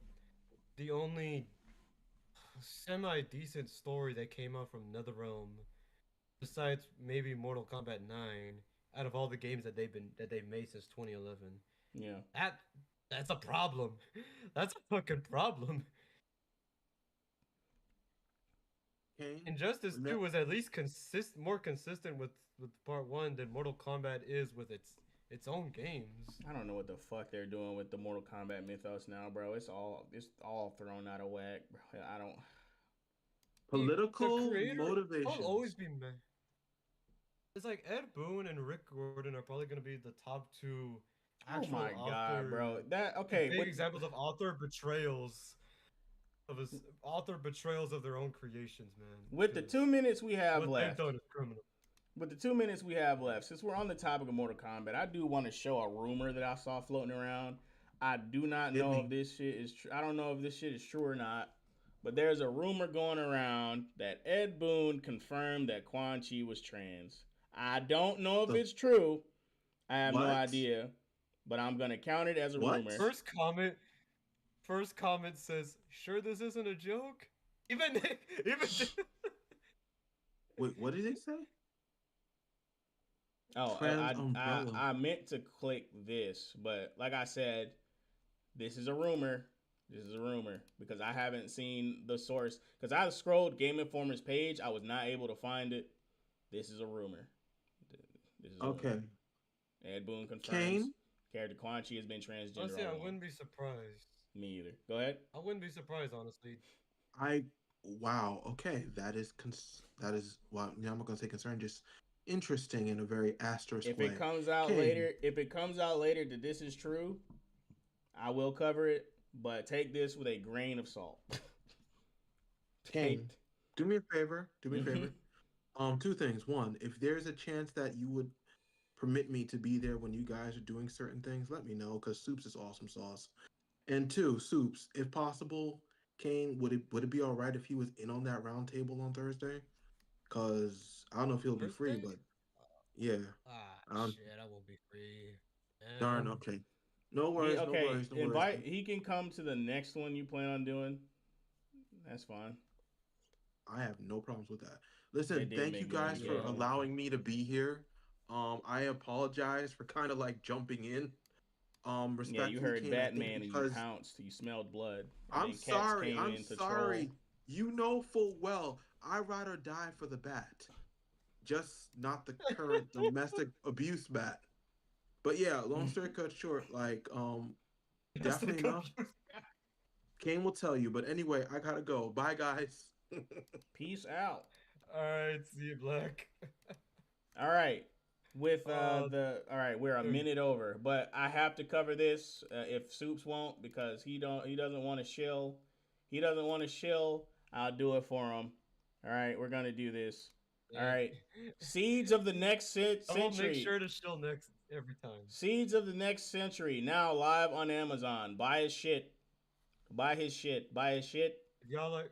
the only semi decent story that came out from NetherRealm, besides maybe Mortal Kombat 9, out of all the games that they've made since 2011. Yeah. That's a problem. That's a fucking problem. Kaine, Injustice remem- 2 was at least more consistent with part 1 than Mortal Kombat is with its own games. I don't know what the fuck they're doing with the Mortal Kombat mythos now, bro. It's all thrown out of whack, bro. I don't. political The creator will always motivations. be mad. It's like Ed Boon and Rick Gordon are probably going to be the top two Oh actual my god, bro. author That okay? big examples of author betrayals of their own creations, man. With the 'Cause 2 minutes we have what they've left, done is criminal. with the 2 minutes we have left, since we're on the topic of Mortal Kombat, I do want to show a rumor that I saw floating around. I do not Hit know me. if this shit is true. I don't know if this shit is true or not. But there's a rumor going around that Ed Boon confirmed that Quan Chi was trans. I don't know if The it's true. I have no what? idea. But I'm gonna count it as a What? rumor. First comment says, "Sure, this isn't a joke." Even Wait, what did it say? Oh, Trans umbrella. I meant to click this, but like I said, this is a rumor. This is a rumor because I haven't seen the source. Because I scrolled Game Informer's page, I was not able to find it. This is a rumor. This is a Okay. rumor. Ed Boon confirms Kaine? character Quan Chi has been transgender. honestly, all I along. wouldn't be surprised. Me either. Go ahead. I wouldn't be surprised, honestly. Wow. Okay, that is well. Yeah, I'm not gonna say concern. Just interesting in a very asterisk If way. it comes out Kaine. later that this is true, I will cover it. But take this with a grain of salt. Kaine, do me a favor. Do me a Mhm. favor. Two things. One, if there's a chance that you would permit me to be there when you guys are doing certain things, let me know because Soups is awesome sauce. And two, Soups, if possible, Kaine, would it be all right if he was in on that round table on Thursday? Cause I don't know if he'll be free, Thursday? but yeah. Shit, I won't be free. Darn. Damn. Okay. No worries. No worries. No Invite. worries. He can come to the next one you plan on doing. That's fine. I have no problems with that. They Listen, did thank make you me guys for enjoy it. allowing me to be here. I apologize for kind of like jumping in. Yeah, Respectfully, you heard Kane, I think Batman and you because pounced. You smelled blood. And I'm then cats sorry. came I'm in to sorry. troll. You know full well I ride or die for the bat, just not the current domestic abuse bat. But yeah, long story cut short, like That's the definitely enough. confused- Kane will tell you. But anyway, I gotta go. Bye, guys. Peace out. All right, see you, Black. All right. With all right, we're a minute over, but I have to cover this if Soups won't because he doesn't want to shill. He doesn't want to shill. I'll do it for him. All right, we're gonna do this. All right. Seeds of the Next Century. I'll make sure to shill next every time. Seeds of the Next Century now live on Amazon. Buy his shit. Buy his shit. Buy his shit. If y'all like.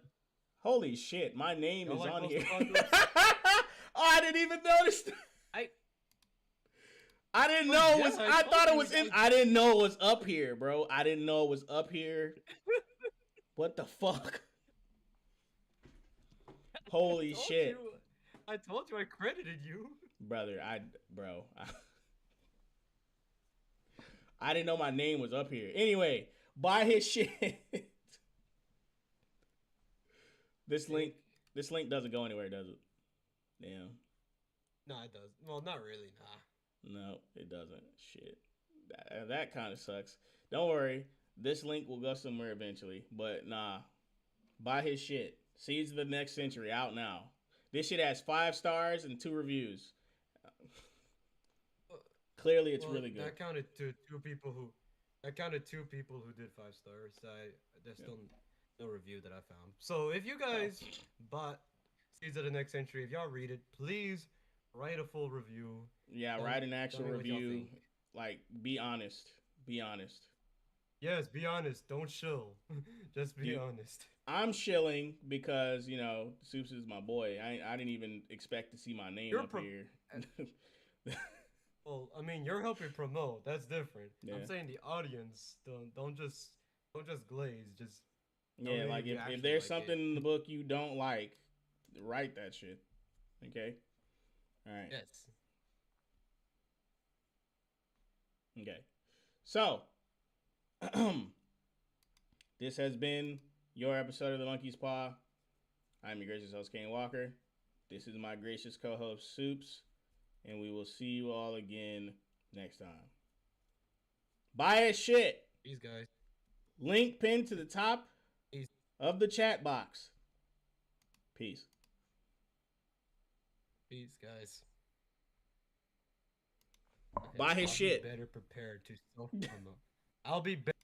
Holy shit! My name is like on those here. podcasts? Oh, I didn't even notice. I didn't know it was. I thought it was in. I didn't know it was up here, bro. I didn't know it was up here. What the fuck? Holy shit! I told you I credited you, brother. I didn't know my name was up here. Anyway, buy his shit. This link doesn't go anywhere, does it? Damn. No, it does. Well, not really. Nah. No, it doesn't. Shit. That kind of sucks. Don't worry. This link will go somewhere eventually. But nah. Buy his shit. Seeds of the Next Century out now. This shit has 5 stars and 2 reviews. Clearly, it's really good. That counted to 2 people who. I counted 2 people who did 5 stars. There's still no review that I found. So if you guys bought Seeds of the Next Century, if y'all read it, please write a full review. Yeah, write an actual review. Like, be honest. Be honest. Yes, be honest. Don't shill. Just be honest. I'm shilling because, you know, Soups is my boy. I didn't even expect to see my name up here. Well, I mean, you're helping promote. That's different. Yeah. I'm saying the audience don't just glaze. Just like if there's something in the book you don't like, write that shit. Okay. All right. Yes. Okay. So, this has been your episode of the Monkey's Paw. I'm your gracious host, Kaine Walker. This is my gracious co-host, Soups. And we will see you all again next time. Buy his shit. Peace, guys. Link pinned to the top of the chat box. Peace. Peace, guys. Buy his shit. Be better prepared to self-promote. I'll be better.